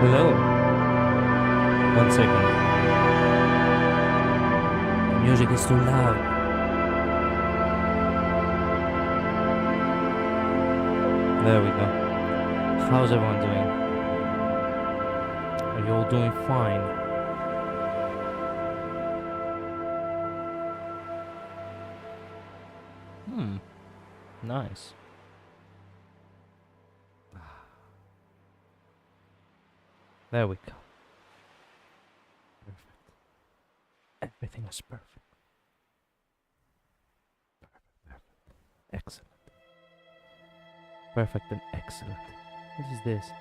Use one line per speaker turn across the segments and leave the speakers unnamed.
Hello. One second. The music is too loud. There we go. How's everyone doing? Are you all doing fine? Nice. There we go. Perfect. Everything is perfect. Excellent. Perfect and excellent. What is this?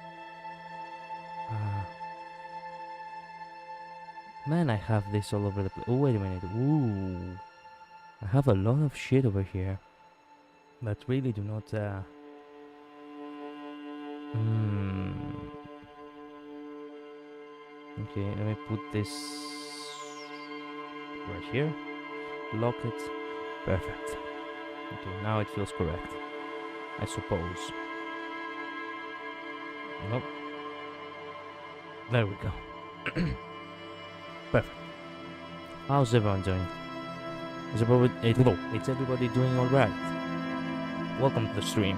Man, I have this all over the place. Oh, wait a minute. Ooh. I have a lot of shit over here. But really do not, Okay, let me put this right here. Lock it. Perfect. Okay, now it feels correct, I suppose. Nope. There we go. Perfect. How's everyone doing? Is everybody doing alright? Welcome to the stream.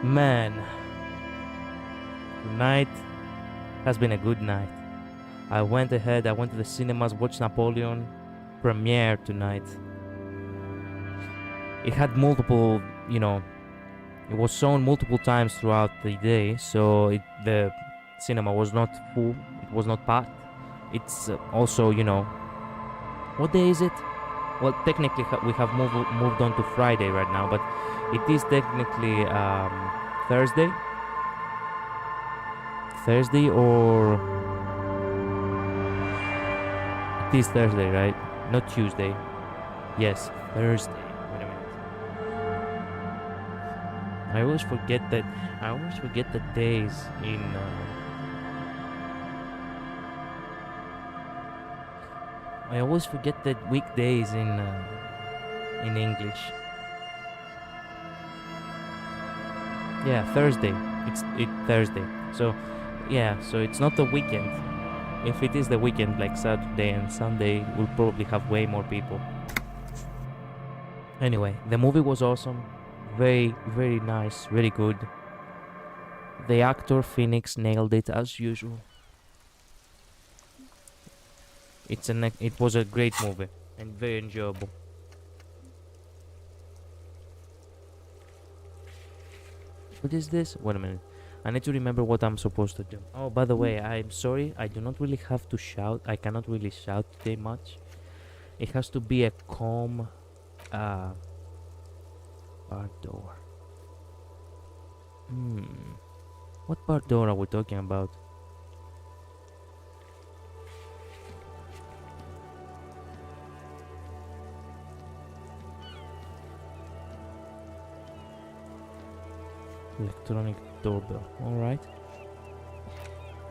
Man, tonight has been a good night. I went to the cinemas, watched Napoleon premiere tonight. It had multiple, it was shown multiple times throughout the day, so the cinema was not full, it was not packed. It's also, what day is it? Well, technically we have moved on to Friday right now, but it is technically Thursday. Or it is Thursday, right? Not Tuesday. Yes, Thursday. Wait a minute. I always forget the days in. I always forget the weekdays in English. Yeah, Thursday. It's Thursday. So, yeah. So it's not the weekend. If it is the weekend, like Saturday and Sunday, we'll probably have way more people. Anyway, the movie was awesome. Very, very nice. Very good. The actor Phoenix nailed it as usual. It was a great movie and very enjoyable. What is this? Wait a minute. I need to remember what I'm supposed to do. Oh, by the way, I'm sorry. I do not really have to shout. I cannot really shout today much. It has to be a calm bar door. What bar door are we talking about? Electronic doorbell. Alright.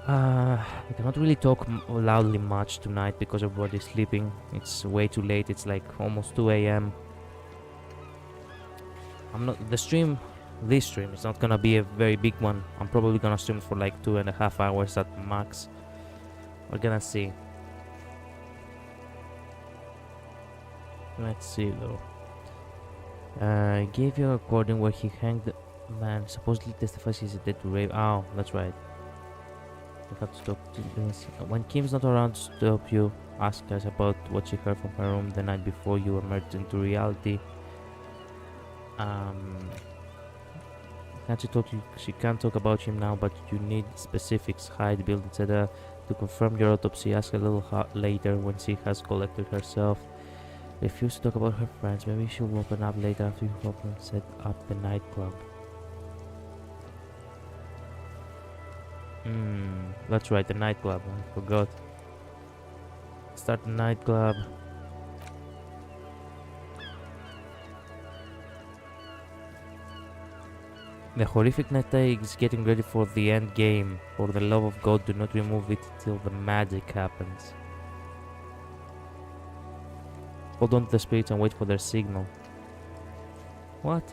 I cannot really talk loudly much tonight because everybody's sleeping. It's way too late. It's like almost 2 a.m. This stream is not gonna be a very big one. I'm probably gonna stream for like 2.5 hours at max. We're gonna see. Let's see though. I gave you a recording where he hanged the man supposedly testifies he's dead to rape. Oh, that's right. You have to stop to this. When Kim's not around to stop you, ask us about what she heard from her room the night before you emerged into reality. She can't talk about him now, but you need specifics, height, build, etc. To confirm your autopsy. Ask a little later when she has collected herself. Refuse to talk about her friends. Maybe she'll open up later after you help her set up the nightclub. That's right, the nightclub. I forgot. Start the nightclub. The horrific night is getting ready for the end game. For the love of God, do not remove it till the magic happens. Hold on to the spirits and wait for their signal. What?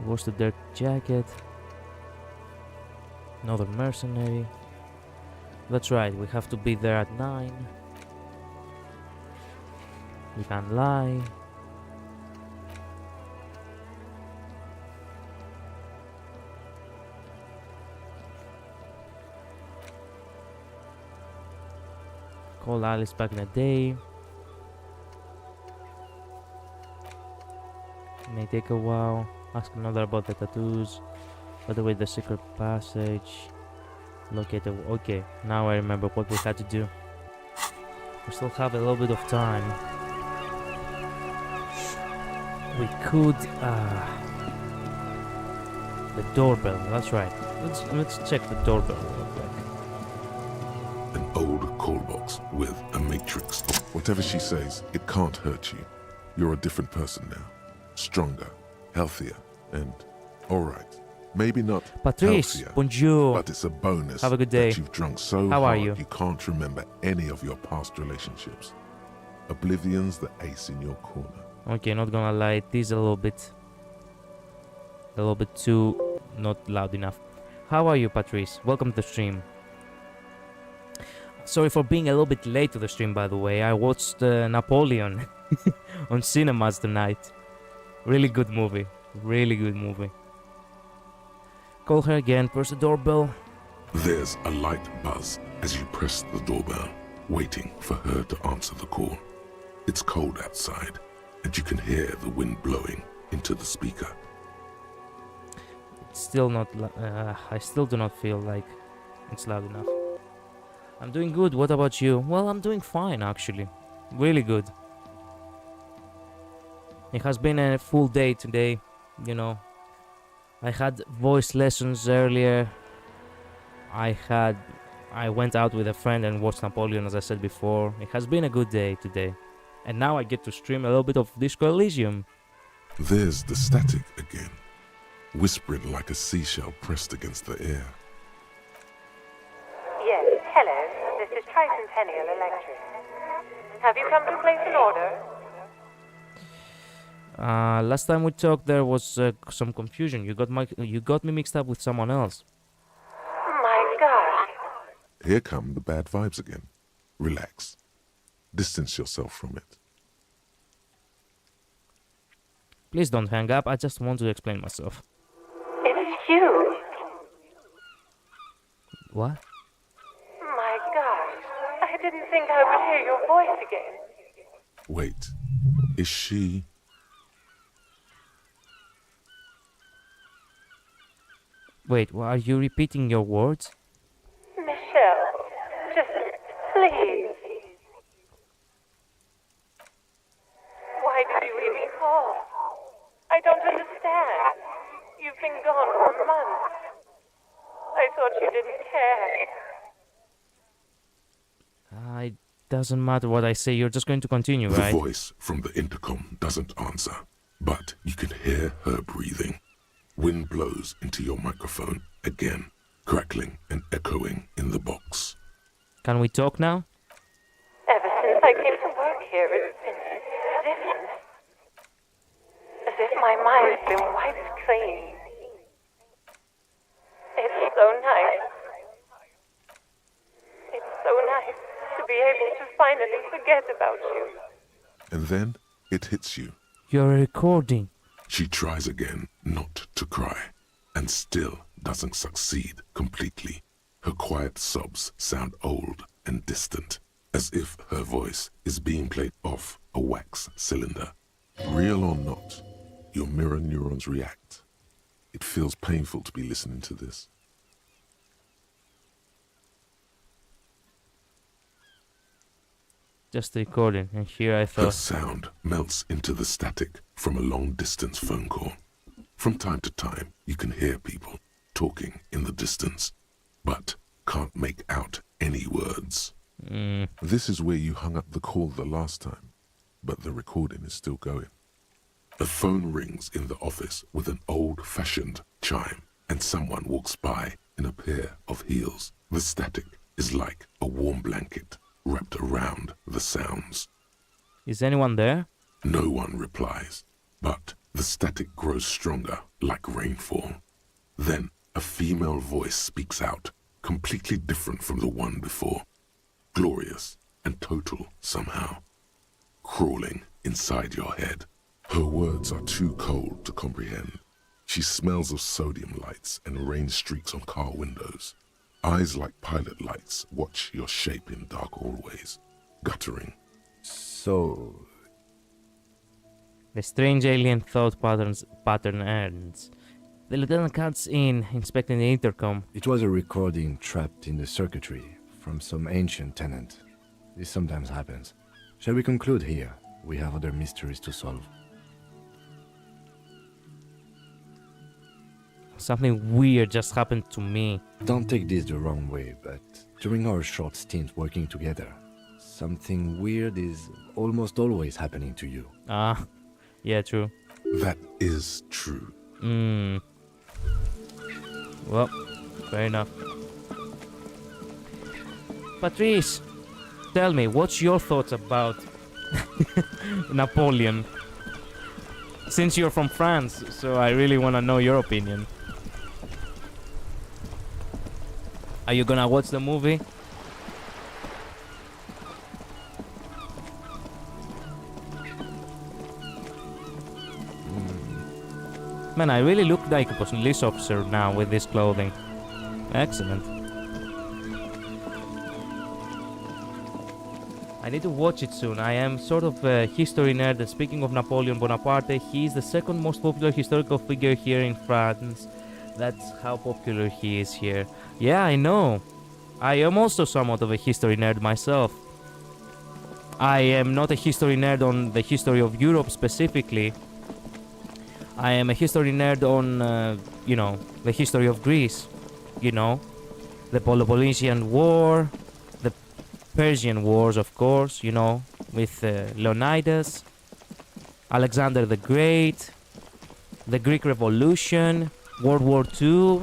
Wash the dirt jacket. Another mercenary. That's right, we have to be there at 9. We can't lie. Call Alice back in a day. May take a while. Ask another about the tattoos. By the way, the secret passage. Locate the... Okay, now I remember what we had to do. We still have a little bit of time. We could... the doorbell, that's right. Let's check the doorbell real quick.
An old call box with a matrix. Whatever she says, it can't hurt you. You're a different person now. Stronger, healthier, and alright. Maybe not
Patrice,
healthier,
bonjour.
but it's a bonus.
Have a good day.
That you've drunk so
How
hard
are you?
You can't remember any of your past relationships. Oblivion's the ace in your corner.
Okay, not gonna lie, it is a little bit too not loud enough. How are you, Patrice? Welcome to the stream. Sorry for being a little bit late to the stream, by the way. I watched Napoleon on cinemas tonight. Really good movie. Really good movie. Call her again, press the doorbell.
There's a light buzz as you press the doorbell, waiting for her to answer the call. It's cold outside, and you can hear the wind blowing into the speaker.
It's still not... I still do not feel like it's loud enough. I'm doing good, what about you? Well, I'm doing fine, actually. Really good. It has been a full day today, you know. I had voice lessons earlier. I went out with a friend and watched Napoleon, as I said before. It has been a good day today. And now I get to stream a little bit of Disco Elysium.
There's the static again, whispering like a seashell pressed against the air.
Yes, hello. This is Tricentennial Electric. Have you come to place an order?
Last time we talked, there was some confusion. You got me mixed up with someone else.
My God.
Here come the bad vibes again. Relax. Distance yourself from it.
Please don't hang up. I just want to explain myself.
It's you.
What?
My gosh. I didn't think I would hear your voice again.
Wait, is she...
Wait, are you repeating your words?
Michelle, just please. Why did you even call? I don't understand. You've been gone for months. I thought you didn't care.
It doesn't matter what I say. You're just going to continue,
The
right?
voice from the intercom doesn't answer, but you can hear her breathing. Wind blows into your microphone again, crackling and echoing in the box.
Can we talk now?
Ever since I came to work here, it's been different. As if my mind's been wiped clean. It's so nice. It's so nice to be able to finally forget about you.
And then it hits you.
You're recording.
She tries again not to cry, and still doesn't succeed completely. Her quiet sobs sound old and distant, as if her voice is being played off a wax cylinder. Real or not, your mirror neurons react. It feels painful to be listening to this.
Just recording, and here I
Her
thought...
sound melts into the static from a long-distance phone call. From time to time, you can hear people talking in the distance, but can't make out any words. This is where you hung up the call the last time, but the recording is still going. The phone rings in the office with an old-fashioned chime, and someone walks by in a pair of heels. The static is like a warm blanket wrapped around the sounds.
Is anyone there?
No one replies, but the static grows stronger like rainfall. Then A female voice speaks out, completely different from the one before. Glorious and total somehow. Crawling inside your head. Her words are too cold to comprehend. She smells of sodium lights and rain streaks on car windows. Eyes like pilot lights watch your shape in dark hallways, guttering.
So,
The strange alien thought pattern ends. The lieutenant cuts in, inspecting the intercom.
it was a recording trapped in the circuitry from some ancient tenant. This sometimes happens. Shall we conclude here? We have other mysteries to solve.
Something weird just happened to me.
Don't take this the wrong way, but during our short stint working together, something weird is almost always happening to you.
Ah, yeah, true.
That is true.
Well, fair enough. Patrice, tell me, what's your thoughts about Napoleon? Since you're from France, so I really want to know your opinion. Are you gonna watch the movie? Man, I really look like a police officer now with this clothing. Excellent. I need to watch it soon. I am sort of a history nerd, and speaking of Napoleon Bonaparte, he is the second most popular historical figure here in France. That's how popular he is here. Yeah, I know. I am also somewhat of a history nerd myself. I am not a history nerd on the history of Europe specifically. I am a history nerd on, the history of Greece. The Peloponnesian War, the Persian Wars, of course, with Leonidas, Alexander the Great, the Greek Revolution, World War II,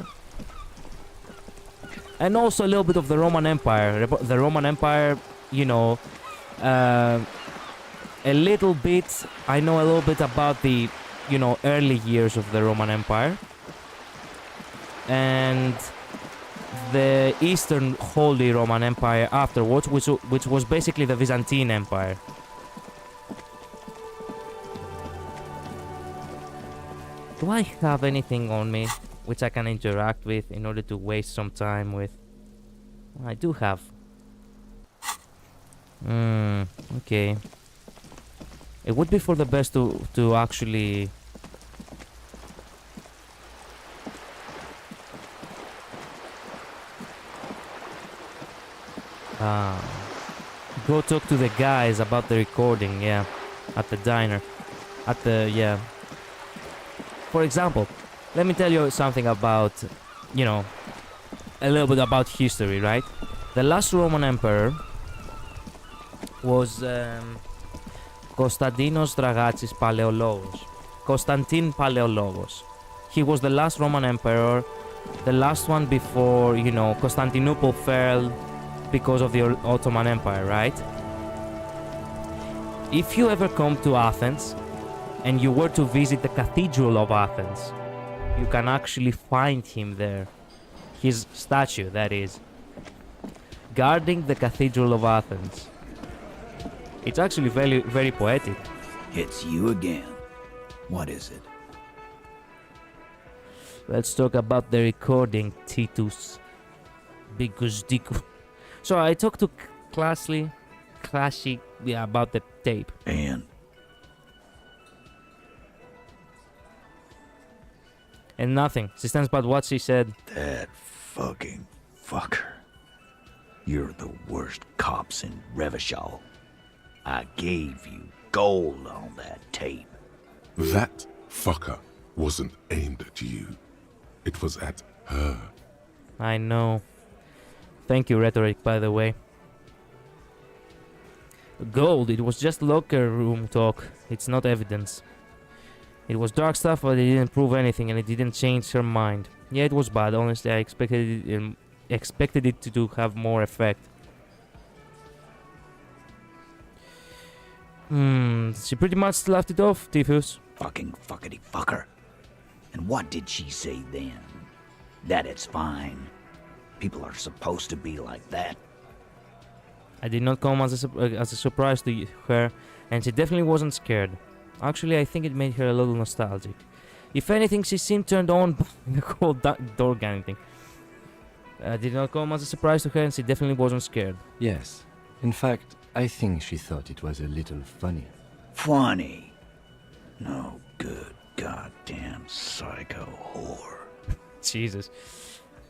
and also a little bit of the Roman Empire. The Roman Empire, a little bit, I know a little bit about the, early years of the Roman Empire. And the Eastern Holy Roman Empire afterwards, which was basically the Byzantine Empire. Do I have anything on me which I can interact with in order to waste some time with? I do have. Okay. It would be for the best to actually... go talk to the guys about the recording, yeah. At the diner. For example, let me tell you something about, a little bit about history, right? The last Roman emperor was Konstantinos Dragatis Paleologos. Konstantin Paleologos. He was the last Roman emperor, the last one before, Constantinople fell because of the Ottoman Empire, right? If you ever come to Athens and you were to visit the Cathedral of Athens, you can actually find him there. His statue, that is, guarding the Cathedral of Athens. It's actually very, very poetic.
It's you again. What is it?
Let's talk about the recording, Titus. Because Diku. So I talked to Classy, about the tape.
And
And nothing. She stands by what she said.
that fucking fucker. You're the worst cops in Revachol. I gave you gold on that tape.
That fucker wasn't aimed at you. It was at her.
I know. Thank you, Rhetoric, by the way. Gold, it was just locker room talk. It's not evidence. It was dark stuff, but it didn't prove anything, and it didn't change her mind. Yeah, it was bad. Honestly, I expected it to have more effect. She pretty much laughed it off, Tifus.
Fucking fuckity fucker. And what did she say then? That it's fine. People are supposed to be like that.
I did not come as a surprise to her, and she definitely wasn't scared. Actually, I think it made her a little nostalgic. If anything, she seemed turned on by the whole Dorgan thing. I did not come as a surprise to her, and she definitely wasn't scared.
Yes. In fact, I think she thought it was a little funny.
Funny. No good goddamn psycho whore.
Jesus.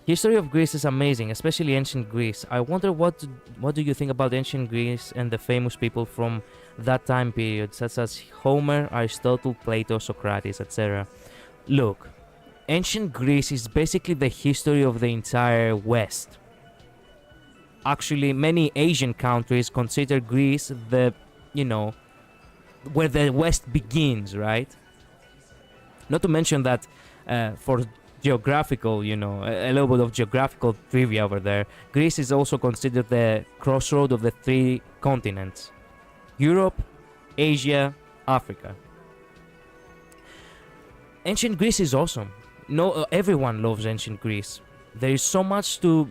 History of Greece is amazing, especially ancient Greece. I wonder what do you think about ancient Greece and the famous people from that time period, such as Homer, Aristotle, Plato, Socrates, etc. Look, ancient Greece is basically the history of the entire West. Actually, many Asian countries consider Greece the, where the West begins, right? Not to mention that for geographical, a little bit of geographical trivia over there, Greece is also considered the crossroad of the three continents: Europe, Asia, Africa. Ancient Greece is awesome. No, everyone loves ancient Greece. There is so much to,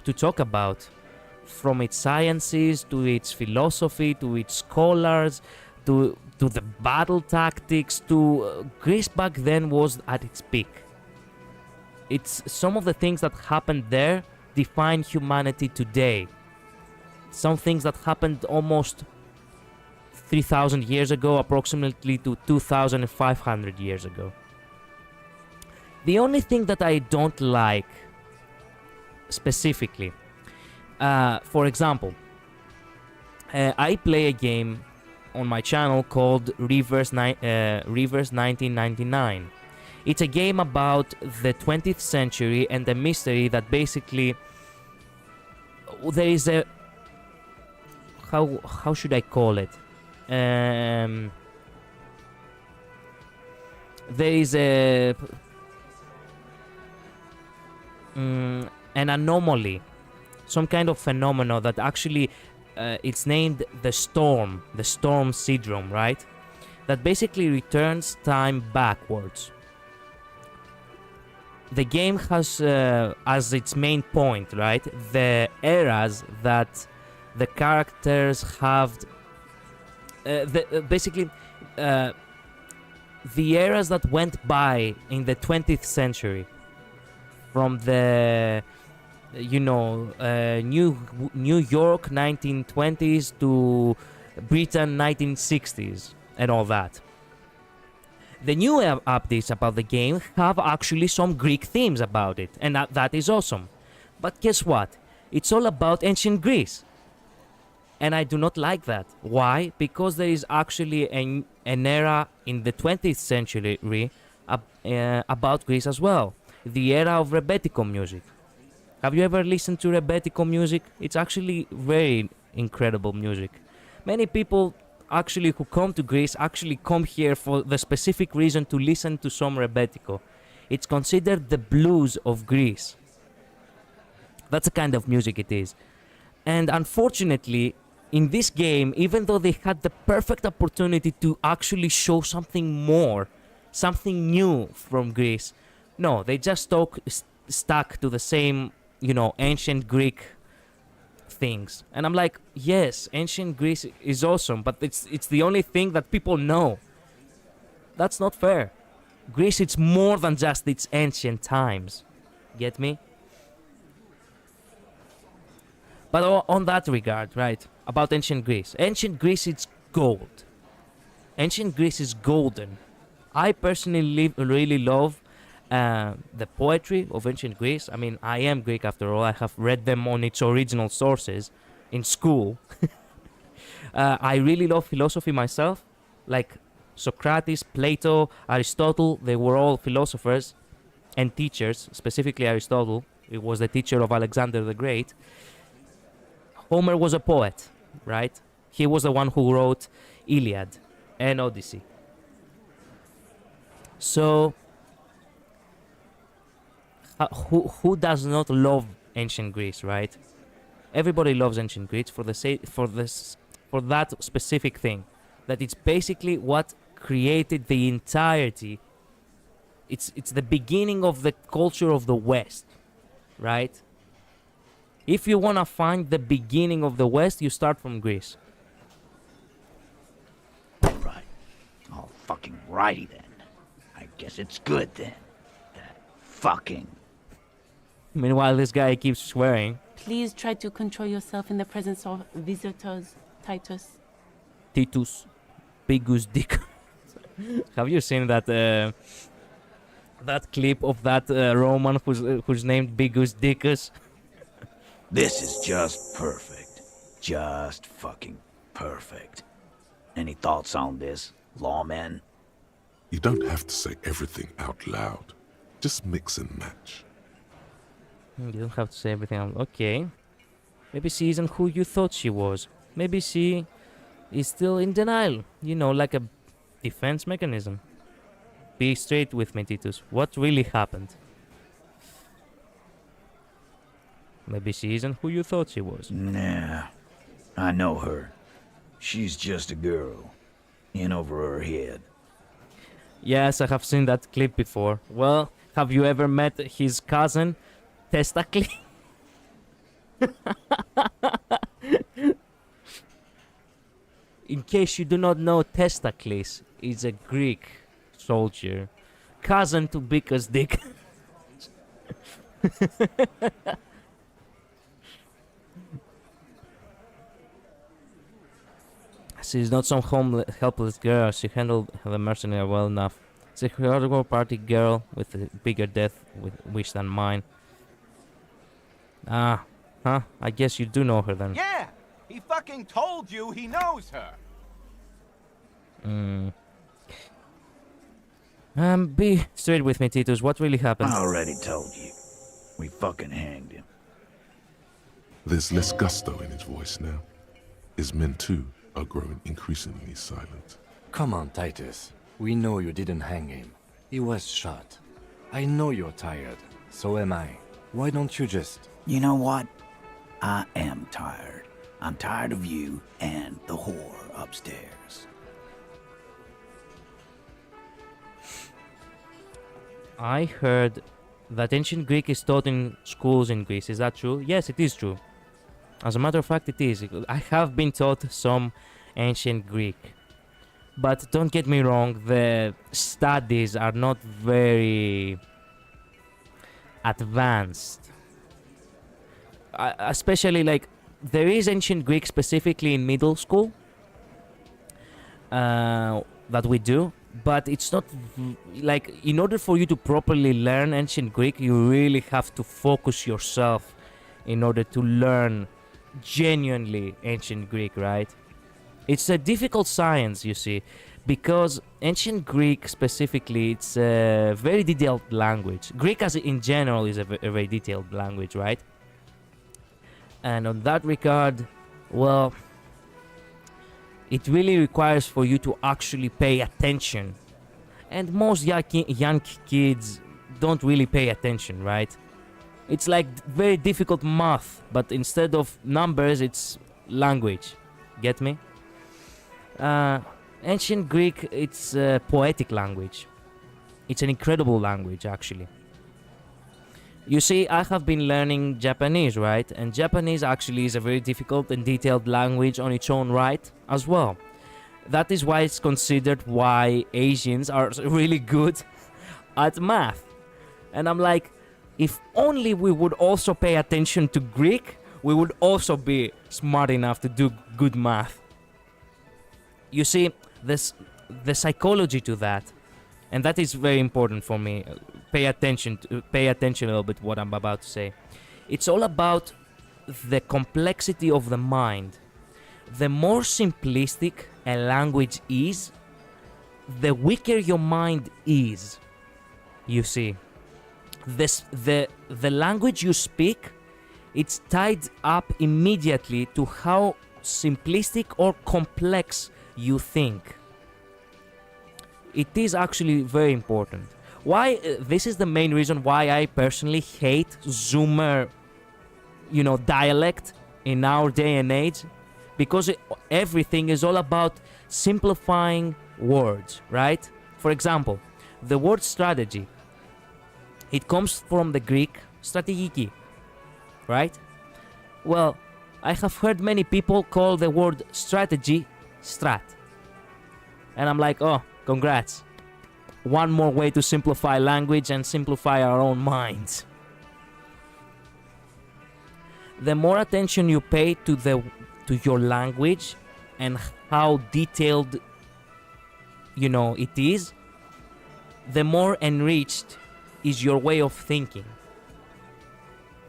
to talk about, from its sciences to its philosophy to its scholars to the battle tactics to Greece back then was at its peak. It's some of the things that happened there define humanity today. Some things that happened almost 3,000 years ago, approximately to 2,500 years ago. The only thing that I don't like specifically, for example, I play a game on my channel called Reverse 1999. It's a game about the 20th century and the mystery that basically there is a how should I call it? There is a an anomaly, some kind of phenomena that actually it's named the storm syndrome, right? That basically returns time backwards. The game has as its main point, right, the eras that the characters have, basically the eras that went by in the 20th century, from the New York 1920s to Britain 1960s and all that. The new updates about the game have actually some Greek themes about it, and that is awesome. But guess what? It's all about ancient Greece. And I do not like that. Why? Because there is actually an era in the 20th century about Greece as well. The era of Rebetiko music. Have you ever listened to Rebetiko music? It's actually very incredible music. Many people actually who come to Greece actually come here for the specific reason to listen to some Rebetiko. It's considered the blues of Greece. That's the kind of music it is. And unfortunately, in this game, even though they had the perfect opportunity to actually show something more, something new from Greece, no, they just stuck to the same, ancient Greek things. And I'm like, yes, ancient Greece is awesome, but it's the only thing that people know. That's not fair. Greece, it's more than just its ancient times. Get me? But on that regard, right, about ancient Greece it's gold. Ancient Greece is golden. I personally really love the poetry of ancient Greece. I mean, I am Greek after all. I have read them on its original sources in school. I really love philosophy myself, like Socrates, Plato, Aristotle. They were all philosophers and teachers, specifically Aristotle. He was the teacher of Alexander the Great. Homer was a poet, right? He was the one who wrote Iliad and Odyssey. So who does not love ancient Greece, right? Everybody loves ancient Greece for that specific thing, that it's basically what created the entirety. it's the beginning of the culture of the West, right? If you want to find the beginning of the West, you start from Greece.
Right. Oh, fucking righty then. I guess it's good then. That fucking.
Meanwhile, this guy keeps swearing.
Please try to control yourself in the presence of visitors, Titus.
Titus, Bigus Dick. Have you seen that that clip of that Roman who's named Bigus Dickus?
This is just perfect. Just fucking perfect. Any thoughts on this, lawman?
You don't have to say everything out loud. Just mix and match.
You don't have to say everything. Okay. Maybe she isn't who you thought she was. Maybe she is still in denial. You know, like a defense mechanism. Be straight with me, Titus. What really happened? Maybe she isn't who you thought she was.
Nah. I know her. She's just a girl. In over her head.
Yes, I have seen that clip before. Well, have you ever met his cousin, Testacle? In case you do not know, Testacles is a Greek soldier, cousin to Bikus Dick. She's not some helpless girl. She handled the mercenary well enough. She's a hardcore party girl with a bigger death wish than mine. Ah, huh? I guess you do know her then.
Yeah! He fucking told you he knows her!
Be straight with me, Titus. What really happened?
I already told you. We fucking hanged him.
There's less gusto in his voice now. His men too are growing increasingly silent.
Come on, Titus. We know you didn't hang him. He was shot. I know you're tired. So am I. Why don't you just...
You know what? I am tired. I'm tired of you and the whore upstairs.
I heard that ancient Greek is taught in schools in Greece. Is that true? Yes, it is true. As a matter of fact, it is. I have been taught some ancient Greek. But don't get me wrong, the studies are not very advanced. Especially, like, there is ancient Greek specifically in middle school that we do. But it's not, like, in order for you to properly learn ancient Greek, you really have to focus yourself in order to learn genuinely ancient Greek, right? It's a difficult science, you see, because ancient Greek specifically, it's a very detailed language. Greek as in general is a very detailed language, right? And on that regard, well, it really requires for you to actually pay attention. And most young kids don't really pay attention, right? It's like very difficult math, but instead of numbers, it's language. Get me? Ancient Greek, it's a poetic language. It's an incredible language, actually. You see, I have been learning Japanese, right? And Japanese actually is a very difficult and detailed language on its own right as well. That is why it's considered why Asians are really good at math. And I'm like, if only we would also pay attention to Greek, we would also be smart enough to do good math. You see, the psychology to that, and that is very important for me. Pay attention a little bit what I'm about to say. It's all about the complexity of the mind. The more simplistic a language is, the weaker your mind is. You see, the language you speak, it's tied up immediately to how simplistic or complex you think. It is actually very important. Why? This is the main reason why I personally hate Zoomer, dialect in our day and age, because everything is all about simplifying words, right? For example, the word strategy. It comes from the Greek strategiki, right? Well, I have heard many people call the word strategy strat. And I'm like, oh, congrats. One more way to simplify language and simplify our own minds. The more attention you pay to your language and how detailed, it is, the more enriched is your way of thinking.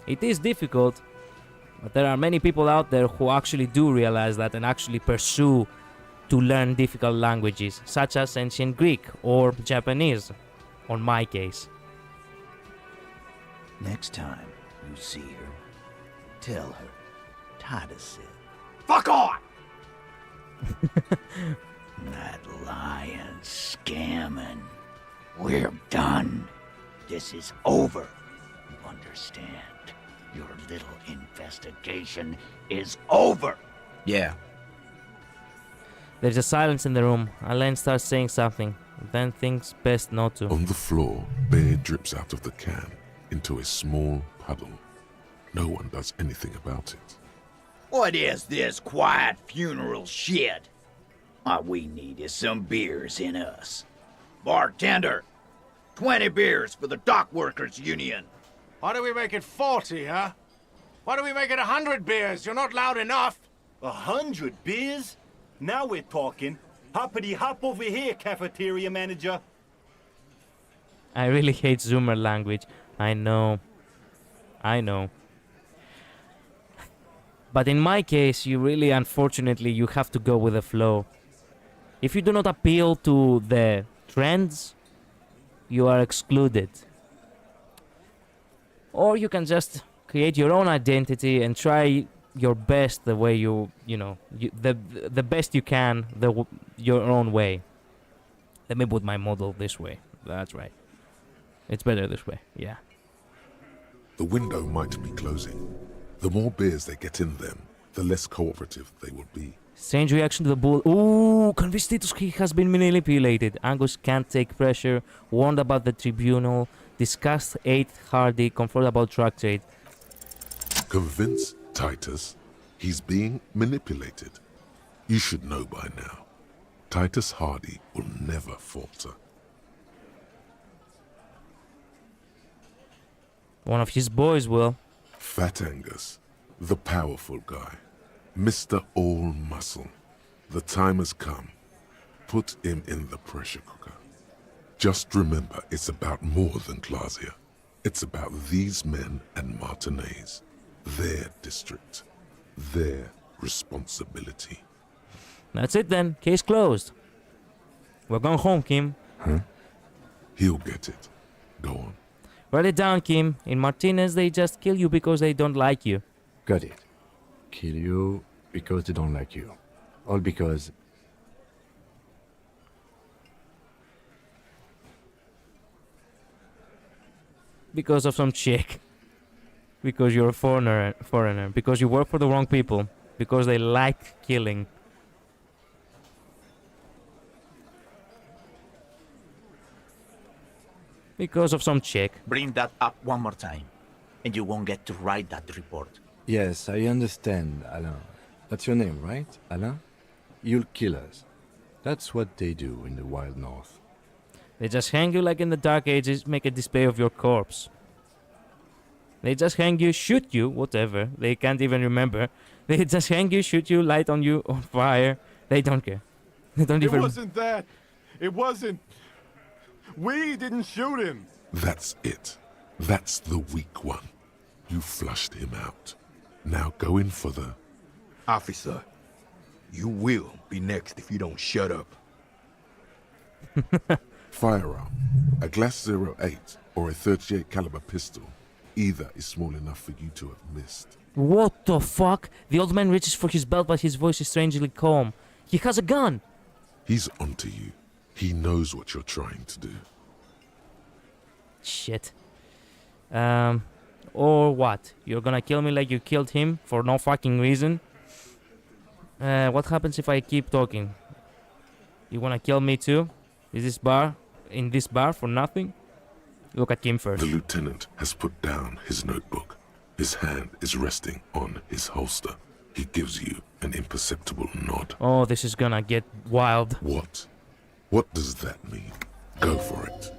It is difficult, but there are many people out there who actually do realize that and actually pursue to learn difficult languages, such as ancient Greek or Japanese, on my case.
Next time you see her, tell her Titus said, "Fuck on!" That lying, scamming. We're done. This is over. You understand? Your little investigation is over.
Yeah.
There's a silence in the room. Alain starts saying something, then thinks best not to.
On the floor, beer drips out of the can into a small puddle. No one does anything about it.
What is this quiet funeral shit? All we need is some beers in us. Bartender, 20 beers for the Dock Workers Union.
Why do we make it 40, huh? Why do we make it 100 beers? You're not loud enough.
100 beers? Now we're talking. Hoppity hop over here, cafeteria manager.
I really hate Zoomer language. I know. But in my case, unfortunately, you have to go with the flow. If you do not appeal to the trends, you are excluded. Or you can just create your own identity and try your best the way the best you can, your own way. Let me put my model this way. That's right. It's better this way, yeah.
The window might be closing. The more beers they get in them, the less cooperative they will be.
Strange reaction to the bull. Ooh, confiscating, he has been manipulated. Angus can't take pressure. Warned about the tribunal. Discussed 8 Hardy. Comfort about drug trade.
Convince Titus he's being manipulated. You should know by now. Titus Hardy will never falter.
One of his boys will.
Fat Angus, the powerful guy. Mr. All Muscle. The time has come. Put him in the pressure cooker. Just remember, it's about more than Clausia. It's about these men and Martinez. Their district. Their responsibility.
That's it then. Case closed. We're going home, Kim.
Huh? He'll get it. Go on.
Write it down, Kim. In Martinez, they just kill you because they don't like you.
Got it. Kill you because they don't like you. All because...
Because of some chick. Because you're a foreigner. Because you work for the wrong people. Because they like killing. Because of some chick.
Bring that up one more time, and you won't get to write that report.
Yes, I understand, Alain. That's your name, right, Alain? You'll kill us. That's what they do in the wild north.
They just hang you like in the Dark Ages, make a display of your corpse. They just hang you, shoot you, whatever. They can't even remember. They just hang you, shoot you, light on you, on fire. They don't care. They don't even...
It wasn't that. It wasn't. We didn't shoot him.
That's it. That's the weak one. You flushed him out. Now go in for the...
Officer, you will be next if you don't shut up.
Firearm. A Glass 08 or a 38 caliber pistol. Either is small enough for you to have missed.
What the fuck? The old man reaches for his belt, but his voice is strangely calm. He has a gun!
He's onto you. He knows what you're trying to do.
Shit. Or what? You're gonna kill me like you killed him for no fucking reason? What happens if I keep talking? You wanna kill me too? In this bar for nothing? Look at Kim first.
The lieutenant has put down his notebook. His hand is resting on his holster. He gives you an imperceptible nod.
Oh, this is gonna get wild.
What? What does that mean? Go for it.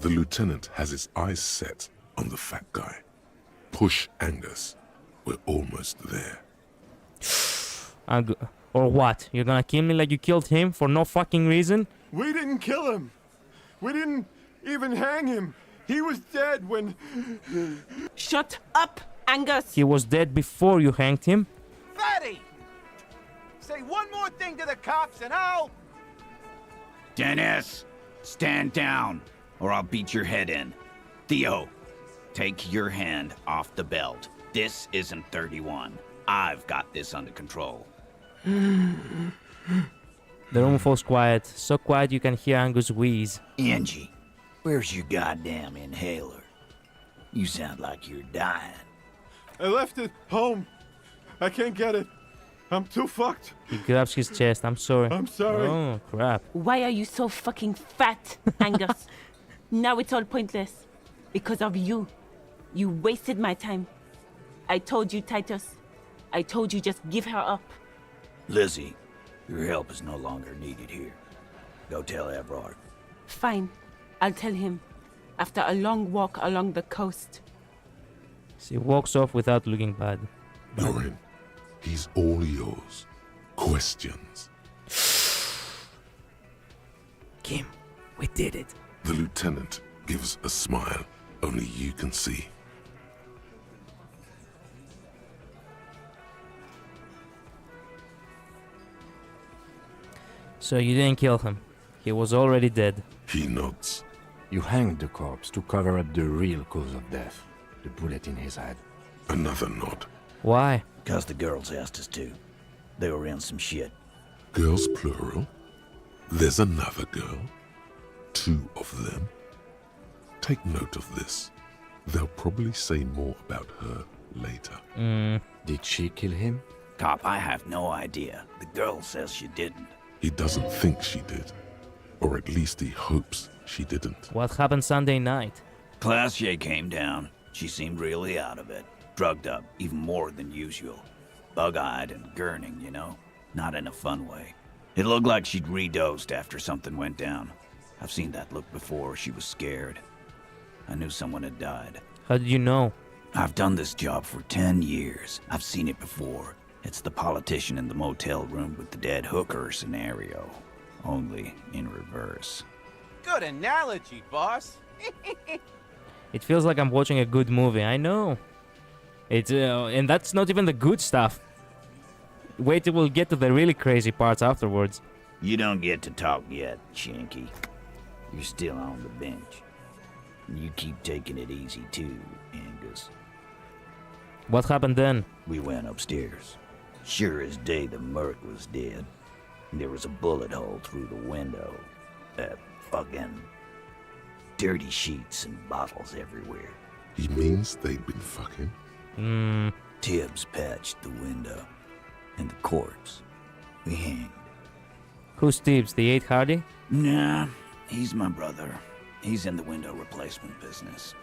The lieutenant has his eyes set on the fat guy. Push Angus. We're almost there.
Or what? You're gonna kill me like you killed him for no fucking reason?
We didn't kill him. We didn't even hang him. He was dead when...
Shut up, Angus!
He was dead before you hanged him.
Fatty! Say one more thing to the cops and I'll...
Dennis, stand down, or I'll beat your head in. Theo, take your hand off the belt. This isn't 31. I've got this under control.
The room falls quiet. So quiet you can hear Angus wheeze.
Angie, where's your goddamn inhaler? You sound like you're dying.
I left it home. I can't get it. I'm too fucked.
He grabs his chest. I'm sorry.
I'm sorry.
Oh, crap.
Why are you so fucking fat, Angus? Now it's all pointless. Because of you. You wasted my time. I told you, Titus. I told you just give her up.
Lizzie, your help is no longer needed here. Go tell Everard.
Fine. I'll tell him. After a long walk along the coast.
She walks off without looking bad.
You're in. He's all yours. Questions?
Kim, we did it.
The lieutenant gives a smile only you can see.
So you didn't kill him. He was already dead.
He nods.
You hanged the corpse to cover up the real cause of death. The bullet in his head.
Another nod.
Why?
Because the girls asked us to. They were in some shit.
Girls plural? There's another girl? 2 of them? Take note of this. They'll probably say more about her later.
Did she kill him?
Cop, I have no idea. The girl says she didn't.
He doesn't think she did. Or at least he hopes she didn't.
What happened Sunday night?
Classier came down. She seemed really out of it. Drugged up, even more than usual. Bug-eyed and gurning, you know? Not in a fun way. It looked like she'd redosed after something went down. I've seen that look before. She was scared. I knew someone had died.
How did you know?
I've done this job for 10 years. I've seen it before. It's the politician in the motel room with the dead hooker scenario. Only in reverse.
Good analogy, boss.
It feels like I'm watching a good movie. I know. It's and that's not even the good stuff. Wait till we'll get to the really crazy parts afterwards.
You don't get to talk yet, Shanky. You're still on the bench. You keep taking it easy too, Angus.
What happened then?
We went upstairs. Sure as day the Merc was dead. There was a bullet hole through the window. Fucking dirty sheets and bottles everywhere.
He means they'd been fucking?
Tibbs patched the window. And the corpse. We hanged.
Who's Tibbs, the 8 Hardy?
Nah, he's my brother. He's in the window replacement business.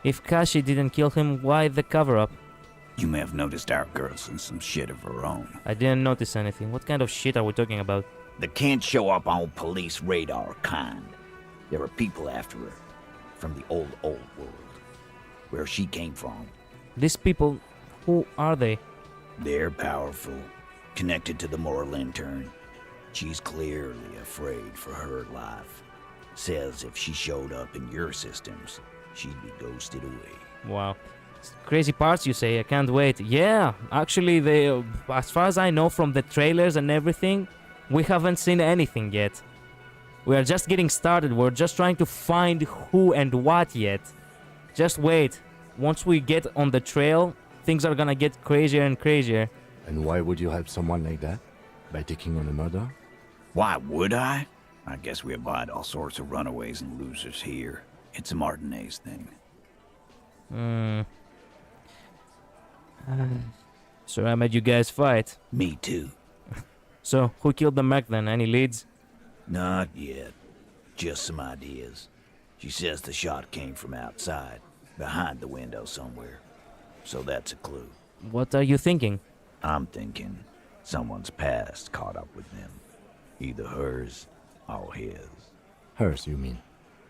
If Kashi didn't kill him, why the cover-up?
You may have noticed our girl's in some shit of her own.
I didn't notice anything. What kind of shit are we talking about?
The can't show up on police radar kind. There are people after her. From the old world. Where she came from.
These people, who are they?
They're powerful. Connected to the moral intern. She's clearly afraid for her life. Says if she showed up in your systems, she'd be ghosted away.
Wow. Crazy parts, you say. I can't wait. Yeah, actually, they, as far as I know from the trailers and everything, we haven't seen anything yet. We are just getting started. We're just trying to find who and what yet. Just wait. Once we get on the trail, things are gonna get crazier and crazier.
And why would you help someone like that? By taking on a murder?
Why would I? I guess we abide all sorts of runaways and losers here. It's a Martinez thing.
So I made you guys fight.
Me too.
So, who killed the mech then? Any leads?
Not yet. Just some ideas. She says the shot came from outside, behind the window somewhere. So that's a clue.
What are you thinking?
I'm thinking someone's past caught up with them. Either hers or his.
Hers, you mean?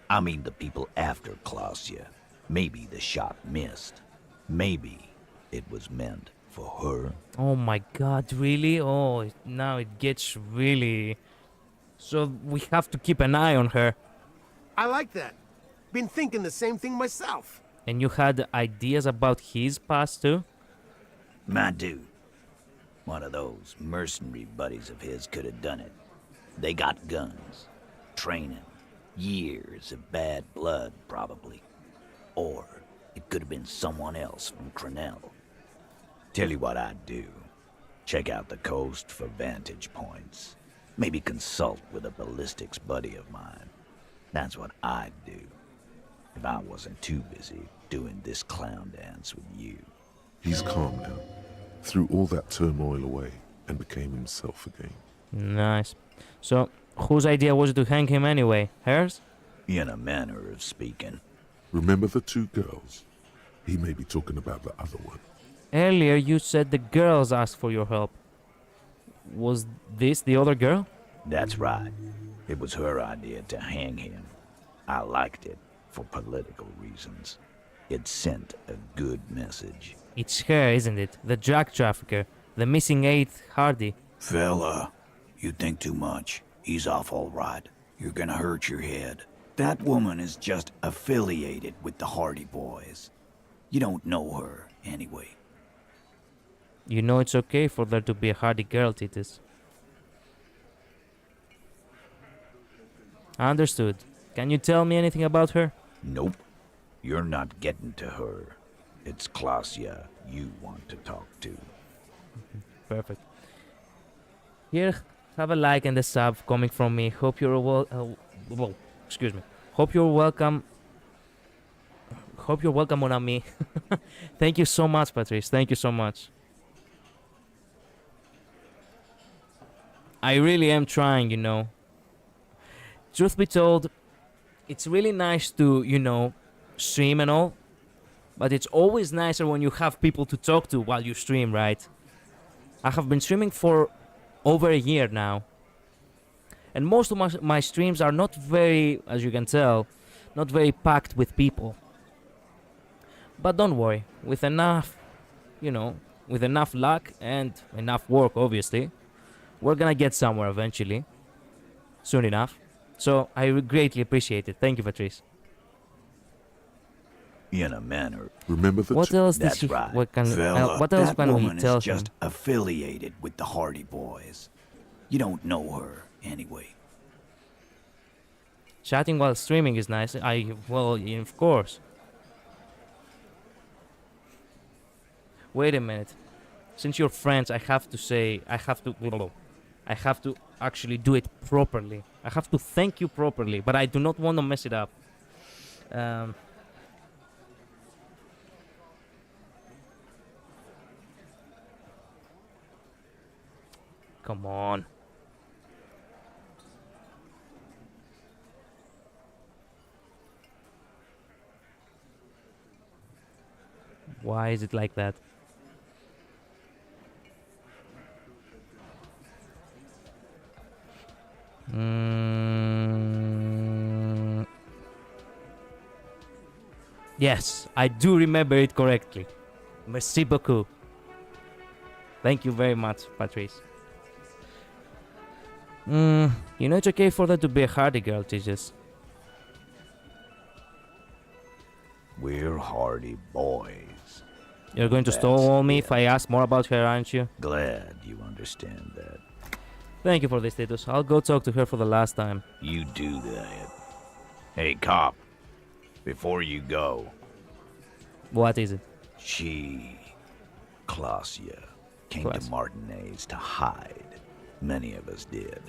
I mean the people after Klausya. Maybe the shot missed. Maybe it was meant for her.
Oh my god, really? Oh, now it gets really... So we have to keep an eye on her.
I like that. Been thinking the same thing myself.
And you had ideas about his past too?
My dude. One of those mercenary buddies of his could have done it. They got guns, training, years of bad blood, probably. Or it could have been someone else from Crenell. Tell you what I'd do. Check out the coast for vantage points. Maybe consult with a ballistics buddy of mine. That's what I'd do. If I wasn't too busy doing this clown dance with you.
He's calm now, threw all that turmoil away, and became himself again.
Nice. So, whose idea was it to hang him anyway? Hers?
In a manner of speaking.
Remember the two girls? He may be talking about the other one.
Earlier you said the girls asked for your help. Was this the other girl?
That's right. It was her idea to hang him. I liked it for political reasons. It sent a good message.
It's her, isn't it? The drug trafficker. The missing 8th Hardy.
Fella, you think too much. He's off all right. You're gonna hurt your head. That woman is just affiliated with the Hardy Boys. You don't know her, anyway.
You know it's okay for there to be a Hardy girl, Titus. Understood. Can you tell me anything about her?
Nope. You're not getting to her. It's Klausya you want to talk to.
Perfect. Here, have a like and a sub coming from me. Hope you're excuse me. Hope you're welcome. Hope you're welcome, mon ami. Thank you so much, Patrice. Thank you so much. I really am trying, you know. Truth be told, it's really nice to, you know, stream and all. But it's always nicer when you have people to talk to while you stream, right? I have been streaming for over a year now. And most of my streams are not very, as you can tell, not very packed with people. But don't worry, with enough, you know, with enough luck and enough work, obviously, we're gonna get somewhere eventually. Soon enough. So I greatly appreciate it. Thank you, Patrice.
In a manner.
Remember the
What else did
That's
she?
right.
What can?
Fella,
What else
that
can we
woman
tell
is
him?
just affiliated with the Hardy Boys. You don't know her, anyway.
Chatting while streaming is nice. Well, of course. Wait a minute. Since you're friends, I have to actually do it properly. I have to thank you properly, but I do not want to mess it up. Come on. Why is it like that? Yes, I do remember it correctly. Merci beaucoup. Thank you very much, Patrice. You know it's okay for that to be a Hardy girl, Jesus.
We're Hardy Boys.
You're going to stonewall me if I ask more about her, aren't you?
Glad you understand that.
Thank you for this, Titus. I'll go talk to her for the last time.
You do that. Hey, cop. Before you go.
What is it?
Klausya, came to Martinez to hide. Many of us did.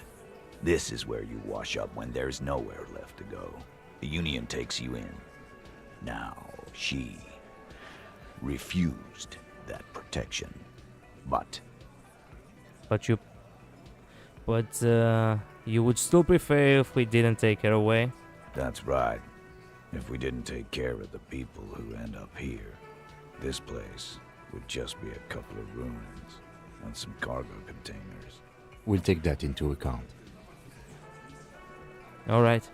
This is where you wash up when there's nowhere left to go. The Union takes you in. Now, she refused that protection. But
you would still prefer if we didn't take her away?
That's right. If we didn't take care of the people who end up here, this place would just be a couple of ruins and some cargo containers.
We'll take that into account.
Alright.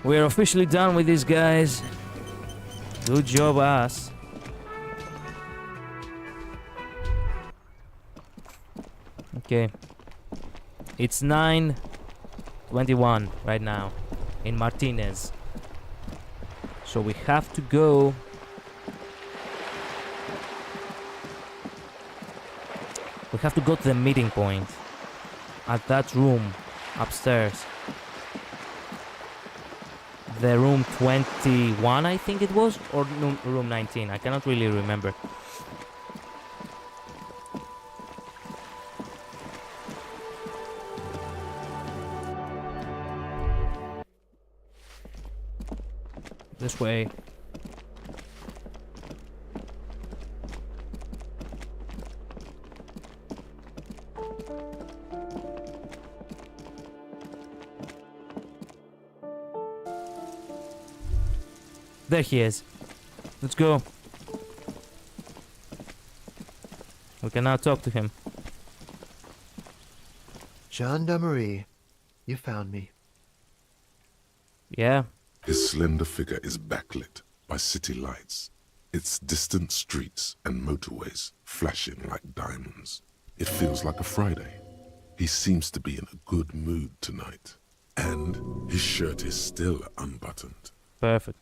We're officially done with these guys. Good job, us. Okay. It's 9:21 right now in Martinez. So we have to go. We have to go to the meeting point at that room upstairs. The room 21, I think it was, or room 19. I cannot really remember. This way. There he is. Let's go. We can now talk to him.
Gendarmerie, you found me.
Yeah.
His slender figure is backlit by city lights, its distant streets and motorways flashing like diamonds. It feels like a Friday. He seems to be in a good mood tonight. And his shirt is still unbuttoned.
Perfect.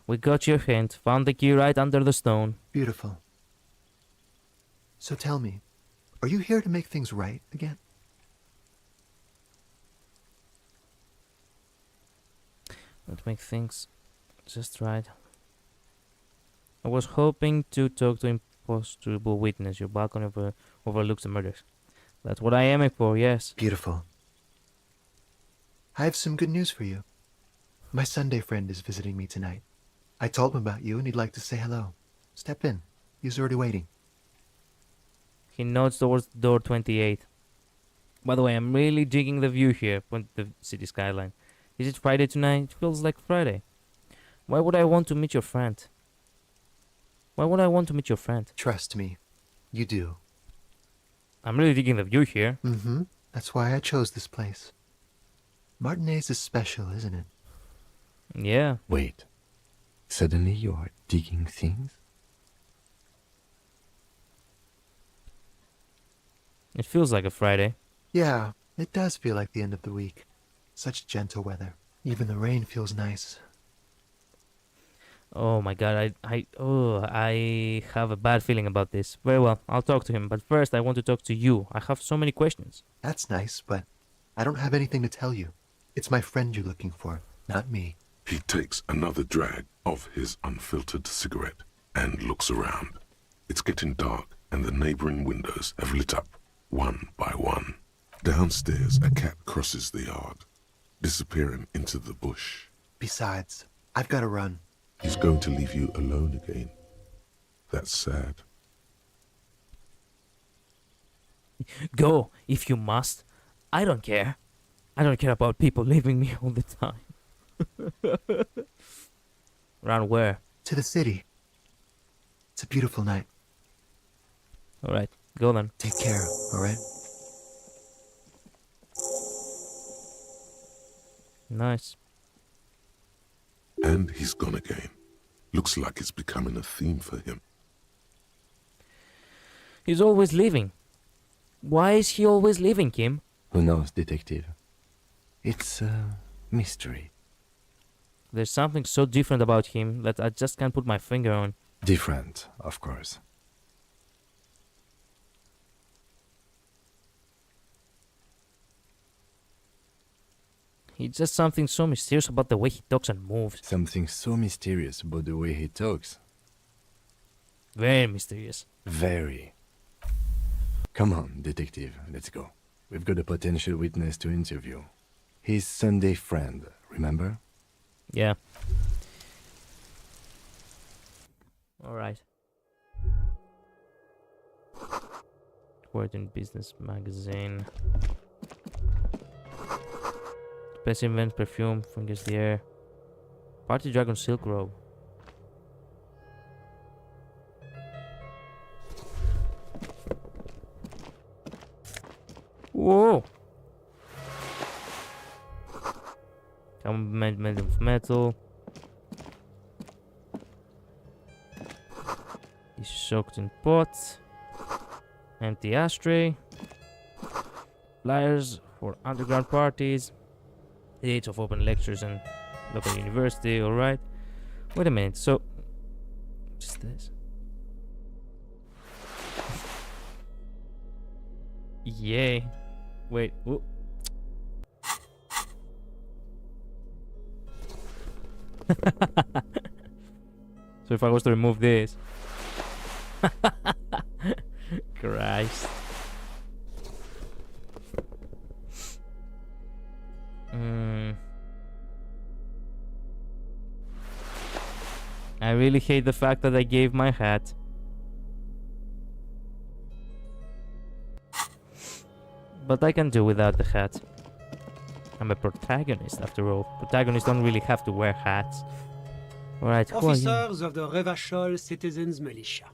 We got your hint. Found the key right under the stone.
Beautiful. So tell me, are you here to make things right again?
Let's make things just right. I was hoping to talk to impossible witness. Your balcony overlooks the murders. That's what I am aiming for, yes.
Beautiful. I have some good news for you. My Sunday friend is visiting me tonight. I told him about you and he'd like to say hello. Step in. He's already waiting.
He nods towards door 28. By the way, I'm really digging the view here, the city skyline. Is it Friday tonight? It feels like Friday. Why would I want to meet your friend? Why would I want to meet your friend?
Trust me, you do.
I'm really digging the view here.
Mm-hmm. That's why I chose this place. Martinez is special, isn't it?
Yeah.
Wait. Suddenly you are digging things?
It feels like a Friday.
Yeah, it does feel like the end of the week. Such gentle weather. Even the rain feels nice.
Oh my god, I have a bad feeling about this. Very well, I'll talk to him, but first I want to talk to you. I have so many questions.
That's nice, but I don't have anything to tell you. It's my friend you're looking for, not me.
He takes another drag of his unfiltered cigarette and looks around. It's getting dark and the neighboring windows have lit up one by one. Downstairs, a cat crosses the yard, disappearing into the bush.
Besides, I've got to run.
He's going to leave you alone again. That's sad.
Go, if you must. I don't care. I don't care about people leaving me all the time. Around where?
To the city. It's a beautiful night.
Alright, go then.
Take care, alright?
Nice.
And he's gone again. Looks like it's becoming a theme for him.
He's always leaving. Why is he always leaving, Kim?
Who knows, detective? It's a mystery.
There's something so different about him that I just can't put my finger on.
Different, of course.
It's just something so mysterious about the way he talks and moves.
Something so mysterious about the way he talks.
Very mysterious.
Very. Come on, detective, let's go. We've got a potential witness to interview. His Sunday friend, remember?
Yeah. Alright. Word Business Magazine. Best invent perfume, fingers the air. Party Dragon Silk Robe. Whoa! Come made of metal. He's soaked in pot. Empty ashtray. Flyers for underground parties. Dates of open lectures and local university. Alright. Wait a minute. So, what's this? Yay. Wait. Ooh. So if I was to remove this. Christ. I really hate the fact that I gave my hat. But I can do without the hat. I'm a protagonist after all. Protagonists don't really have to wear hats. Alright, who are you?
Officers of the Revachol Citizens Militia.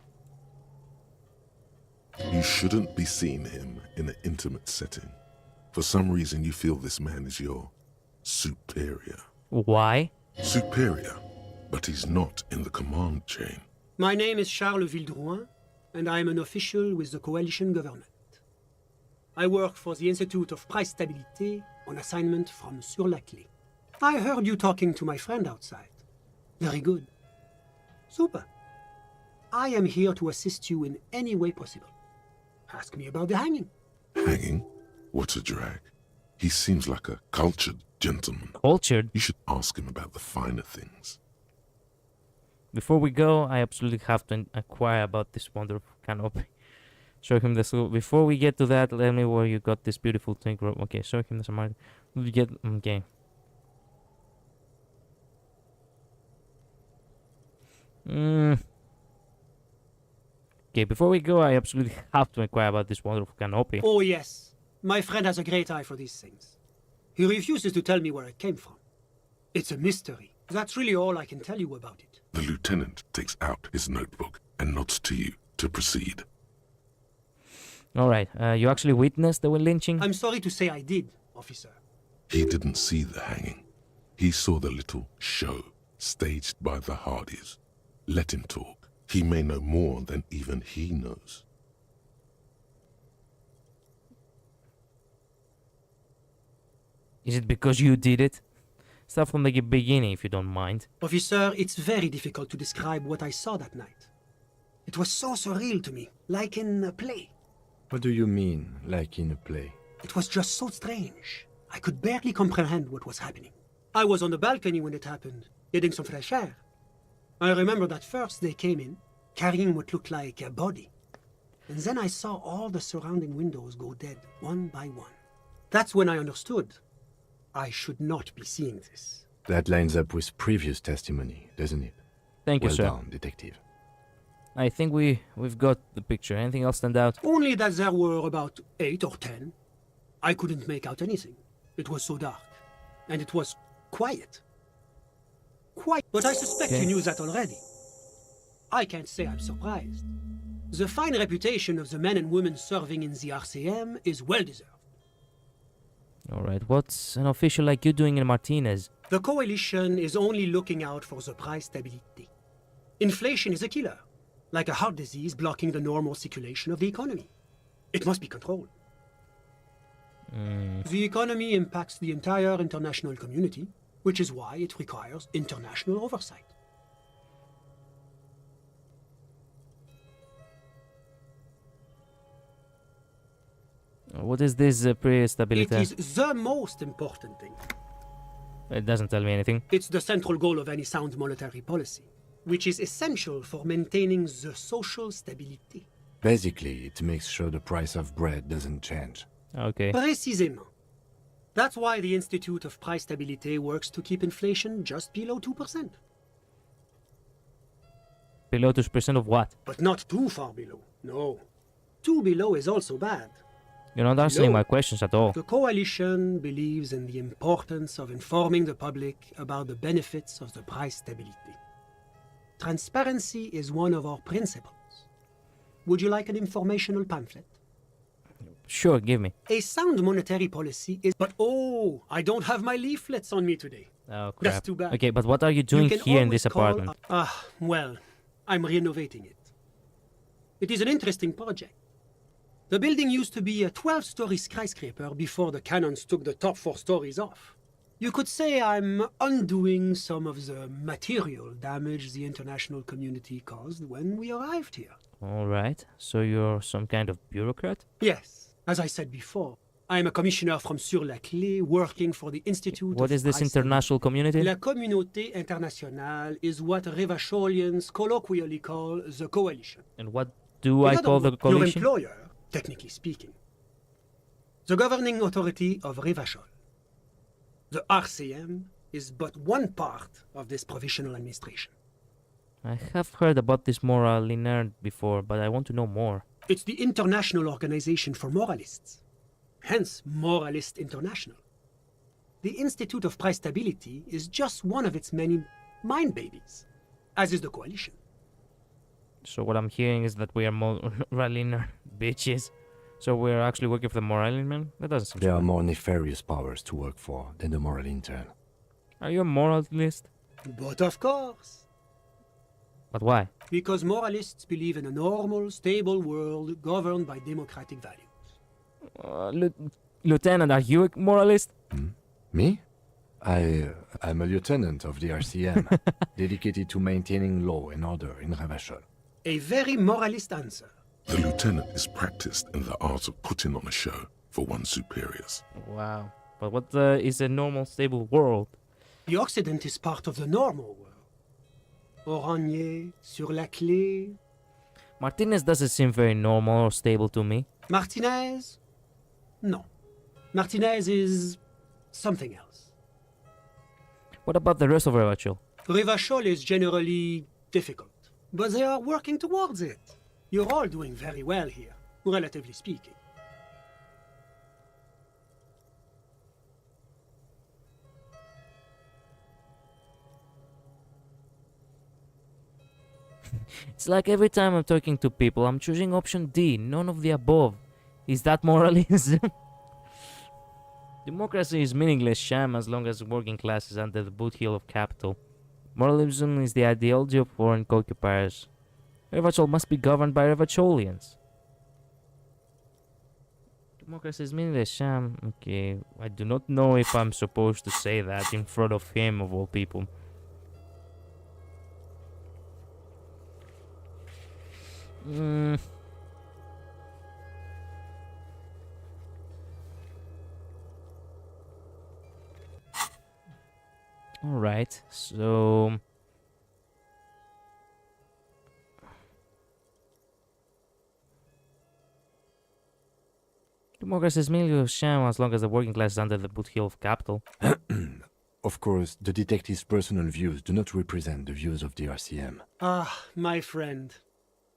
You shouldn't be seeing him in an intimate setting. For some reason, you feel this man is your superior.
Why?
Superior, but he's not in the command chain.
My name is Charles Vildrouin, and I am an official with the coalition government. I work for the Institute of Price Stabilité on assignment from Sur-la-Clé. I heard you talking to my friend outside. Very good. Super. I am here to assist you in any way possible. Ask me about the hanging.
Hanging? What a drag. He seems like a cultured gentleman.
Cultured?
You should ask him about the finer things.
Before we go, I absolutely have to inquire about this wonderful canopy. Show him this. Before we get to that, let me where you got this beautiful thing. Okay, show him this. We get okay. Okay, before we go, I absolutely have to inquire about this wonderful canopy.
Oh yes, my friend has a great eye for these things. He refuses to tell me where it came from. It's a mystery. That's really all I can tell you about it.
The lieutenant takes out his notebook and nods to you to proceed.
Alright, you actually witnessed the lynching?
I'm sorry to say I did, officer.
He didn't see the hanging. He saw the little show staged by the Hardys. Let him talk. He may know more than even he knows.
Is it because you did it? Start from the beginning, if you don't mind.
Officer, it's very difficult to describe what I saw that night. It was so surreal to me, like in a play.
What do you mean, like in a play?
It was just so strange. I could barely comprehend what was happening. I was on the balcony when it happened, getting some fresh air. I remember that first they came in, carrying what looked like a body. And then I saw all the surrounding windows go dead, one by one. That's when I understood. I should not be seeing this.
That lines up with previous testimony, doesn't it?
Thank you, sir.
Well done, detective.
I think we've got the picture. Anything else stand out?
Only that there were about 8 or 10. I couldn't make out anything. It was so dark. And it was quiet. Quiet. But I suspect you knew that already. I can't say I'm surprised. The fine reputation of the men and women serving in the RCM is well-deserved.
Alright, what's an official like you doing in Martinez?
The coalition is only looking out for the price stability. Inflation is a killer, like a heart disease blocking the normal circulation of the economy. It must be controlled. The economy impacts the entire international community, which is why it requires international oversight.
What is this pre-stability?
It is the most important thing.
It doesn't tell me anything.
It's the central goal of any sound monetary policy, which is essential for maintaining the social stability.
Basically, it makes sure the price of bread doesn't change.
Okay.
Précisément. That's why the Institute of Price Stabilité works to keep inflation just below 2%.
Below 2% of what?
But not too far below. No. 2 below is also bad.
You're not answering
No.
my questions at all.
The Coalition believes in the importance of informing the public about the benefits of the price stability. Transparency is one of our principles. Would you like an informational pamphlet?
Sure, give me.
A sound monetary policy is... But oh, I don't have my leaflets on me today.
Oh, crap.
That's too bad.
Okay, but what are you doing
can
here in
always
this
call
apartment?
up- well, I'm renovating it. It is an interesting project. The building used to be a 12-story skyscraper before the cannons took the top 4 stories off. You could say I'm undoing some of the material damage the international community caused when we arrived here.
Alright, so you're some kind of bureaucrat?
Yes, as I said before, I'm a commissioner from Sur-la-Clé working for the Institute
What
of
is this
Price
international community?
La Communauté Internationale is what Revacholians colloquially call the Coalition.
And what do I
In other
call the
words,
coalition?
Your employer, technically speaking. The governing authority of Revachol. The RCM is but one part of this provisional administration.
I have heard about this moraliner before, but I want to know more.
It's the International Organization for Moralists. Hence, Moralist International. The Institute of Price Stability is just one of its many mind babies, as is the Coalition.
So what I'm hearing is that we are moraliner bitches. So we're actually working for the moraliner? That doesn't seem
There
so
are
bad.
more nefarious powers to work for than the moral intern.
Are you a moralist?
But of course,
But why?
because moralists believe in a normal, stable world governed by democratic values.
Lieutenant, are you a moralist?
Me? I'm a lieutenant of the RCM, dedicated to maintaining law and order in Revachol.
A very moralist answer.
The lieutenant is practiced in the art of putting on a show for one's superiors.
Wow. But what is a normal, stable world?
The Occident is part of the normal world. Oranje, Sur-la-Clé.
Martinez doesn't seem very normal or stable to me.
Martinez? No. Martinez is something else.
What about the rest of Revachol?
Revachol is generally difficult, but they are working towards it. You're all doing very well here, relatively speaking.
It's like every time I'm talking to people, I'm choosing option D, none of the above. Is that moralism? Democracy is meaningless sham as long as the working class is under the boot heel of capital. Moralism is the ideology of foreign occupiers. Revachol must be governed by Revacholians. Democracy is meaningless sham. Okay, I do not know if I'm supposed to say that in front of him of all people. Alright, so... Democracy is merely a sham as long as the working class is under the boot heel of capital.
Of course, the detective's personal views do not represent the views of the RCM.
Ah, my friend.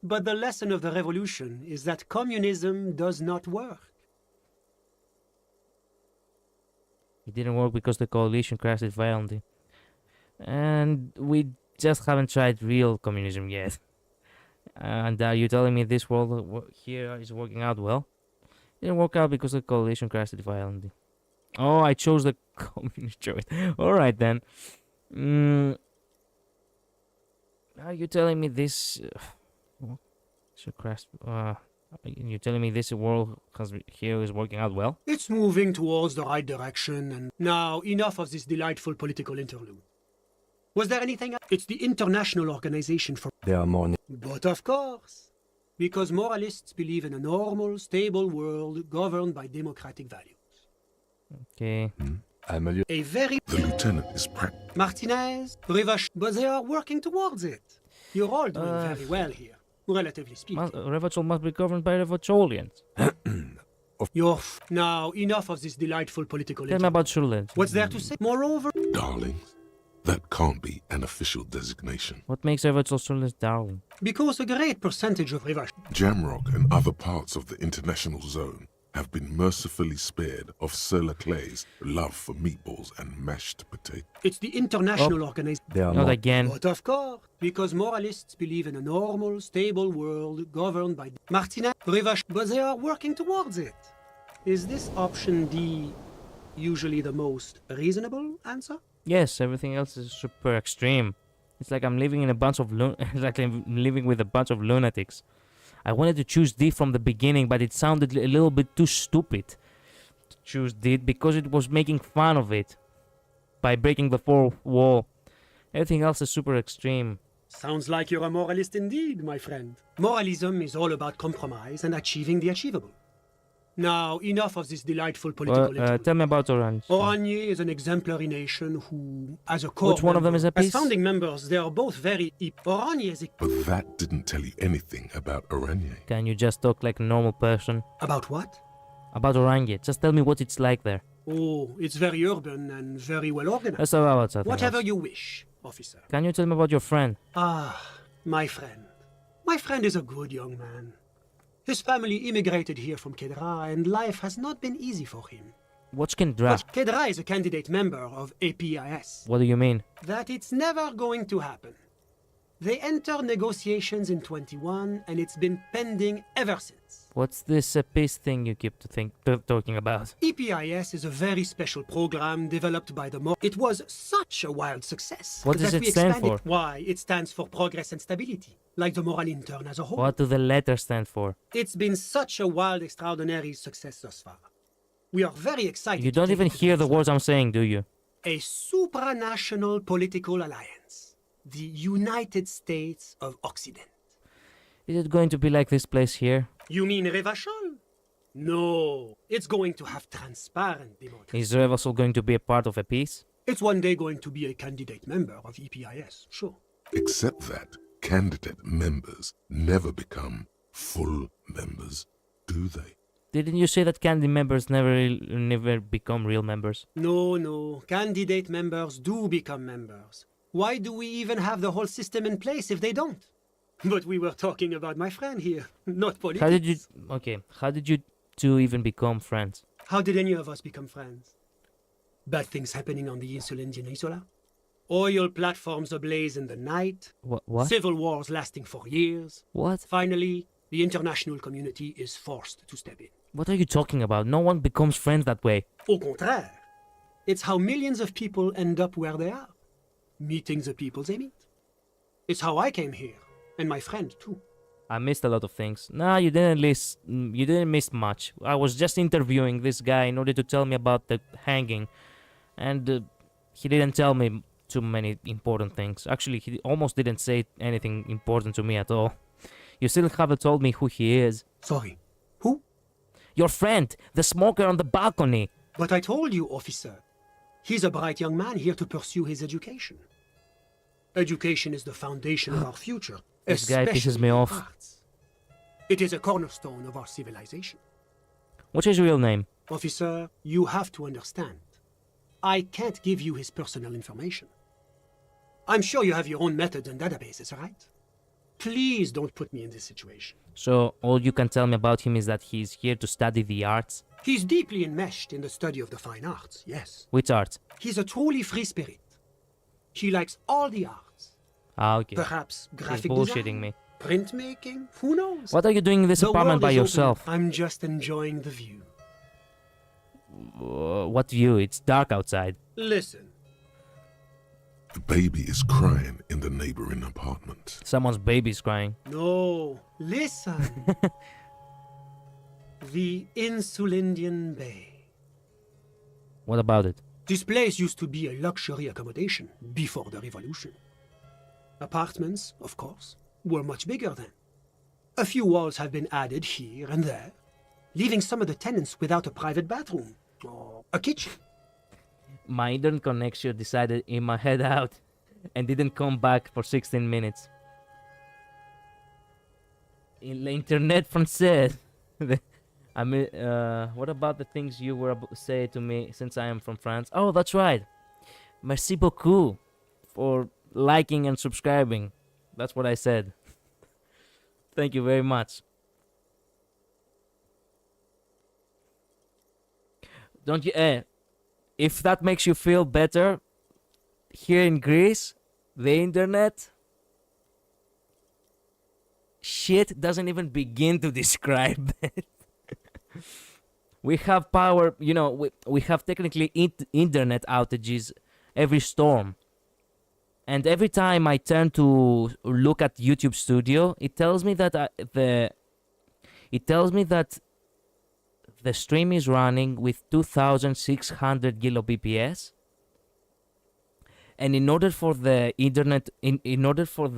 But the lesson of the revolution is that communism does not work.
It didn't work because the coalition crashed it violently. And we just haven't tried real communism yet. And are you telling me this world here is working out well? It didn't work out because the coalition crashed it violently. Oh, I chose the communist choice. Alright then. Are you telling me this... you're telling me this world here is working out well?
It's moving towards the right direction, and now enough of this delightful political interlude. Was there anything else? It's the International Organization for...
There are more...
But of course, because moralists believe in a normal, stable world governed by democratic values.
Okay.
I'm
a very...
The lieutenant is
Martinez, Revach... But they are working towards it. You're all doing very well here, relatively speaking.
Revachol must be governed by Revacholians.
Now, enough of this delightful political...
Tell me about Shurland.
What's there to say? Moreover...
Darlings. That can't be an official designation.
What makes Revachol Shurland's darling?
Because a great percentage of Revach...
Jamrock and other parts of the international zone have been mercifully spared of Sir Leclerc's love for meatballs and mashed potato.
It's the international organization.
They are
Not again.
But of course, because moralists believe in a normal, stable world governed by Martina Rivash, but they are working towards it. Is this option D usually the most reasonable answer?
Yes, everything else is super extreme. It's like I'm living in a bunch of it's like I'm living with a bunch of lunatics. I wanted to choose D from the beginning, but it sounded a little bit too stupid to choose D because it was making fun of it by breaking the fourth wall. Everything else is super extreme.
Sounds like you're a moralist indeed, my friend. Moralism is all about compromise and achieving the achievable. Now, enough of this delightful political
Well, tell me about Orange.
Oranje is an exemplary nation who, as a core
Which one of them is a
as
piece?
founding members, they are both very... Oranje is a...
But that didn't tell you anything about Oranje.
Can you just talk like a normal person?
About what?
About Oranje. Just tell me what it's like there.
Oh, it's very urban and very well organized.
Let's talk about something
Whatever
else.
you wish, officer.
Can you tell me about your friend?
Ah, my friend. My friend is a good young man. His family immigrated here from Kedra, and life has not been easy for him.
What's Kendra?
But Kedra is a candidate member of APIS.
What do you mean?
That it's never going to happen. They entered negotiations in 21, and it's been pending ever since.
What's this peace thing you keep talking about?
EPIS is a very special program developed by the It was such a wild success.
What does
that
it
we
stand
expanded-
for?
Why? It stands for progress and stability, like the moral intern as a whole.
What do the letters stand for?
It's been such a wild, extraordinary success thus far. We are very excited.
You
to
don't
take
even
it to
hear
the
the words I'm saying, do you?
A supranational political alliance. The United States of Occident.
Is it going to be like this place here?
You mean Revachol? No. It's going to have transparent democracy.
Is Revasol going to be a part of a peace?
It's one day going to be a candidate member of EPIS, sure.
Except that candidate members never become full members, do they?
Didn't you say that candy members never become real members?
No. Candidate members do become members. Why do we even have the whole system in place if they don't? But we were talking about my friend here, not politics.
How did you two even become friends?
How did any of us become friends? Bad things happening on the Insulindian Isola? Oil platforms ablaze in the night?
What?
Civil wars lasting for years?
What?
Finally, the international community is forced to step in.
What are you talking about? No one becomes friends that way.
Au contraire. It's how millions of people end up where they are. Meeting the people they meet. It's how I came here, and my friend too.
I missed a lot of things. Nah, you didn't miss much. I was just interviewing this guy in order to tell me about the hanging, and he didn't tell me too many important things. Actually, he almost didn't say anything important to me at all. You still haven't told me who he is.
Sorry, who?
Your friend, the smoker on the balcony.
But I told you, officer. He's a bright young man here to pursue his education. Education is the foundation of our future.
This guy pisses
especially
me
in
off.
arts. It is a cornerstone of our civilization.
What's his real name?
Officer, you have to understand. I can't give you his personal information. I'm sure you have your own methods and databases, right? Please don't put me in this situation.
So, all you can tell me about him is that he's here to study the arts?
He's deeply enmeshed in the study of the fine arts, yes.
Which arts?
He's a truly free spirit. He likes all the arts.
Ah, okay.
Perhaps graphic
He's bullshitting
design,
me.
printmaking, who knows?
What are you doing in this
The
apartment
world
by
is open.
yourself?
I'm just enjoying the view.
What view? It's dark outside.
Listen.
The baby is crying in the neighboring apartment.
Someone's baby's crying.
No, listen. The Insulindian Bay.
What about it?
This place used to be a luxury accommodation before the revolution. Apartments, of course, were much bigger then. A few walls have been added here and there, leaving some of the tenants without a private bathroom or a kitchen.
My internet connection decided in my head out and didn't come back for 16 minutes. Internet français. I mean, what about the things you were about to say to me since I am from France? Oh, that's right. Merci beaucoup for liking and subscribing. That's what I said. Thank you very much. Don't you? If that makes you feel better, here in Greece, the internet shit doesn't even begin to describe it. We have power, you know, we have technically internet outages every storm. And every time I turn to look at YouTube Studio, it tells me that the stream is running with 2600 kilobps. And in order for the internet in order for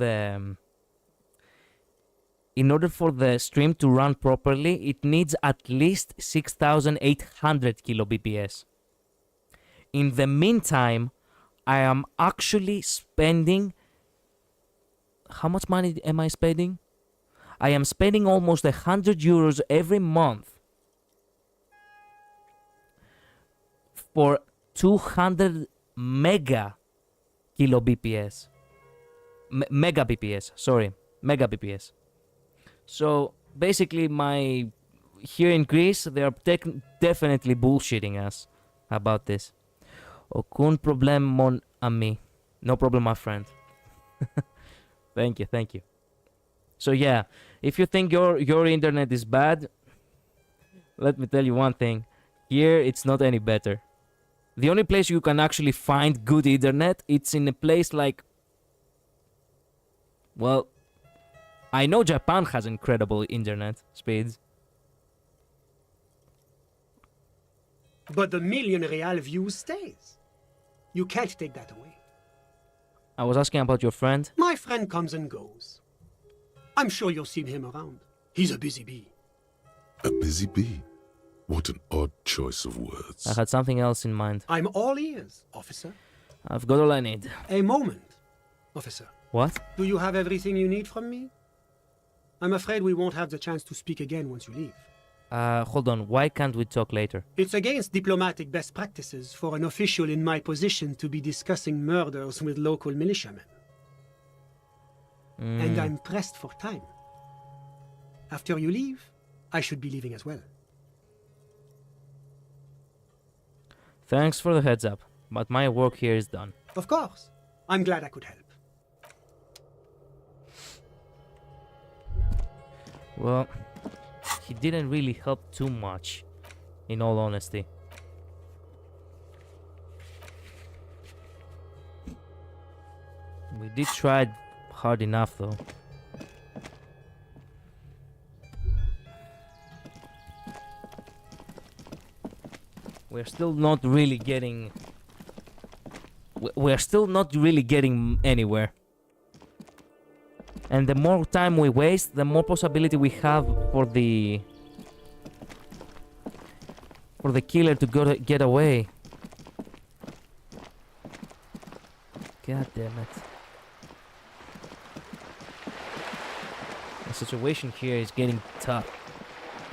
the stream to run properly, it needs at least 6800 kilobps. In the meantime, I am actually spending... How much money am I spending? I am spending almost 100 euros every month for 200 mega kilobps. Megabps, sorry. Megabps. So basically, here in Greece, they are definitely bullshitting us about this. Aucun problème, mon ami. No problem, my friend. Thank you. So yeah, if you think your internet is bad, let me tell you one thing. Here, it's not any better. The only place you can actually find good internet, it's in a place like... Well, I know Japan has incredible internet speeds.
But the million real view stays. You can't take that away.
I was asking about your friend.
My friend comes and goes. I'm sure you've seen him around. He's a busy bee.
A busy bee? What an odd choice of words.
I had something else in mind.
I'm all ears, officer.
I've got all I need.
A moment, officer.
What?
Do you have everything you need from me? I'm afraid we won't have the chance to speak again once you leave.
Hold on. Why can't we talk later?
It's against diplomatic best practices for an official in my position to be discussing murders with local militiamen. And I'm pressed for time. After you leave, I should be leaving as well.
Thanks for the heads up, but my work here is done.
Of course. I'm glad I could help.
Well, he didn't really help too much, in all honesty. We did try hard enough, though. We're still not really getting... We're still not really getting anywhere. And the more time we waste, the more possibility we have for the killer to get away. God damn it. The situation here is getting tough.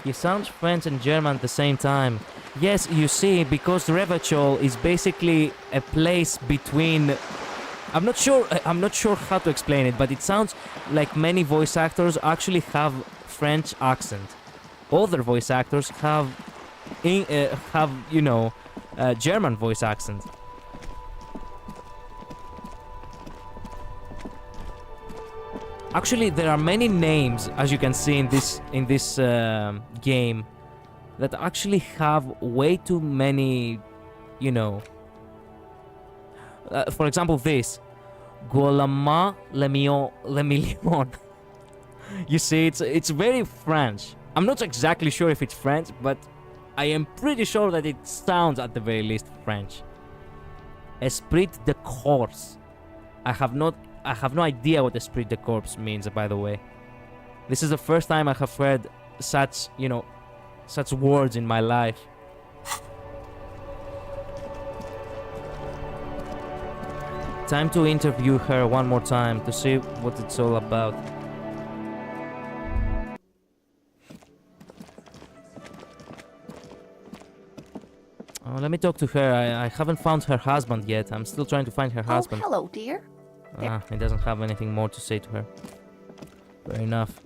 He sounds French and German at the same time. Yes, you see, because Revachol is basically a place between... I'm not sure how to explain it, but it sounds like many voice actors actually have French accent. Other voice actors have German voice accent. Actually, there are many names, as you can see in this game, that actually have way too many, for example, this Golama Lemillion. You see, it's very French. I'm not exactly sure if it's French, but I am pretty sure that it sounds at the very least French. Esprit de corps. I have no idea what esprit de corps means, by the way. This is the first time I have heard such words in my life. Time to interview her one more time to see what it's all about. Let me talk to her. I haven't found her husband yet. I'm still trying to find her husband.
Oh, hello, dear.
He doesn't have anything more to say to her. Fair enough.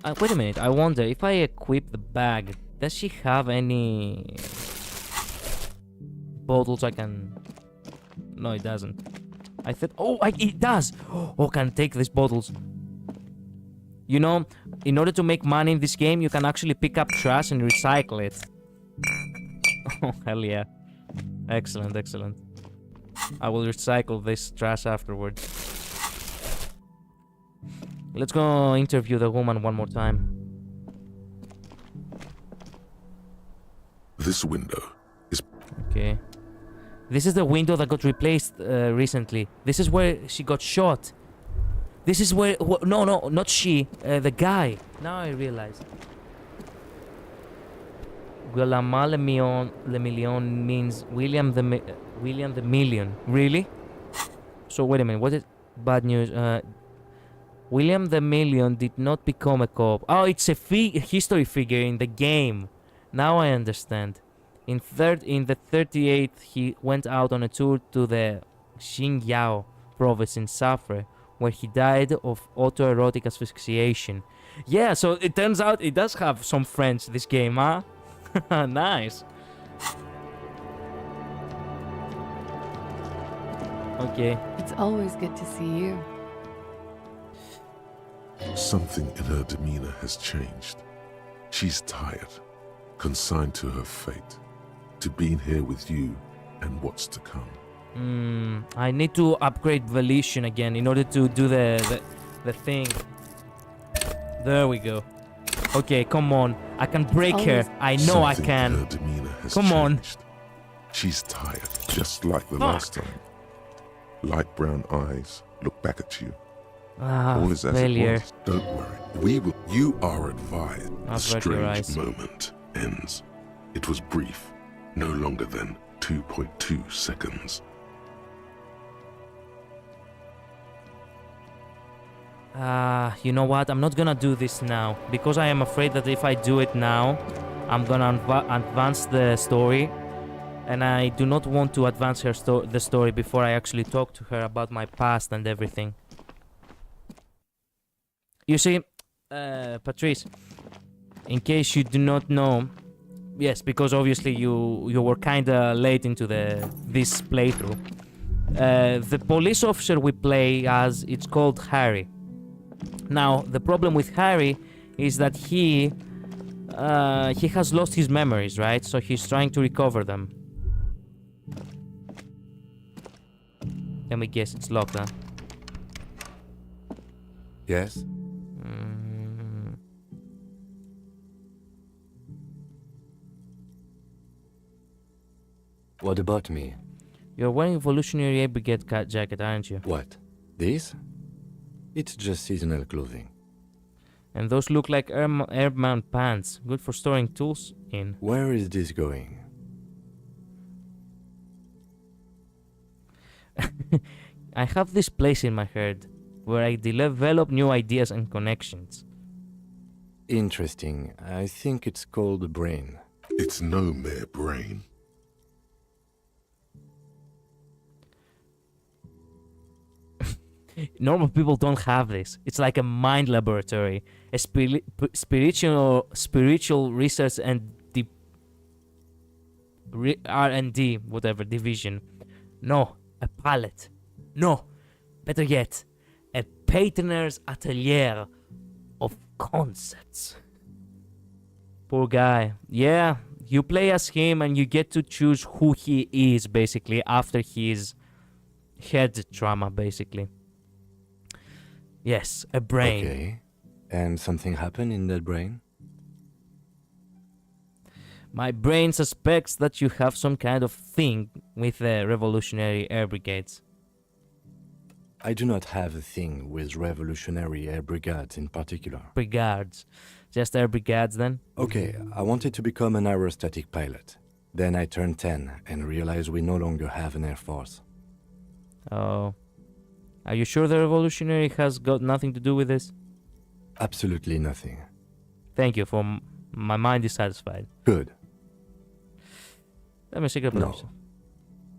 Wait a minute. I wonder if I equip the bag, does she have any bottles I can? No, it doesn't. I thought. Oh, it does. Oh, can take these bottles. You know, in order to make money in this game, you can actually pick up trash and recycle it. Oh, hell yeah. Excellent, excellent. I will recycle this trash afterwards. Let's go interview the woman one more time.
This window is...
Okay. This is the window that got replaced recently. This is where she got shot. This is where... No, not she. The guy. Now I realize. Guillaume le Million means William the Million. Really? So wait a minute. What is... Bad news. William the Million did not become a cop. Oh, it's a history figure in the game. Now I understand. In the 38th, he went out on a tour to the Xinjiao province in Safre, where he died of autoerotic asphyxiation. Yeah, so it turns out it does have some French, this game, huh? Nice. Okay.
It's always good to see you.
Something in her demeanor has changed. She's tired, consigned to her fate, to being here with you and what's to come.
I need to upgrade Volition again in order to do the thing. There we go. Okay, come on. I can break her. I know I can.
Her demeanor has
come
changed. On. She's tired, just like the last time. Light brown eyes look back at you. All is as
failure.
It was. Don't worry. We will. You are advised. The strange moment ends. It was brief, no longer than 2.2 seconds.
You know what? I'm not gonna do this now because I am afraid that if I do it now, I'm gonna advance the story, and I do not want to advance the story before I actually talk to her about my past and everything. You see, Patrice, in case you do not know, yes, because obviously you were kinda late into this playthrough. The police officer we play as, it's called Harry. Now, the problem with Harry is that he has lost his memories, right? So he's trying to recover them. Let me guess, it's locked, huh?
Yes? What about me?
You're wearing Evolutionary Air Brigade jacket, aren't you?
What? This? It's just seasonal clothing.
And those look like airman pants. Good for storing tools in.
Where is this going?
I have this place in my head where I develop new ideas and connections.
Interesting. I think it's called the brain.
It's no mere brain.
Normal people don't have this. It's like a mind laboratory, a spiritual research and R&D, whatever, division. No, a palette. No, better yet, a painter's atelier of concepts. Poor guy. Yeah, you play as him and you get to choose who he is, basically, after his head trauma, basically. Yes, a brain.
Okay. And something happened in that brain?
My brain suspects that you have some kind of thing with the Revolutionary Air Brigades.
I do not have a thing with Revolutionary Air Brigades in particular.
Brigades? Just air brigades then?
Okay, I wanted to become an aerostatic pilot. Then I turned 10 and realized we no longer have an air force.
Oh. Are you sure the revolutionary has got nothing to do with this?
Absolutely nothing.
Thank you, for my mind is satisfied.
Good.
Let me see.
No.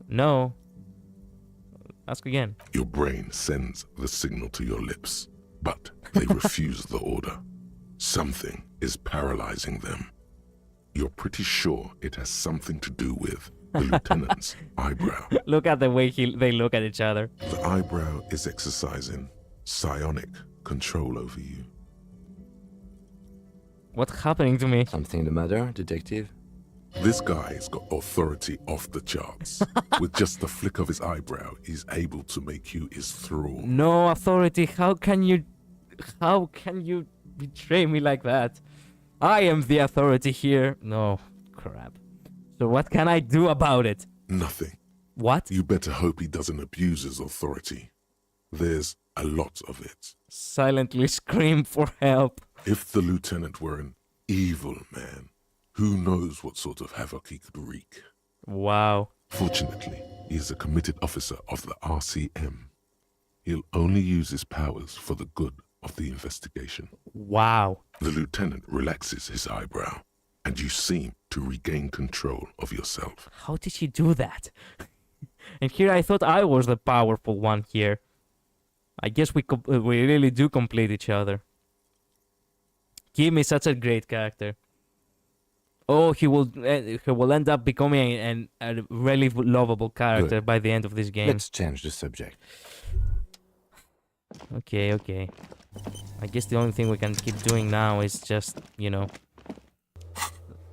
No. Ask again.
Your brain sends the signal to your lips, but they refuse the order. Something is paralyzing them. You're pretty sure it has something to do with the lieutenant's eyebrow.
Look at the way they look at each other.
The eyebrow is exercising psionic control over you.
What's happening to me?
Something the matter, detective?
This guy's got authority off the charts. With just the flick of his eyebrow, he's able to make you his thrall.
No authority. How can you betray me like that? I am the authority here. No, crap. So what can I do about it?
Nothing.
What?
You better hope he doesn't abuse his authority. There's a lot of it.
Silently scream for help.
If the lieutenant were an evil man, who knows what sort of havoc he could wreak.
Wow.
Fortunately, he is a committed officer of the RCM. He'll only use his powers for the good of the investigation.
Wow.
The lieutenant relaxes his eyebrow, and you seem to regain control of yourself.
How did he do that? And here I thought I was the powerful one here. I guess we really do complete each other. Give me such a great character. Oh, he will end up becoming a really lovable character
Good.
by the end of this game.
Let's change the subject.
Okay. I guess the only thing we can keep doing now is just,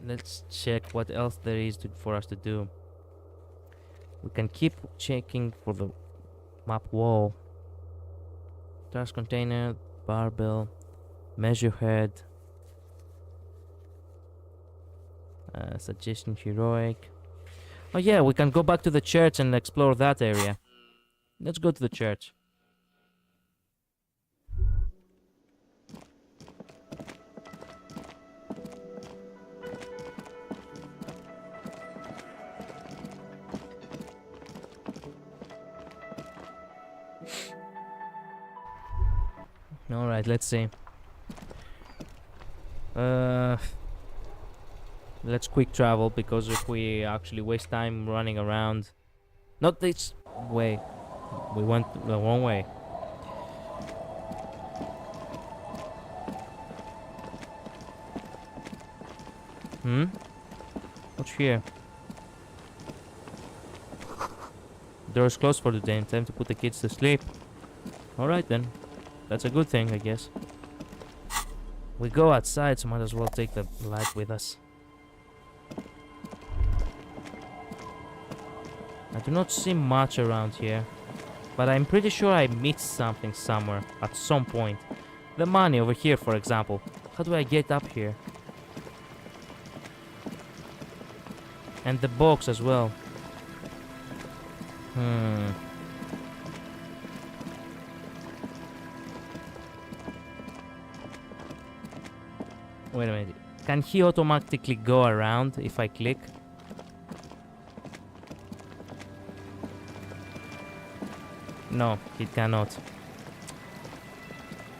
let's check what else there is for us to do. We can keep checking for the map wall. Trash container, barbell, measure head. Suggestion heroic. Oh yeah, we can go back to the church and explore that area. Let's go to the church. Alright, let's see. Let's quick travel, because if we actually waste time running around... Not this way. We went the wrong way. What's here? Door's closed for the day. Time to put the kids to sleep. Alright then. That's a good thing, I guess. We go outside, so might as well take the light with us. I do not see much around here, but I'm pretty sure I missed something somewhere at some point. The money over here, for example. How do I get up here? And the box as well. Wait a minute. Can he automatically go around if I click? No, he cannot.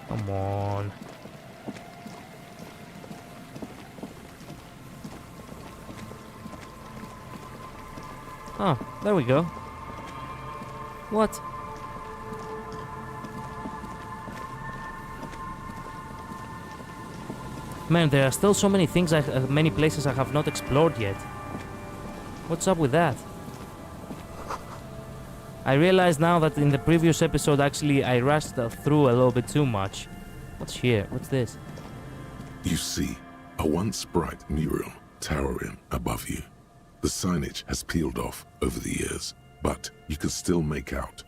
Come on. Oh, there we go. What? Man, there are still so many things, many places I have not explored yet. What's up with that? I realize now that in the previous episode, actually, I rushed through a little bit too much. What's here? What's this?
You see a once bright mural towering above you. The signage has peeled off over the years, but you can still make out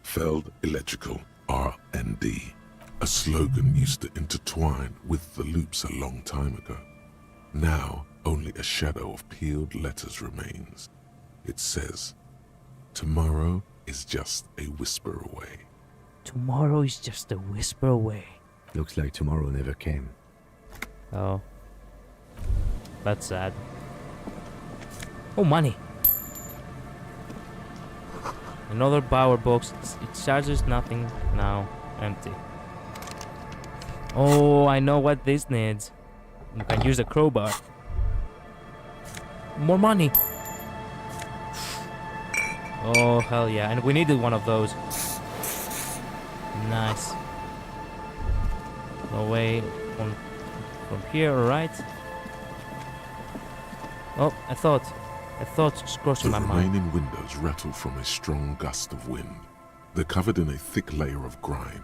Feld Electrical R&D. A slogan used to intertwine with the loops a long time ago. Now, only a shadow of peeled letters remains. It says, "Tomorrow is just a whisper away."
Tomorrow is just a whisper away.
Looks like tomorrow never came.
Oh. That's sad. Oh, money. Another power box. It charges nothing now. Empty. Oh, I know what this needs. You can use the crowbar. More money. Oh, hell yeah. And we needed one of those. Nice. No way. From here, alright. Oh, I thought just crossing
The
my mind.
remaining windows rattle from a strong gust of wind. They're covered in a thick layer of grime.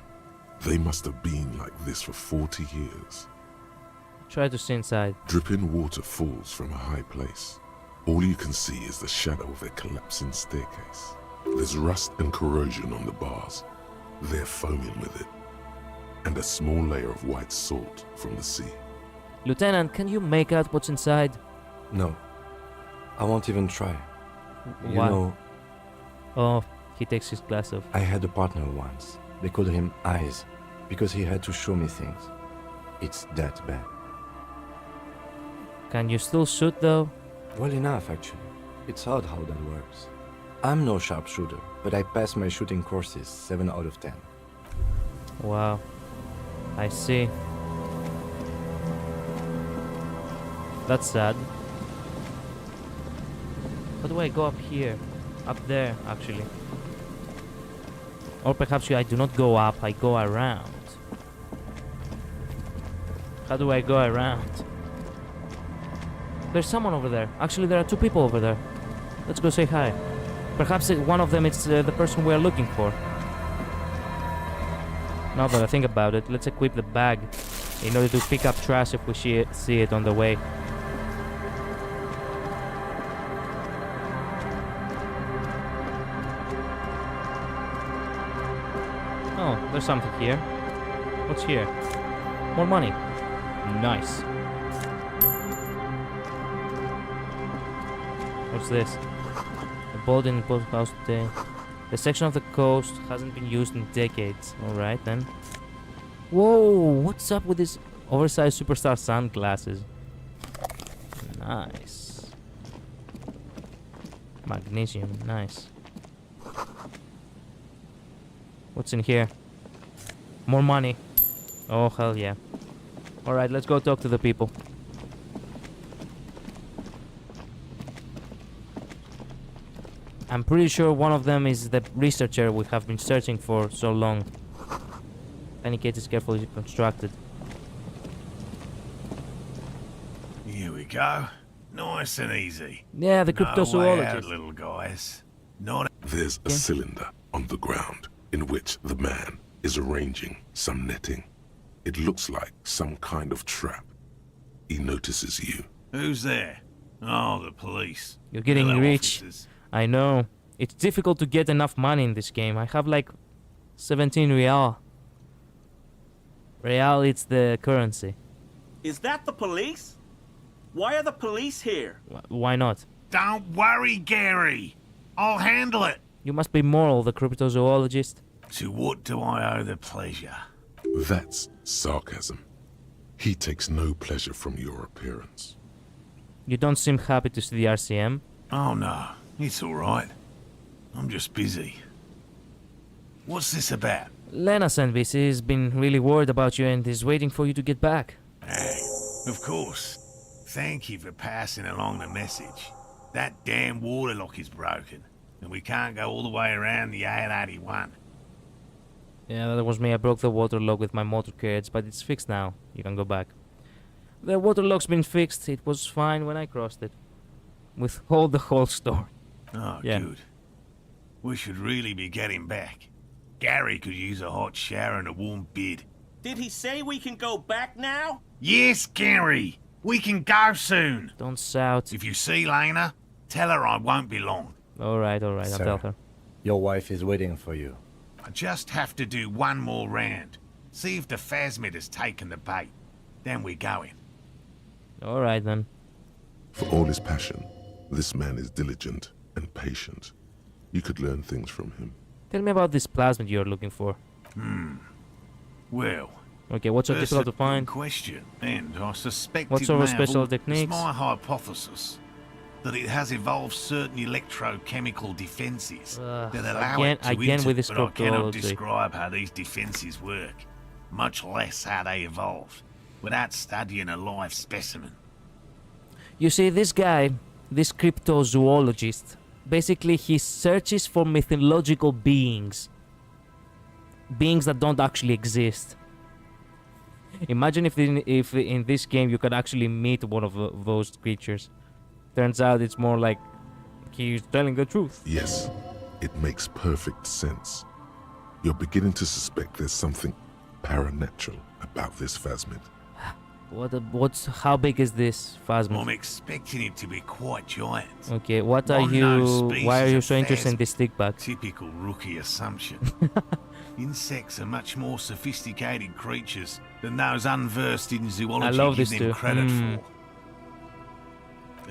They must have been like this for 40 years.
Try to see inside.
Dripping water falls from a high place. All you can see is the shadow of a collapsing staircase. There's rust and corrosion on the bars. They're foaming with it. And a small layer of white salt from the sea.
Lieutenant, can you make out what's inside?
No. I won't even try. You
Why?
know,
Oh, he takes his glass off.
I had a partner once. They called him Eyes, because he had to show me things. It's that bad.
Can you still shoot though?
Well enough, actually. It's odd how that works. I'm no sharpshooter, but I passed my shooting courses 7 out of 10.
Wow. I see. That's sad. How do I go up here? Up there, actually. Or perhaps I do not go up, I go around. How do I go around? There's someone over there. Actually, there are 2 people over there. Let's go say hi. Perhaps one of them is the person we are looking for. Now that I think about it, let's equip the bag in order to pick up trash if we see it on the way. Oh, there's something here. What's here? More money. Nice. What's this? A boat in the boathouse today. The section of the coast hasn't been used in decades. Alright then. Whoa, what's up with these oversized superstar sunglasses? Nice. Magnesium, nice. What's in here? More money. Oh, hell yeah. Alright, let's go talk to the people. I'm pretty sure one of them is the researcher we have been searching for so long. Any gate is carefully constructed.
Here we go. Nice and easy.
Yeah, the
No way
cryptozoologist.
out, little guys. Not
There's a cylinder on the ground in which the man is arranging some netting. It looks like some kind of trap. He notices you.
Who's there? Oh, the police.
You're getting
Hello,
rich.
officers.
I know. It's difficult to get enough money in this game. I have like 17 real. Real, it's the currency.
Is that the police? Why are the police here?
Why not?
Don't worry, Gary. I'll handle it.
You must be Moral, the cryptozoologist.
To what do I owe the pleasure?
That's sarcasm. He takes no pleasure from your appearance.
You don't seem happy to see the RCM.
Oh no, it's all right. I'm just busy. What's this about?
Lena Sandvis has been really worried about you and is waiting for you to get back.
Of course. Thank you for passing along the message. That damn water lock is broken, and we can't go all the way around the AL-81.
Yeah, that was me. I broke the water lock with my motor carriage, but it's fixed now. You can go back. The water lock's been fixed. It was fine when I crossed it. With all the whole story.
Oh,
Yeah.
good. We should really be getting back. Gary could use a hot shower and a warm bed.
Did he say we can go back now?
Yes, Gary! We can go soon!
Don't shout.
If you see Lena, tell her I won't be long.
Alright, I'll
Sir,
tell her.
Your wife is waiting for you.
I just have to do one more round. See if the phasmid has taken the bait. Then we're going.
Alright then.
For all his passion, this man is diligent and patient. You could learn things from him.
Tell me about this plasmid you're looking for.
Well...
Okay, what's so
that's
difficult
a
to find?
good question, and I suspect
What
it
sort of
may have
special
all-
techniques?
It's my hypothesis that it has evolved certain electrochemical defenses that allow
again-
it to
again with this
but I cannot
cryptology.
describe how these defenses work, much less how they evolved, without studying a live specimen.
You see, this guy, this cryptozoologist, basically he searches for mythological beings. Beings that don't actually exist. Imagine if in this game you could actually meet one of those creatures. Turns out it's more like he's telling the truth.
Yes, it makes perfect sense. You're beginning to suspect there's something paranatural about this phasmid.
How big is this phasmid?
I'm expecting it to be quite giant.
Okay, why are you so interested in this stick bug?
Typical rookie assumption. Insects are much more sophisticated creatures than those unversed in zoology give them credit for.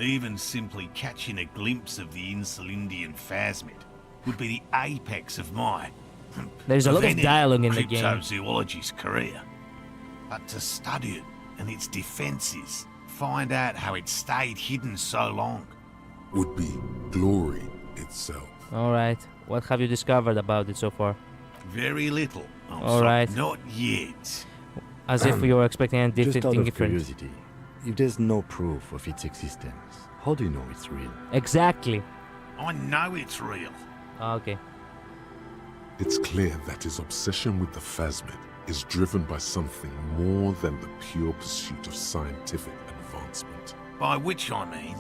Even simply catching a glimpse of the Insulindian phasmid would be the apex of my
There's a lot of dialogue in the game.
Cryptozoologist's career. But to study it and its defenses, find out how it stayed hidden so long,
would be glory itself.
Alright, what have you discovered about it so far?
Very little.
Alright.
Not yet.
As if we were expecting anything
Just out of
different.
curiosity, if there's no proof of its existence, how do you know it's real?
Exactly.
I know it's real.
Okay.
It's clear that his obsession with the phasmid is driven by something more than the pure pursuit of scientific advancement.
By which I mean,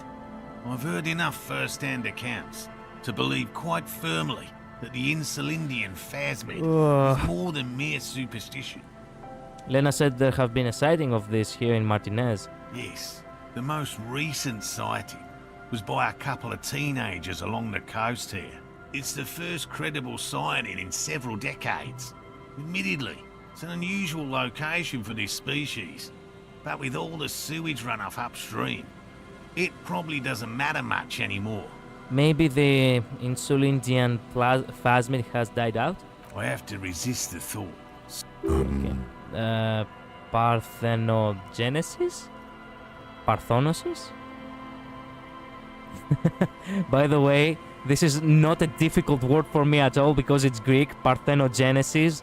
I've heard enough first-hand accounts to believe quite firmly that the Insulindian phasmid is more than mere superstition.
Lena said there have been a sighting of this here in Martinez.
Yes, the most recent sighting was by a couple of teenagers along the coast here. It's the first credible sighting in several decades. Admittedly, it's an unusual location for this species, but with all the sewage runoff upstream, it probably doesn't matter much anymore.
Maybe the Insulindian phasmid has died out?
I have to resist the thought.
Okay. Parthenogenesis? Parthenosis? By the way, this is not a difficult word for me at all because it's Greek. Parthenogenesis.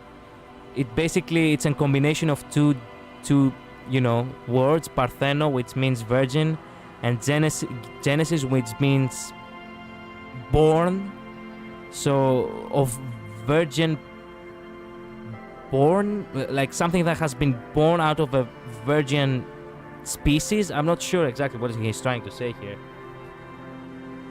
It's a combination of two words. Partheno, which means virgin, and Genesis, which means born. So of virgin born, like something that has been born out of a virgin species. I'm not sure exactly what he's trying to say here.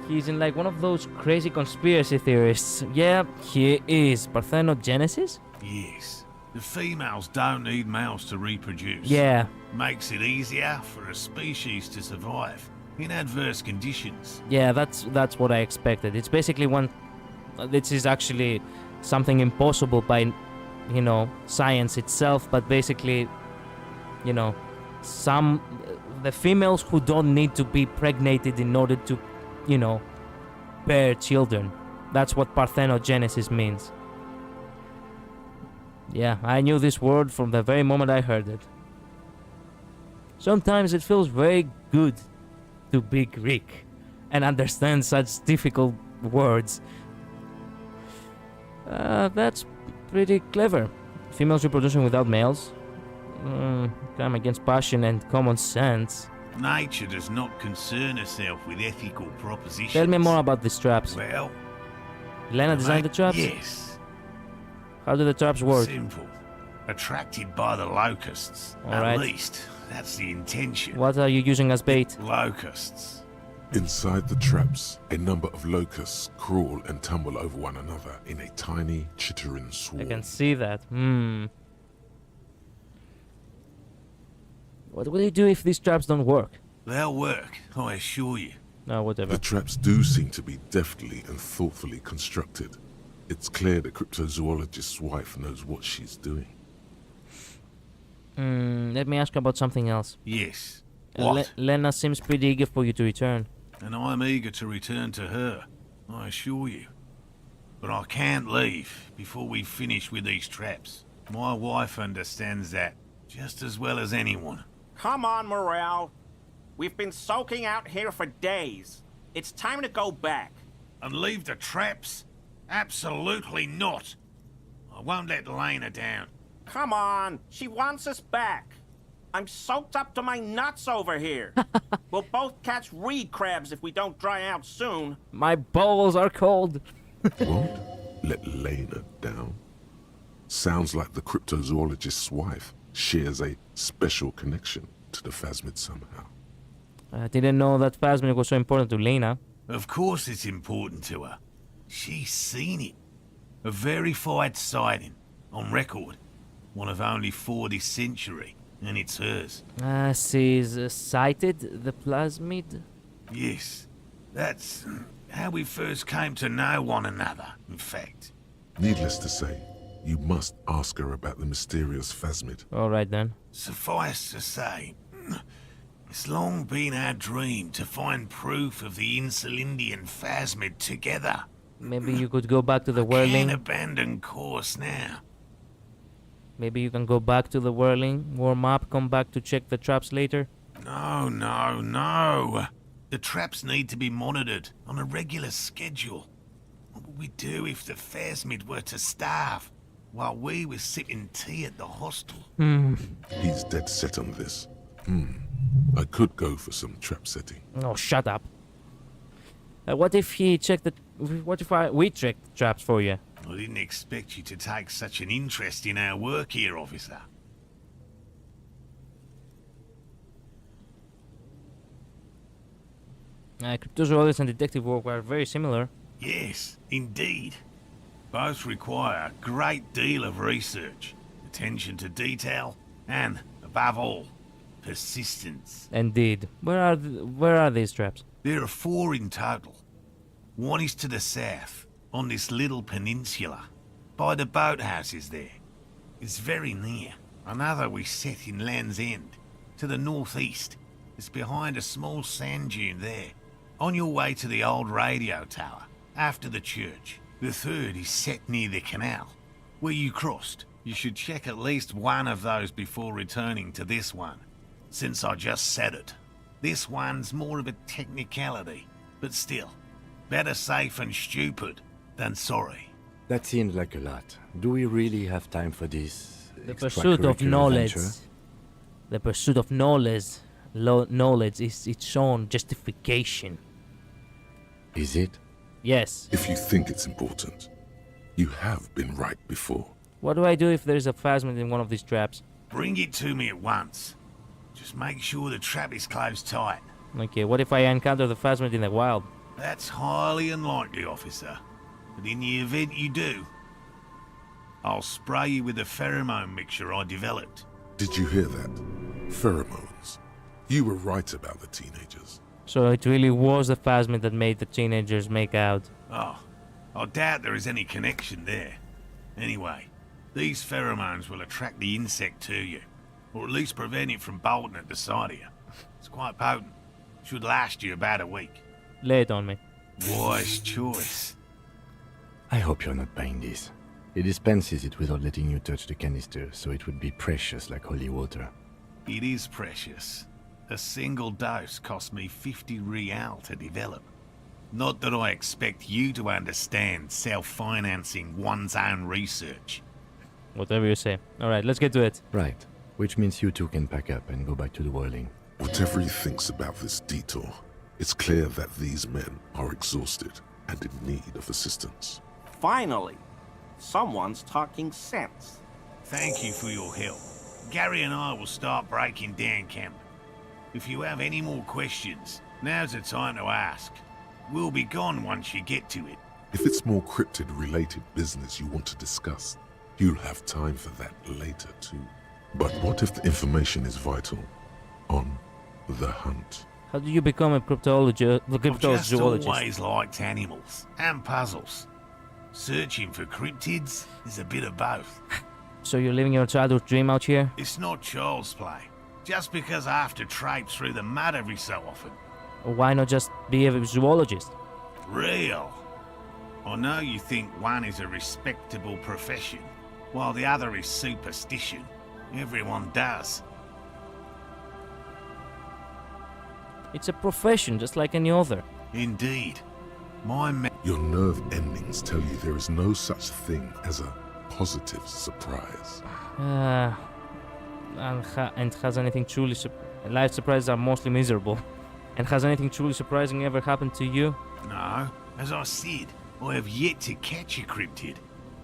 He's in like one of those crazy conspiracy theorists. Yeah, he is. Parthenogenesis?
Yes. The females don't need males to reproduce.
Yeah.
Makes it easier for a species to survive in adverse conditions.
Yeah, that's what I expected. It's basically this is actually something impossible by, science itself, but basically, the females who don't need to be pregnated in order to, bear children. That's what parthenogenesis means. Yeah, I knew this word from the very moment I heard it. Sometimes it feels very good to be Greek and understand such difficult words. That's pretty clever. Females reproducing without males. Come against passion and common sense.
Nature does not concern herself with ethical propositions.
Tell me more about these traps.
Well,
Lena designed the traps?
Yes.
How do the traps work?
Simple. Attracted by the locusts. At least, that's the intention.
What are you using as bait?
Locusts.
Inside the traps, a number of locusts crawl and tumble over one another in a tiny, chittering swarm.
I can see that. What will you do if these traps don't work?
They'll work, I assure you.
No, whatever.
The traps do seem to be deftly and thoughtfully constructed. It's clear the cryptozoologist's wife knows what she's doing.
Let me ask about something else.
Yes. What?
Lena seems pretty eager for you to return.
And I'm eager to return to her, I assure you. But I can't leave before we finish with these traps. My wife understands that just as well as anyone.
Come on, Morale. We've been soaking out here for days. It's time to go back.
And leave the traps? Absolutely not. I won't let Lena down.
Come on, she wants us back. I'm soaked up to my nuts over here. We'll both catch reed crabs if we don't dry out soon.
My balls are cold.
Won't let Lena down? Sounds like the cryptozoologist's wife. shares a special connection to the Phasmid somehow.
I didn't know that Phasmid was so important to Lena.
Of course it's important to her. She's seen it. A verified sighting, on record. One of only 4 this century, and it's hers.
She's sighted the plasmid?
Yes, that's how we first came to know one another, in fact.
Needless to say, you must ask her about the mysterious Phasmid.
Alright then.
Suffice to say, it's long been our dream to find proof of the Insulindian Phasmid together.
Maybe you could go back to the
Can't
whirling.
abandon course now.
Maybe you can go back to the whirling, warm up, come back to check the traps later.
No, no, no. The traps need to be monitored on a regular schedule. What would we do if the Phasmid were to starve while we were sipping tea at the hostel?
He's dead set on this. I could go for some trap setting.
Oh, shut up. What if he checked the... What if we checked the traps for you?
I didn't expect you to take such an interest in our work here, officer.
Cryptozoology and detective work were very similar.
Yes, indeed. Both require a great deal of research, attention to detail, and, above all, persistence.
Indeed. Where are these traps?
There are 4 in total. One is to the south, on this little peninsula, by the boathouses there. It's very near. Another we set in Land's End, to the northeast. It's behind a small sand dune there, on your way to the old radio tower, after the church. The third is set near the canal, where you crossed. You should check at least one of those before returning to this one, since I just said it. This one's more of a technicality, but still, better safe and stupid than sorry.
That seems like a lot. Do we really have time for this?
The pursuit of knowledge.
Adventure?
The pursuit of knowledge. Knowledge is its own justification.
Is it?
Yes.
If you think it's important, you have been right before.
What do I do if there's a Phasmid in one of these traps?
Bring it to me at once. Just make sure the trap is closed tight.
Okay, what if I encounter the Phasmid in the wild?
That's highly unlikely, officer. But in the event you do, I'll spray you with a pheromone mixture I developed.
Did you hear that? Pheromones. You were right about the teenagers.
So it really was the Phasmid that made the teenagers make out.
Oh, I doubt there is any connection there. Anyway, these pheromones will attract the insect to you, or at least prevent it from bolting at the sight of you. It's quite potent. Should last you about a week.
Lay it on me.
Wise choice.
I hope you're not buying this. It dispenses it without letting you touch the canister, so it would be precious like holy water.
It is precious. A single dose cost me 50 real to develop. Not that I expect you to understand self-financing one's own research.
Whatever you say. Alright, let's get to it.
Right. Which means you two can pack up and go back to the whirling.
Whatever he thinks about this detour, it's clear that these men are exhausted and in need of assistance.
Finally, someone's talking sense.
Thank you for your help. Gary and I will start breaking down camp. If you have any more questions, now's the time to ask. We'll be gone once you get to it.
If it's more cryptid-related business you want to discuss, you'll have time for that later too. But what if the information is vital? On the hunt.
How do you become a
I've just
cryptozoologist?
always liked animals and puzzles. Searching for cryptids is a bit of both.
So you're living your childhood dream out here?
It's not child's play. Just because I have to traipse through the mud every so often.
Or why not just be a zoologist?
Real. I know you think one is a respectable profession, while the other is superstition. Everyone does.
It's a profession, just like any other.
Indeed.
Your nerve endings tell you there is no such thing as a positive surprise.
And has anything truly... Life surprises are mostly miserable. And has anything truly surprising ever happened to you?
No. As I said, I have yet to catch a cryptid.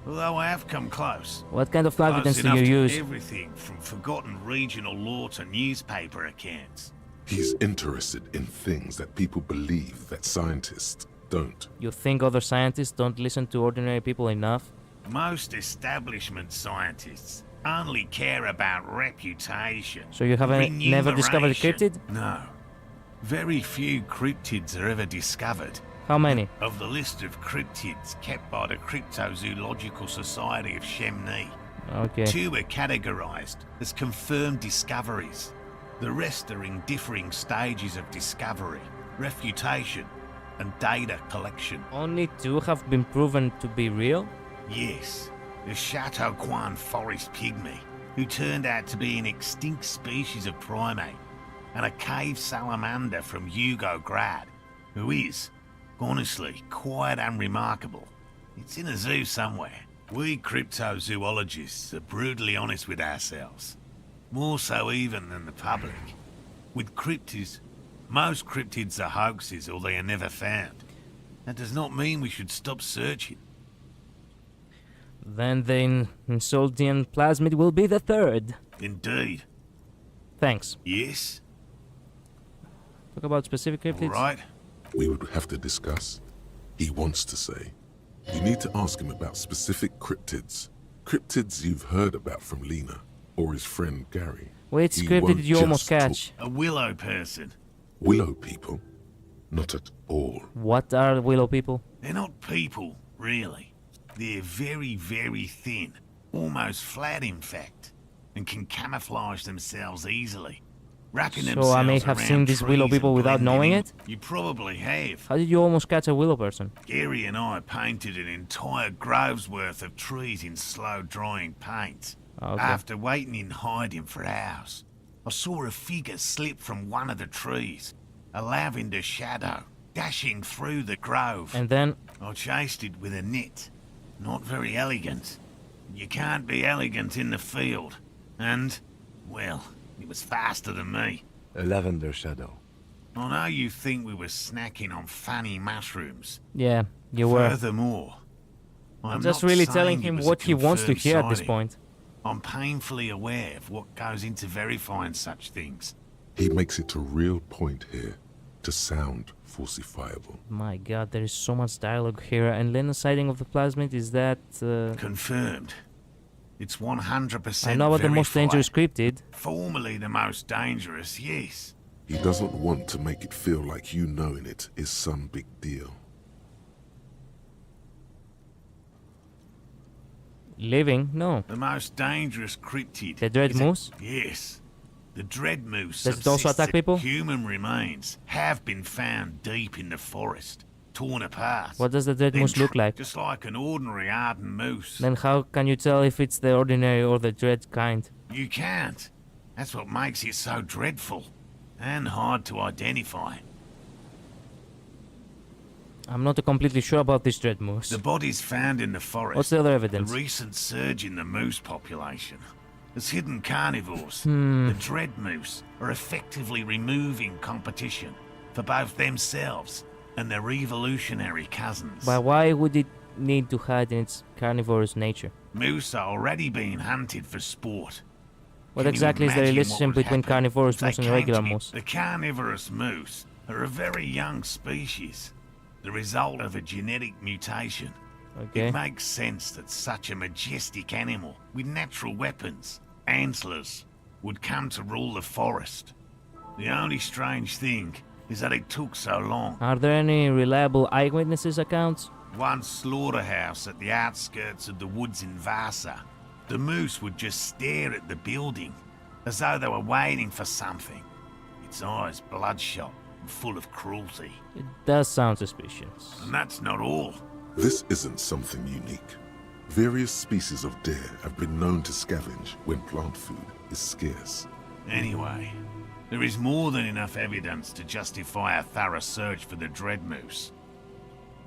Although I have come close.
What kind of evidence
Close
do you
enough to
use?
everything from forgotten regional lore to newspaper accounts.
He's interested in things that people believe that scientists don't.
You think other scientists don't listen to ordinary people enough?
Most establishment scientists only care about reputation.
So you haven't never discovered a
remuneration.
cryptid?
No. Very few cryptids are ever discovered.
How many?
Of the list of cryptids kept by the Cryptozoological Society of Chemney,
Okay.
2 are categorized as confirmed discoveries. The rest are in differing stages of discovery, refutation, and data collection.
Only 2 have been proven to be real?
Yes, the Chateau Quan forest pygmy, who turned out to be an extinct species of primate, and a cave salamander from Yugograd, who is, honestly, quite unremarkable. It's in a zoo somewhere. We cryptozoologists are brutally honest with ourselves. More so even than the public. With cryptids, most cryptids are hoaxes or they are never found. That does not mean we should stop searching.
Then the Insoldian plasmid will be the 3rd.
Indeed.
Thanks.
Yes?
Talk about specific cryptids.
Right.
We would have to discuss. He wants to say. You need to ask him about specific cryptids. Cryptids you've heard about from Lena or his friend Gary.
Which
He
cryptid
won't
did you almost
just
catch?
A willow person.
Willow people? Not at all.
What are willow people?
They're not people, really. They're very, very thin. Almost flat, in fact. And can camouflage themselves easily. Wrapping
So
themselves
I may have
around
seen these willow
trees
people
and
without
blending
knowing
in.
it?
You probably have.
How did you almost catch a willow person?
Gary and I painted an entire grove's worth of trees in slow-drying paint.
Okay.
After waiting in hiding for hours, I saw a figure slip from one of the trees, a lavender shadow, dashing through the grove.
And then?
I chased it with a net. Not very elegant. You can't be elegant in the field. And, well, it was faster than me.
A lavender shadow.
I know you think we were snacking on funny mushrooms.
Yeah, you were.
Furthermore,
I'm
I'm
just
not
really
saying
telling
it
him
was
what
a
he wants to
confirmed
hear at this
sighting.
point.
I'm painfully aware of what goes into verifying such things.
He makes it a real point here to sound falsifiable.
My god, there is so much dialogue here. And Lena's sighting of the plasmid, is that...
Confirmed. It's 100%
I know about the most
verified.
dangerous cryptid.
Formerly the most dangerous, yes.
He doesn't want to make it feel like you knowing it is some big deal.
Living? No.
The most dangerous cryptid.
The dread
is a-
moose?
Yes. The dread moose.
Does it also
subsists
attack
that
people?
Human remains have been found deep in the forest, torn apart.
What does the dread
Then
moose look like?
Just like an ordinary ardent moose.
Then how can you tell if it's the ordinary or the dread kind?
You can't. That's what makes it so dreadful and hard to identify.
I'm not completely sure about this dread moose.
The bodies found in the forest.
What's the other evidence?
The recent surge in the moose population has hidden carnivores.
Hmm.
The dread moose are effectively removing competition for both themselves and their evolutionary cousins.
But why would it need to hide in its carnivorous nature?
Moose are already being hunted for sport.
What
Can you
exactly is the
imagine what
relationship
would
between
happen
carnivorous
if they
moose and
came
regular
to get-
moose?
The carnivorous moose are a very young species, the result of a genetic mutation.
Okay.
It makes sense that such a majestic animal with natural weapons, antlers, would come to rule the forest. The only strange thing is that it took so long.
Are there any reliable eyewitnesses accounts?
One slaughterhouse at the outskirts of the woods in Vasa. The moose would just stare at the building, as though they were waiting for something. Its eyes bloodshot and full of cruelty.
It does sound suspicious.
And that's not all.
This isn't something unique. Various species of deer have been known to scavenge when plant food is scarce.
Anyway, there is more than enough evidence to justify a thorough search for the dread moose.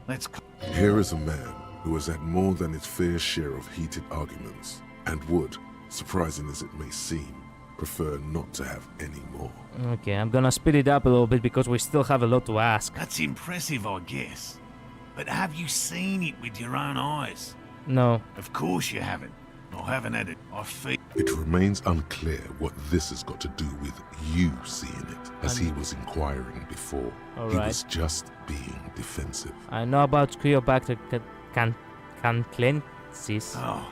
Let's...
Here is a man who has had more than his fair share of heated arguments and would, surprising as it may seem, prefer not to have any more.
Okay, I'm gonna speed it up a little bit because we still have a lot to ask.
That's impressive, I guess. But have you seen it with your own eyes?
No.
Of course you haven't. I haven't had it. I feel...
It remains unclear what this has got to do with you seeing it, as he was inquiring before. He was just being defensive.
I know about Cleopatra Canclensis.
Oh.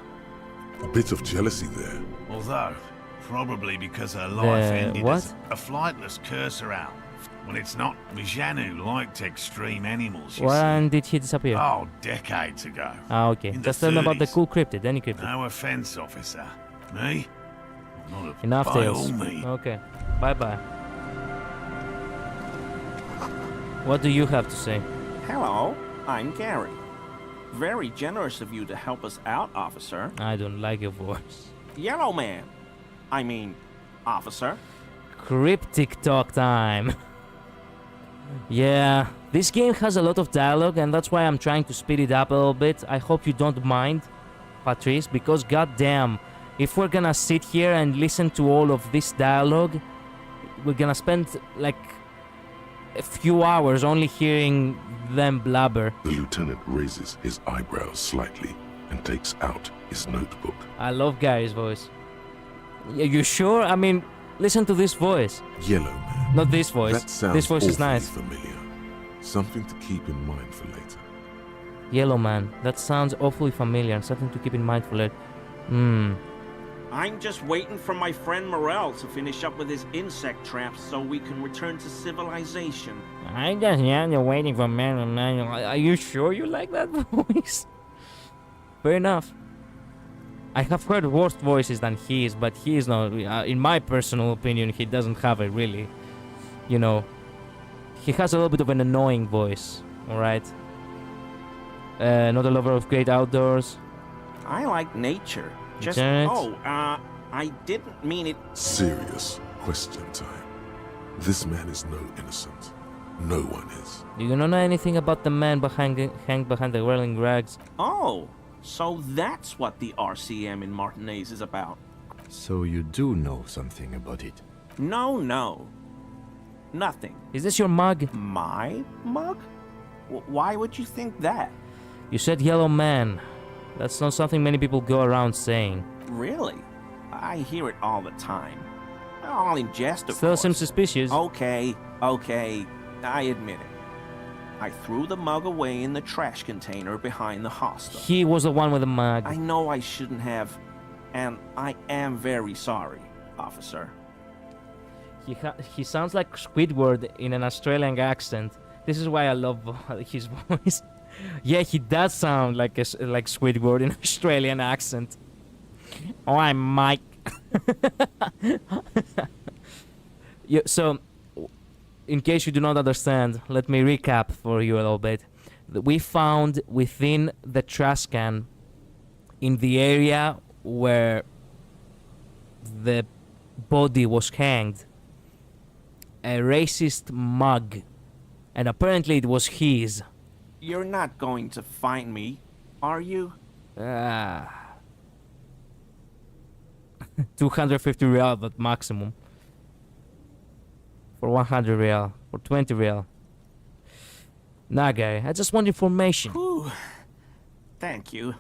A bit of jealousy there.
Although, probably because her life ended
what?
as a flightless cursor owl. When it's not, Mijanu liked extreme animals, you
When did he disappear?
Oh, decades ago.
Ah, okay.
In
Just
the
tell me about the
30s.
cool cryptid, any cryptid.
No offense, officer. Me? Not a...
Enough
by
tales.
all means.
Okay. Bye-bye. What do you have to say?
Hello, I'm Gary. Very generous of you to help us out, officer.
I don't like your voice.
Yellow man. I mean, officer.
Cryptic talk time. Yeah, this game has a lot of dialogue and that's why I'm trying to speed it up a little bit. I hope you don't mind, Patrice, because goddamn, if we're gonna sit here and listen to all of this dialogue, we're gonna spend like a few hours only hearing them blabber.
The lieutenant raises his eyebrows slightly and takes out his notebook.
I love Gary's voice. You sure? I mean, listen to this voice.
Yellow man.
Not this voice.
That sounds
This voice is
awfully
nice.
familiar. Something to keep in mind for later.
Yellow man. That sounds awfully familiar. Something to keep in mind for later.
I'm just waiting for my friend Morel to finish up with his insect traps so we can return to civilization.
I just you're waiting for man. Are you sure you like that voice? Fair enough. I have heard worse voices than his, but he is not. In my personal opinion, he doesn't have it really. You know, he has a little bit of an annoying voice. All right. Not a lover of great outdoors.
I like nature. Just
Lieutenant?
I didn't mean it.
Serious question time. This man is no innocent. No one is.
Do you not know anything about the man hanged behind the whirling rags?
Oh, so that's what the RCM in Martinez is about.
So you do know something about it?
No. Nothing.
Is this your mug?
My mug? Why would you think that?
You said yellow man. That's not something many people go around saying.
Really? I hear it all the time. All in jest, of
Still
course.
seems suspicious.
Okay. I admit it. I threw the mug away in the trash container behind the hostel.
He was the one with the mug.
I know I shouldn't have, and I am very sorry, officer.
He sounds like Squidward in an Australian accent. This is why I love his voice. Yeah, he does sound like like Squidward in an Australian accent. Oh, I'm Mike. So, in case you do not understand, let me recap for you a little bit. We found within the trash can, in the area where the body was hanged, a racist mug, and apparently it was his.
You're not going to find me, are you?
250 real at maximum. For 100 real, for 20 real. Nah, Gary, I just want information.
Whew. Thank you.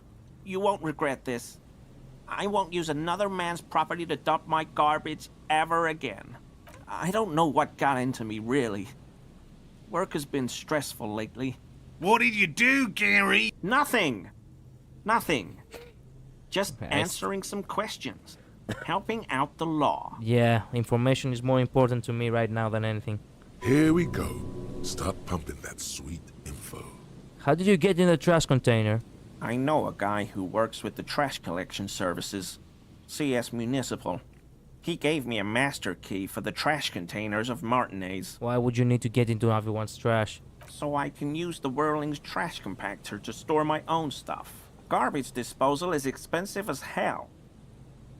You won't regret this. I won't use another man's property to dump my garbage ever again. I don't know what got into me, really. Work has been stressful lately.
What did you do, Gary?
Nothing. Just answering some questions. Helping out the law.
Yeah, information is more important to me right now than anything.
Here we go. Start pumping that sweet info.
How did you get in the trash container?
I know a guy who works with the trash collection services. CS Municipal. He gave me a master key for the trash containers of Martinez.
Why would you need to get into everyone's trash?
So I can use the Whirling's trash compactor to store my own stuff. Garbage disposal is expensive as hell.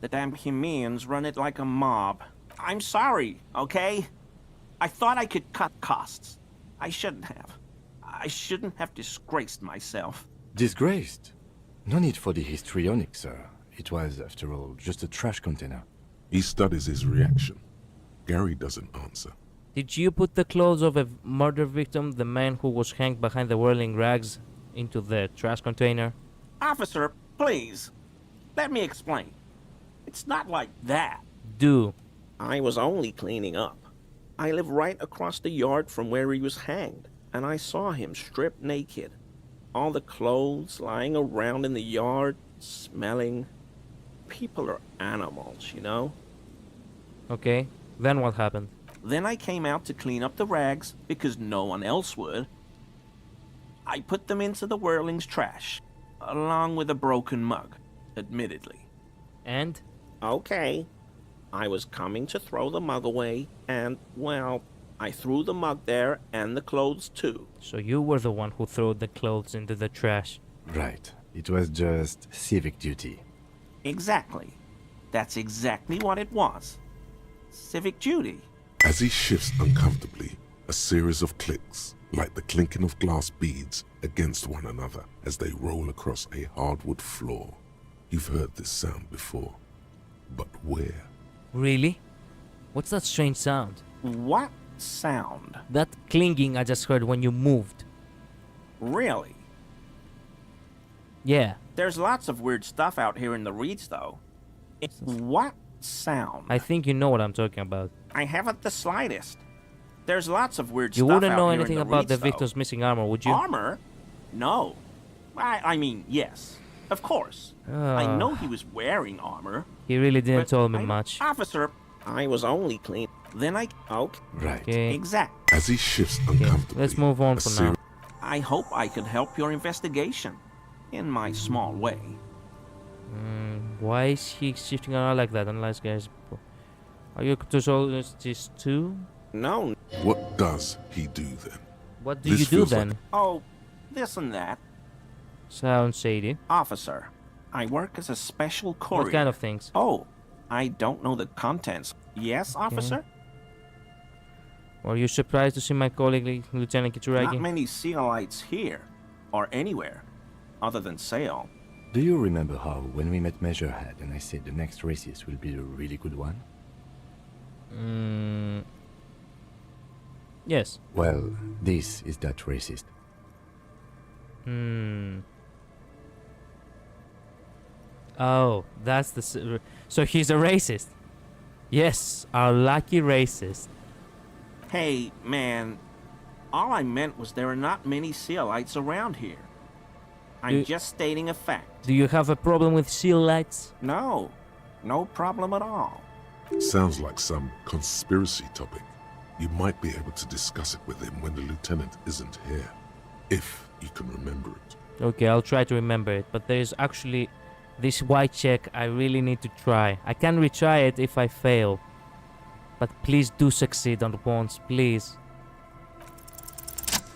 The damn Hemians run it like a mob. I'm sorry, okay? I thought I could cut costs. I shouldn't have. I shouldn't have disgraced myself.
Disgraced? No need for the histrionic, sir. It was, after all, just a trash container.
He studies his reaction. Gary doesn't answer.
Did you put the clothes of a murder victim, the man who was hanged behind the whirling rags, into the trash container?
Officer, Please, let me explain. It's not like that.
Do.
I was only cleaning up. I live right across the yard from where he was hanged, and I saw him stripped naked. All the clothes lying around in the yard, smelling. People are animals, you know?
Okay, then what happened?
Then I came out to clean up the rags, because no one else would. I put them into the whirling's trash, along with a broken mug, admittedly.
And?
Okay. I was coming to throw the mug away, and, well, I threw the mug there and the clothes too.
So you were the one who threw the clothes into the trash.
Right. It was just civic duty.
Exactly. That's exactly what it was. Civic duty.
As he shifts uncomfortably, a series of clicks, like the clinking of glass beads against one another as they roll across a hardwood floor. You've heard this sound before. But where?
Really? What's that strange sound?
What sound?
That clinging I just heard when you moved.
Really?
Yeah.
There's lots of weird stuff out here in the reeds, though. What sound?
I think you know what I'm talking about.
I haven't the slightest. There's lots of weird
You
stuff
wouldn't
out
know
here
anything
in the
about
reeds,
the
though.
victim's missing armor, would you?
Armor? No. I mean, yes. Of course. I know he was wearing armor.
He really didn't tell me much.
Officer, I was only clean. Then I... Okay.
Right.
Okay.
Exact.
As he shifts uncomfortably,
Let's move on for now.
I hope I could help your investigation. In my small way.
Why is he shifting around like that? Unless, guys, are you to solve this too?
No.
What does he do then?
What do you do then?
Oh, this and that.
Sounds shady.
Officer, I work as a special courier.
What kind of things?
Oh, I don't know the contents. Yes, officer?
Were you surprised to see my colleague, Lieutenant Kitsuragi?
Not many Sealites here, or anywhere, other than Sail.
Do you remember how, when we met Measurehead and I said the next racist will be a really good one?
Yes.
Well, this is that racist.
Oh, that's the... So he's a racist. Yes, our lucky racist.
Hey, man, all I meant was there are not many Sealites around here. I'm just stating a fact.
Do you have a problem with seal lights?
No, no problem at all.
Sounds like some conspiracy topic. You might be able to discuss it with him when the lieutenant isn't here. If you can remember it.
Okay, I'll try to remember it. But there's actually this white check I really need to try. I can retry it if I fail. But please do succeed on once, please.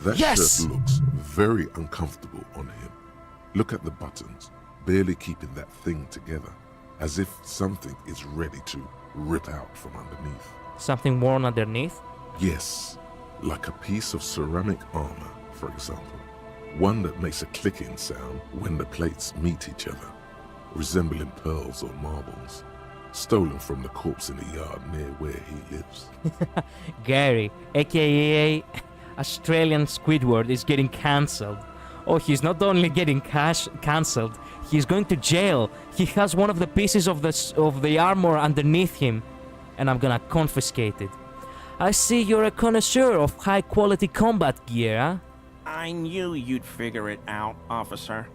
That
Yes!
shirt looks very uncomfortable on him. Look at the buttons, barely keeping that thing together, as if something is ready to rip out from underneath.
Something worn underneath?
Yes, like a piece of ceramic armor, for example. One that makes a clicking sound when the plates meet each other, resembling pearls or marbles, stolen from the corpse in the yard near where he lives.
Gary, aka Australian Squidward, is getting cancelled. Oh, he's not only getting cancelled, he's going to jail. He has one of the pieces of the armor underneath him, and I'm gonna confiscate it. I see you're a connoisseur of high-quality combat gear, huh?
I knew you'd figure it out, officer.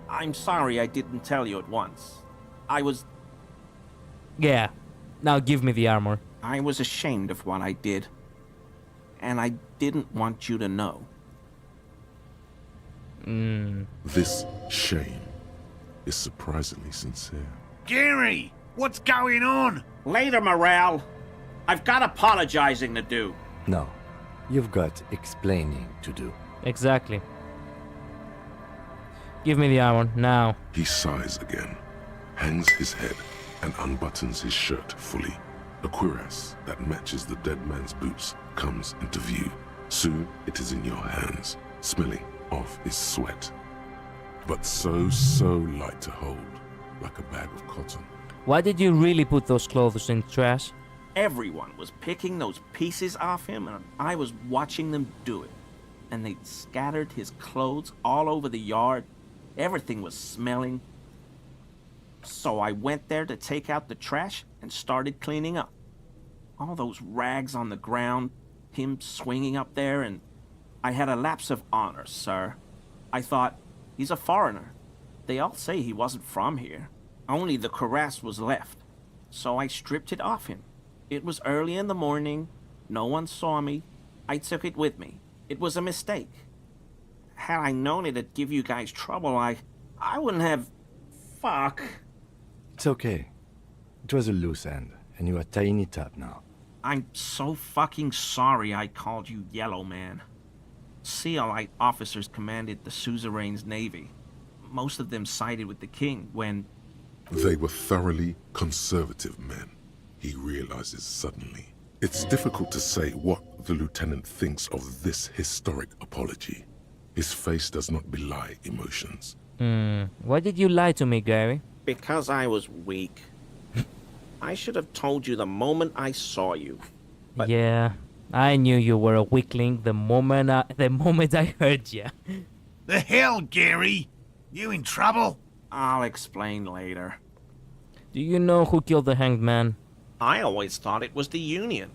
I'm sorry I didn't tell you at once.
Yeah. Now give me the armor.
I was ashamed of what I did. And I didn't want you to know.
This shame is surprisingly sincere.
Gary, what's going on?
Later, Morale. I've got apologizing to do.
No, you've got explaining to do.
Exactly. Give me the armor, now.
He sighs again, hangs his head, and unbuttons his shirt fully. A cuirass that matches the dead man's boots comes into view. Soon it is in your hands, smelling of his sweat. But so light to hold, like a bag of cotton.
Why did you really put those clothes in trash?
Everyone was picking those pieces off him, and I was watching them do it. And they'd scattered his clothes all over the yard. Everything was smelling. So I went there to take out the trash and started cleaning up. All those rags on the ground, him swinging up there, and I had a lapse of honor, sir. I thought, he's a foreigner. They all say he wasn't from here. Only the cuirass was left. So I stripped it off him. It was early in the morning. No one saw me. I took it with me. It was a mistake. Had I known it'd give you guys trouble, I wouldn't have... Fuck.
It's okay. It was a loose end, and you're a tiny top now.
I'm so fucking sorry I called you Yellow Man. Sealite officers commanded the suzerain's navy. Most of them sided with the king when...
They were thoroughly conservative men, he realizes suddenly. It's difficult to say what the lieutenant thinks of this historic apology. His face does not belie emotions.
Why did you lie to me, Gary?
Because I was weak. I should have told you the moment I saw you. But...
Yeah, I knew you were a weakling the moment I heard you.
The hell, Gary? You in trouble?
I'll explain later.
Do you know who killed the hanged man?
I always thought it was the Union.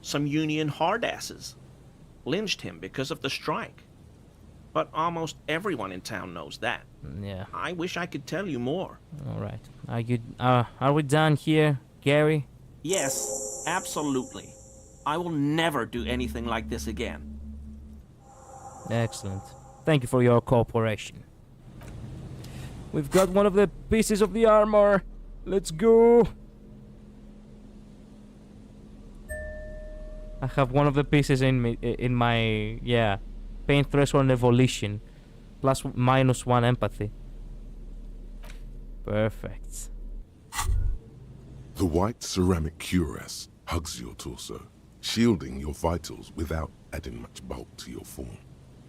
Some Union hardasses. Lynched him because of the strike. But almost everyone in town knows that.
Yeah.
I wish I could tell you more.
Alright. Are we done here, Gary?
Yes, absolutely. I will never do anything like this again.
Excellent. Thank you for your cooperation. We've got one of the pieces of the armor. Let's go. I have one of the pieces in my pain threshold and volition, +/- empathy. Perfect.
The white ceramic cuirass hugs your torso, shielding your vitals without adding much bulk to your form.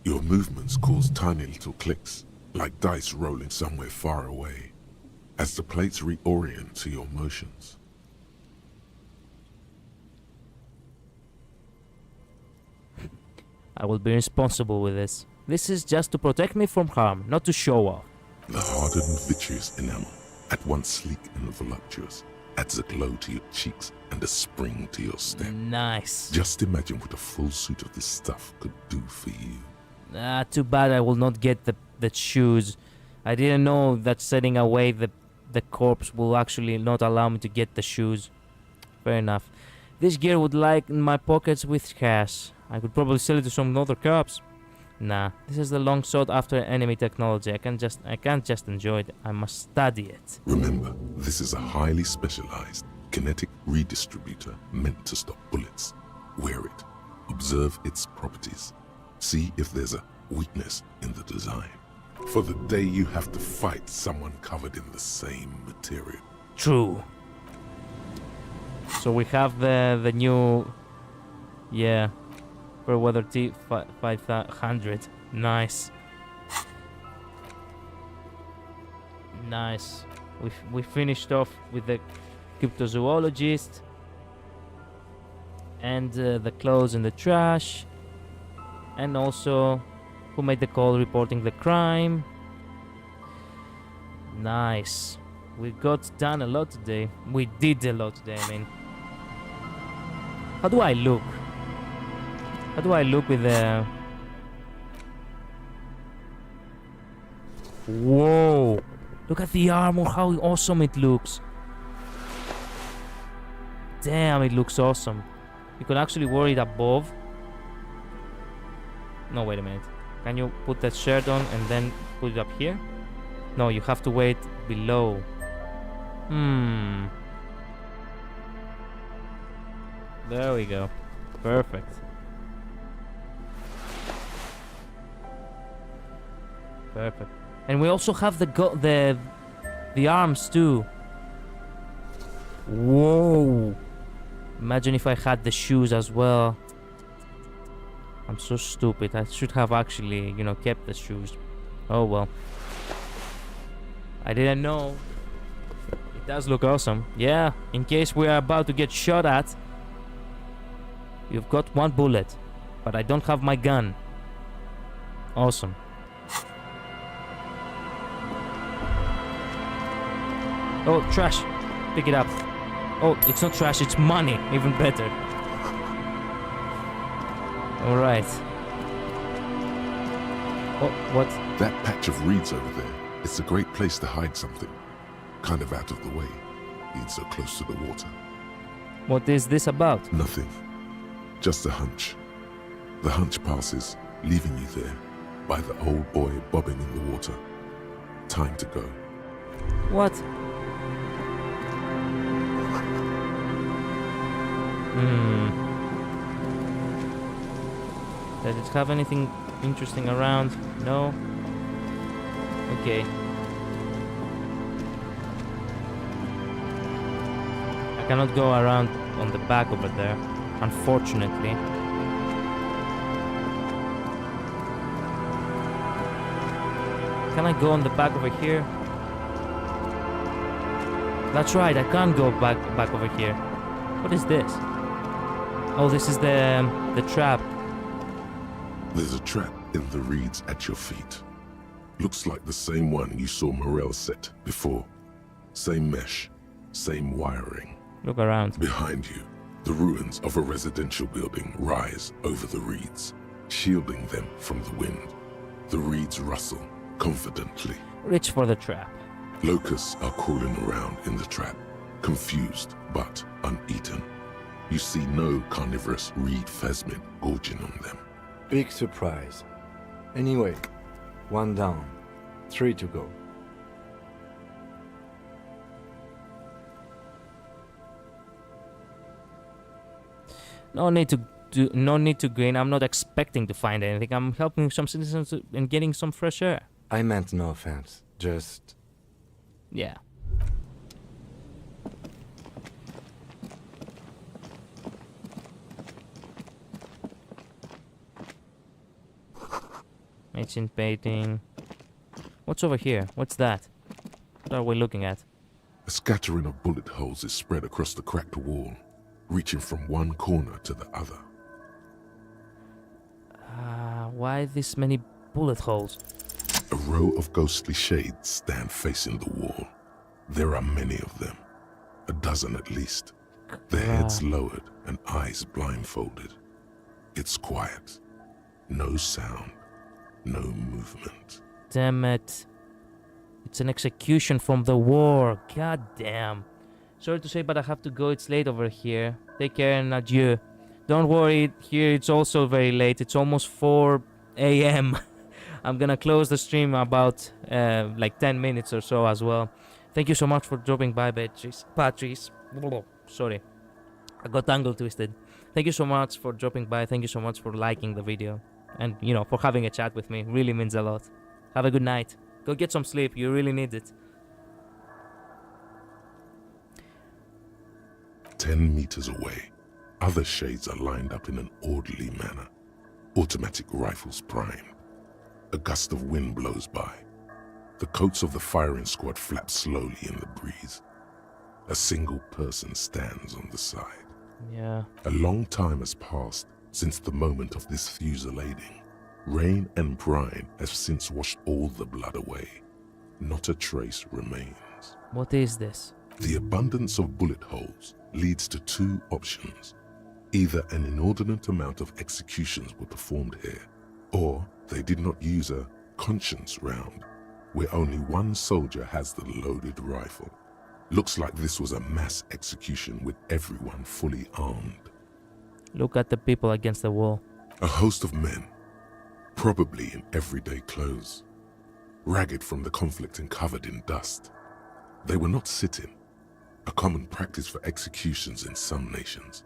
Your movements cause tiny little clicks, like dice rolling somewhere far away, as the plates reorient to your motions.
I will be responsible with this. This is just to protect me from harm, not to show off.
The hardened vitreous enamel, at once sleek and voluptuous, adds a glow to your cheeks and a spring to your step.
Nice.
Just imagine what a full suit of this stuff could do for you.
Too bad I will not get the shoes. I didn't know that setting away the corpse will actually not allow me to get the shoes. Fair enough. This gear would lie in my pockets with cash. I could probably sell it to some other cops. Nah, this is the long sought after enemy technology. I can't just enjoy it. I must study it.
Remember, this is a highly specialized kinetic redistributor meant to stop bullets. Wear it. Observe its properties. See if there's a weakness in the design. For the day you have to fight someone covered in the same material.
True. So we have the new... Yeah. Per weather T500. Nice. Nice. We finished off with the cryptozoologist. And the clothes in the trash. And also, who made the call reporting the crime. Nice. We got done a lot today. We did a lot today, I mean. How do I look? How do I look with the... Whoa! Look at the armor, how awesome it looks. Damn, it looks awesome. You can actually wear it above. No, wait a minute. Can you put that shirt on and then put it up here? No, you have to wear it below. There we go. Perfect. Perfect. And we also have the arms too. Whoa! Imagine if I had the shoes as well. I'm so stupid. I should have actually, kept the shoes. Oh well. I didn't know. It does look awesome. Yeah, in case we are about to get shot at. You've got one bullet, but I don't have my gun. Awesome. Oh, trash. Pick it up. Oh, it's not trash, it's money. Even better. Alright. Oh, what?
That patch of reeds over there, it's a great place to hide something. Kind of out of the way, being so close to the water.
What is this about?
Nothing. Just a hunch. The hunch passes, leaving you there, by the old boy bobbing in the water. Time to go.
What? Does it have anything interesting around? No? Okay. I cannot go around on the back over there, unfortunately. Can I go on the back over here? That's right, I can't go back over here. What is this? Oh, this is the trap.
There's a trap in the reeds at your feet. Looks like the same one you saw Morel set before. Same mesh, same wiring.
Look around.
Behind you, the ruins of a residential building rise over the reeds, shielding them from the wind. The reeds rustle confidently.
Reach for the trap.
Locusts are crawling around in the trap, confused but uneaten. You see no carnivorous reed phasmid gorging on them.
Big surprise. Anyway, 1 down, 3 to go.
No need to grin. I'm not expecting to find anything. I'm helping some citizens and getting some fresh air.
I meant no offense. Just...
yeah. Ancient painting. What's over here? What's that? What are we looking at?
A scattering of bullet holes is spread across the cracked wall, reaching from one corner to the other.
Why this many bullet holes?
A row of ghostly shades stand facing the wall. There are many of them, a dozen at least, their heads lowered and eyes blindfolded. It's quiet, no sound, no movement.
Damn it. It's an execution from the war. God damn. Sorry to say, but I have to go. It's late over here. Take care and adieu. Don't worry, here it's also very late. It's almost 4 a.m. I'm gonna close the stream about like 10 minutes or so as well. Thank you so much for dropping by, Patrice. Sorry, I got tongue twisted. Thank you so much for dropping by. Thank you so much for liking the video. And, you know, for having a chat with me. Really means a lot. Have a good night. Go get some sleep. You really need it.
10 meters away, other shades are lined up in an orderly manner. Automatic rifles primed. A gust of wind blows by. The coats of the firing squad flap slowly in the breeze. A single person stands on the side.
Yeah.
A long time has passed since the moment of this fusillading. Rain and brine have since washed all the blood away. Not a trace remains.
What is this?
The abundance of bullet holes leads to 2 options. Either an inordinate amount of executions were performed here, or they did not use a conscience round, where only one soldier has the loaded rifle. Looks like this was a mass execution with everyone fully armed.
Look at the people against the wall.
A host of men, probably in everyday clothes, ragged from the conflict and covered in dust. They were not sitting, a common practice for executions in some nations,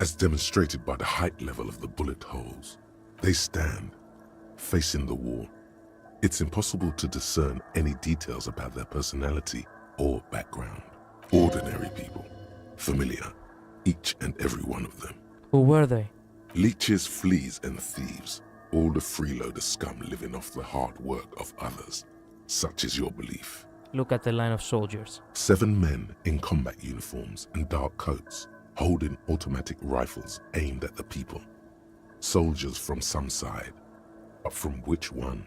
as demonstrated by the height level of the bullet holes. They stand, facing the wall. It's impossible to discern any details about their personality or background. Ordinary people, familiar, each and every one of them.
Who were they?
Leeches, fleas, and thieves, all the freeloader scum living off the hard work of others. Such is your belief.
Look at the line of soldiers.
7 men in combat uniforms and dark coats, holding automatic rifles aimed at the people. Soldiers from some side, but from which one?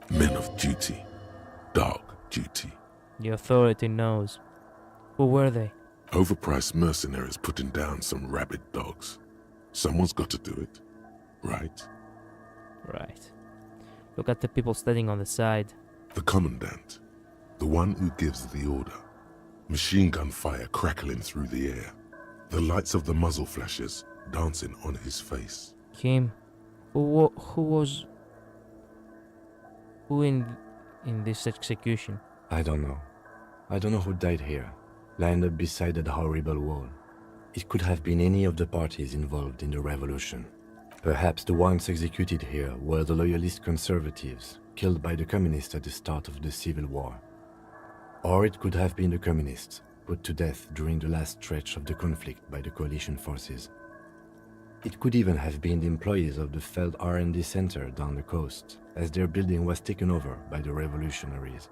Men of duty, dark duty.
The authority knows. Who were they?
Overpriced mercenaries putting down some rabid dogs. Someone's got to do it, right?
Right. Look at the people standing on the side.
The commandant, the one who gives the order. Machine gun fire crackling through the air. The lights of the muzzle flashes dancing on his face.
Kim, who was in this execution?
I don't know. I don't know who died here, lined up beside that horrible wall. It could have been any of the parties involved in the revolution. Perhaps the ones executed here were the loyalist conservatives, killed by the communists at the start of the Civil War. Or it could have been the communists, put to death during the last stretch of the conflict by the coalition forces. It could even have been the employees of the failed R&D center down the coast, as their building was taken over by the revolutionaries.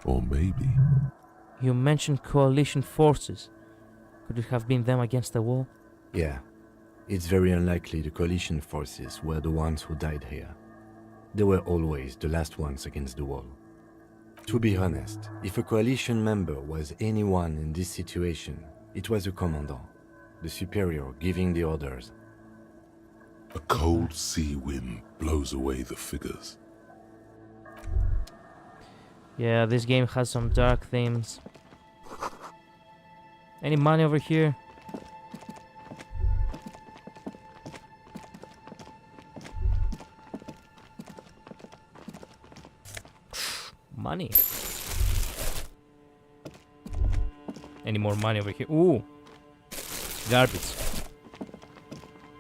Or maybe...
You mentioned coalition forces. Could it have been them against the wall?
Yeah. It's very unlikely the coalition forces were the ones who died here. They were always the last ones against the wall. To be honest, if a coalition member was anyone in this situation, it was a commandant, the superior giving the orders.
A cold sea wind blows away the figures.
Yeah, this game has some dark themes. Any money over here? Money. Any more money over here? Ooh. Garbage.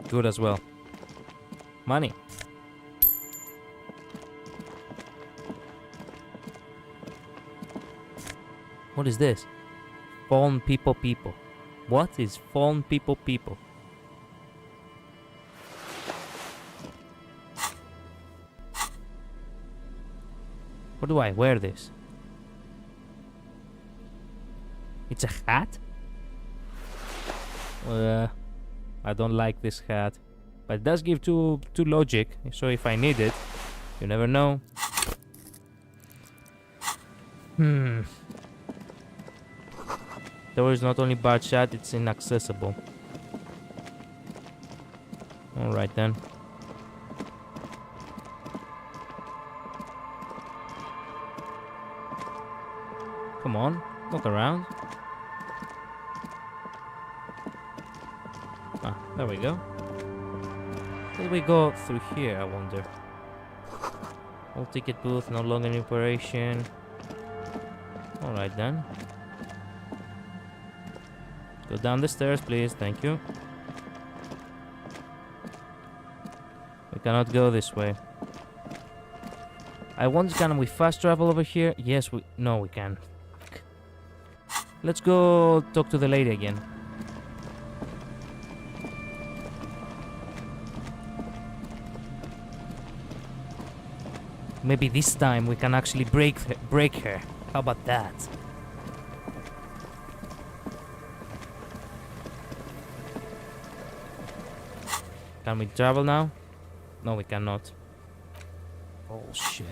Good as well. Money. What is this? Fallen people. What is fallen people? Where do I wear this? It's a hat? I don't like this hat. But it does give two logic, so if I need it, you never know. Door is not only barred shut, it's inaccessible. Alright then. Come on, look around. Ah, there we go. Will we go through here, I wonder? Old ticket booth, no longer in operation. Alright then. Go down the stairs, please, thank you. We cannot go this way. I wonder, can we fast travel over here? Yes, no, we can. Let's go talk to the lady again. Maybe this time we can actually break her. How about that? Can we travel now? No, we cannot. Oh shit.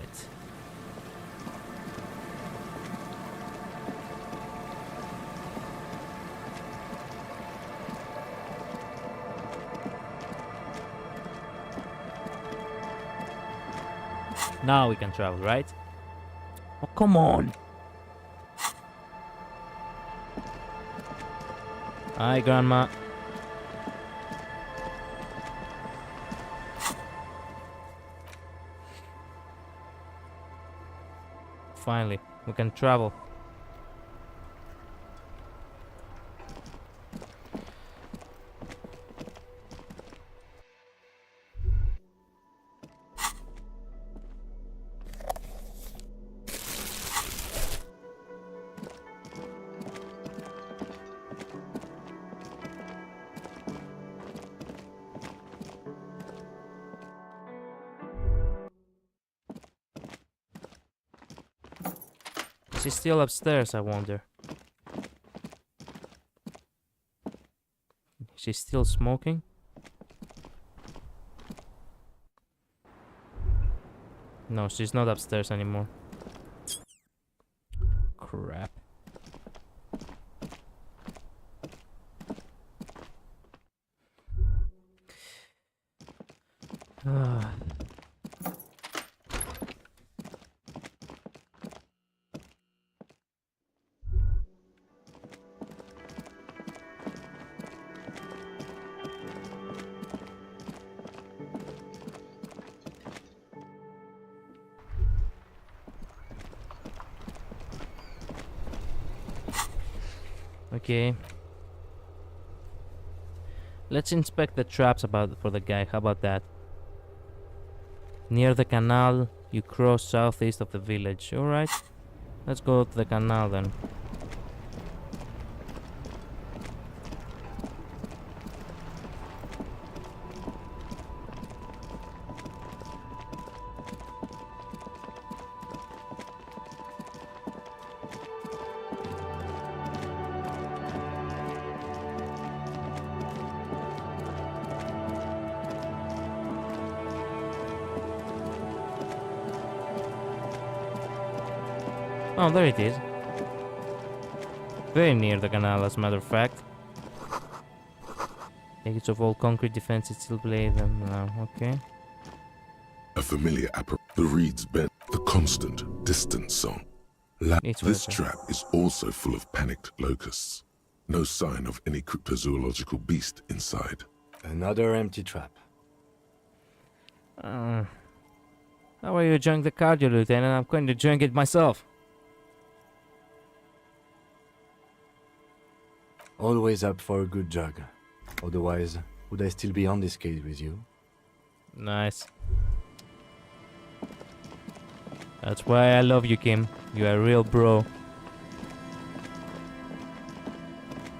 Now we can travel, right? Oh, come on. Hi, Grandma. Finally, we can travel. She's still upstairs, I wonder. She's still smoking? No, she's not upstairs anymore. Crap. Okay. Let's inspect the traps for the guy. How about that? Near the canal, you cross southeast of the village. Alright. Let's go to the canal then. Oh, there it is. Very near the canal, as a matter of fact. It's of all concrete defense, it still plays them now. Okay.
A familiar the reeds bend, the constant, distant song. This trap is also full of panicked locusts. No sign of any cryptozoological beast inside.
Another empty trap.
How are you enjoying the cardio, Lieutenant? I'm going to drink it myself.
Always up for a good jog. Otherwise, would I still be on this case with you?
Nice. That's why I love you, Kim. You're a real bro.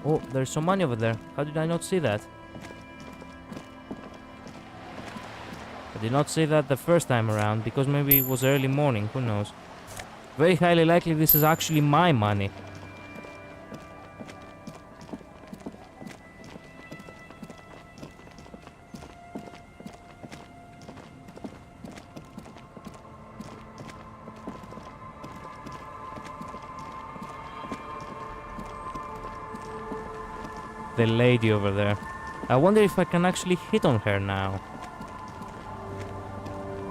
Oh, there's some money over there. How did I not see that? I did not see that the first time around, because maybe it was early morning, who knows. Very highly likely this is actually my money. The lady over there. I wonder if I can actually hit on her now.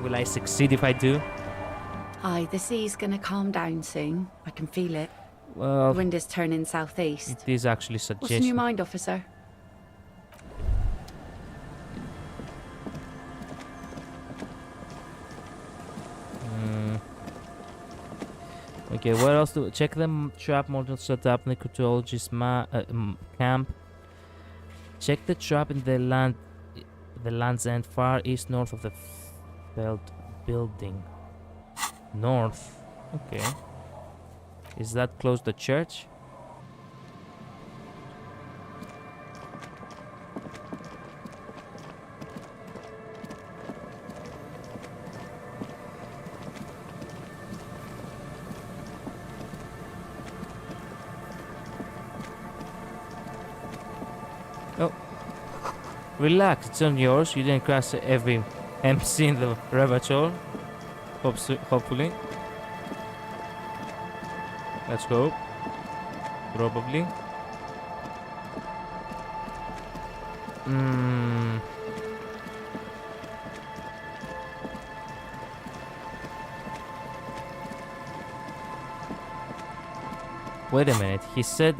Will I succeed if I do?
Aye, the sea's gonna calm down soon. I can feel it.
Well,
The wind is turning southeast.
it is actually
What's in your
suggestion.
mind, officer?
Okay, what else do check the trap model set up in the cryptologist camp. Check the trap in the land's end far east north of the felt building. North. Okay. Is that close to the church? Oh. Relax, it's on yours. You didn't crash every MC in the Revator. Hopefully. Let's hope. Probably. Wait a minute. He said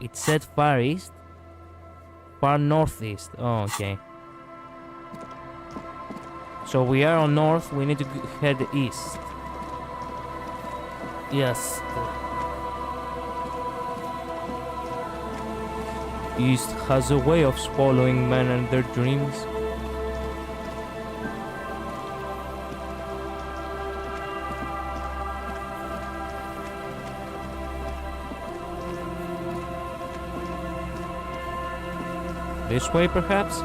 it said far east, far northeast. Oh, okay. So we are on north. We need to head east. Yes. East has a way of swallowing men and their dreams. This way, perhaps?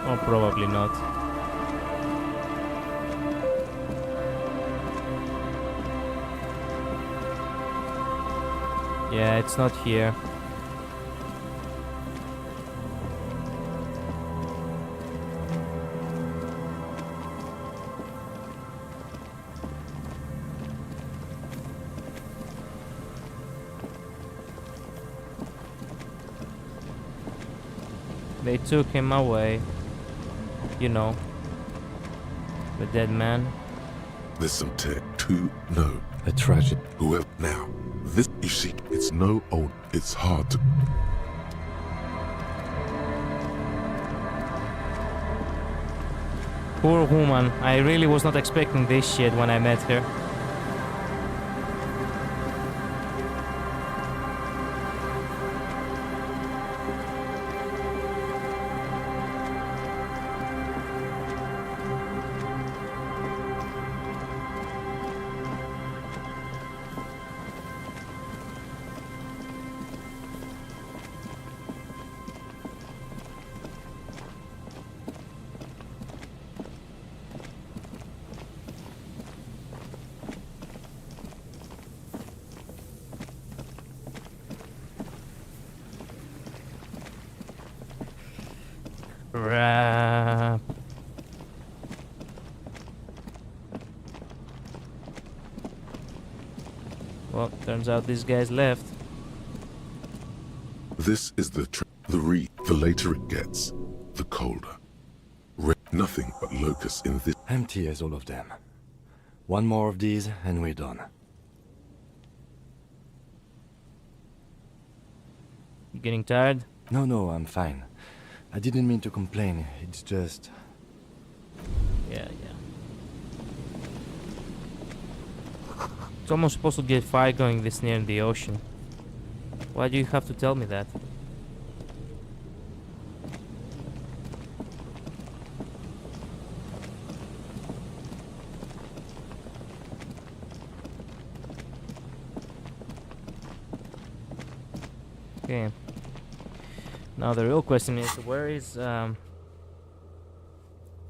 Or probably not. Yeah, it's not here. They took him away. You know. The dead man.
There's some tech too. No.
A tragic.
Whoever. Now. This, you see, it's no old. It's hard to.
Poor woman. I really was not expecting this shit when I met her. Crap. Well, turns out these guys left.
This is the the later it gets, the colder. Nothing but locusts in this.
Empty as all of them. One more of these and we're done.
You getting tired?
No, I'm fine. I didn't mean to complain, it's just...
Yeah. It's almost supposed to get fire going this near in the ocean. Why do you have to tell me that? Okay. Now the real question is, where is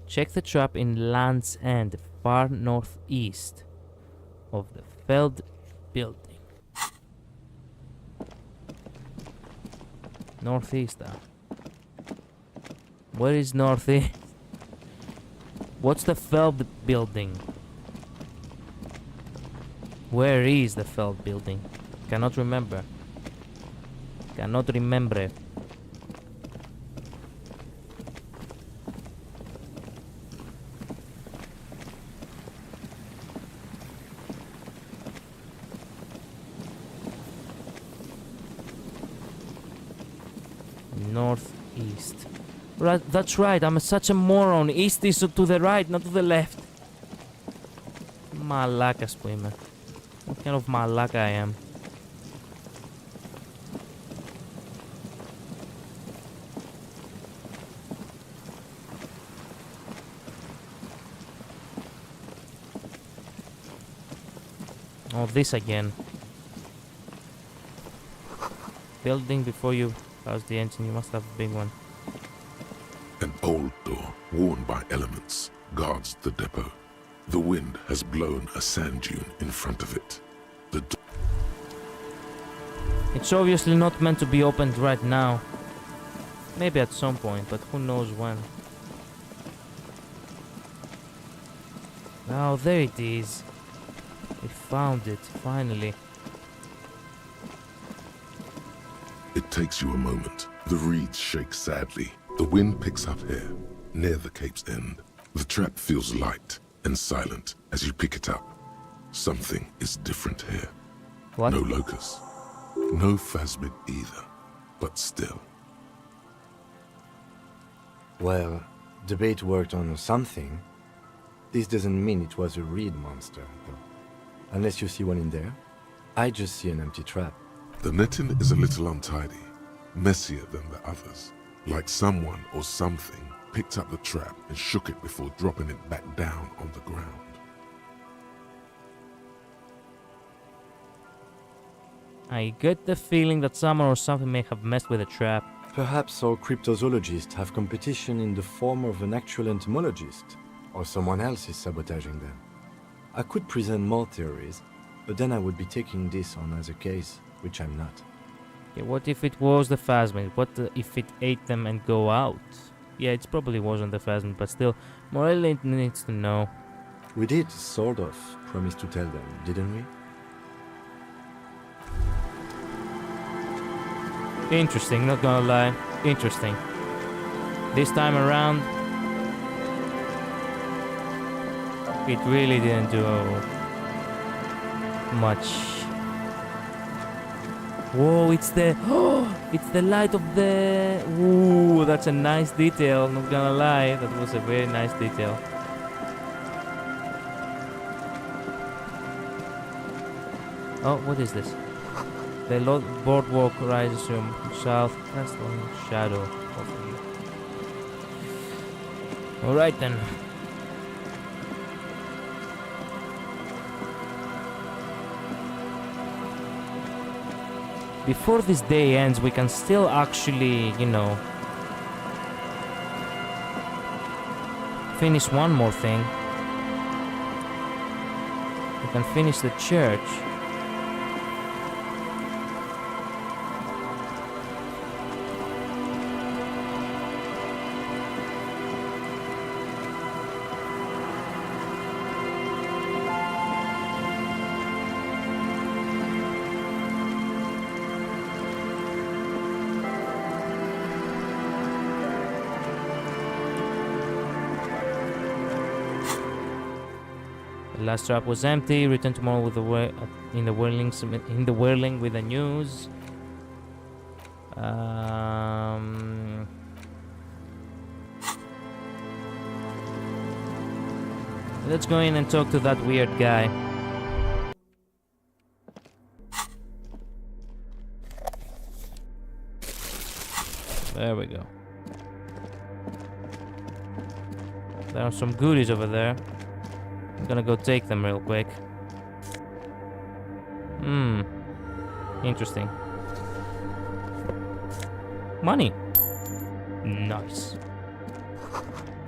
check the trap in Land's End, far northeast of the Feld building. Northeast, where is northeast? What's the Feld building? Where is the Feld building? Cannot remember. Northeast. Right, that's right. I'm such a moron. East is to the right, not to the left. Malakas που είμαι. What kind of malaka I am? Oh, this again. Building before you house the engine, you must have a big one.
An old door, worn by elements, guards the depot. The wind has blown a sand dune in front of it.
It's obviously not meant to be opened right now. Maybe at some point, but who knows when. Oh, there it is. We found it, finally.
It takes you a moment. The reeds shake sadly. The wind picks up here, near the cape's end. The trap feels light and silent as you pick it up. Something is different here.
What?
No locust. No phasmid either. But still.
Well, the bait worked on something. This doesn't mean it was a reed monster, though. Unless you see one in there. I just see an empty trap.
The netting is a little untidy, messier than the others. Like someone or something picked up the trap and shook it before dropping it back down on the ground.
I get the feeling that someone or something may have messed with the trap.
Perhaps our cryptozoologists have competition in the form of an actual entomologist, or someone else is sabotaging them. I could present more theories, but then I would be taking this on as a case, which I'm not.
Yeah, what if it was the phasmid? What if it ate them and go out? Yeah, it probably wasn't the phasmid, but still, Morelli needs to know.
We did, sort of, promise to tell them, didn't we?
Interesting, not gonna lie. Interesting. This time around, it really didn't do much. Whoa, it's the it's the light of the. Ooh, that's a nice detail. Not gonna lie, that was a very nice detail. Oh, what is this? The boardwalk rises from south, casting shadow over you. All right then. Before this day ends, we can still actually, you know, finish one more thing. We can finish the church. The last trap was empty. Return tomorrow with the in the whirling with the news. Let's go in and talk to that weird guy. There we go. There are some goodies over there. I'm gonna go take them real quick. Interesting. Money. Nice.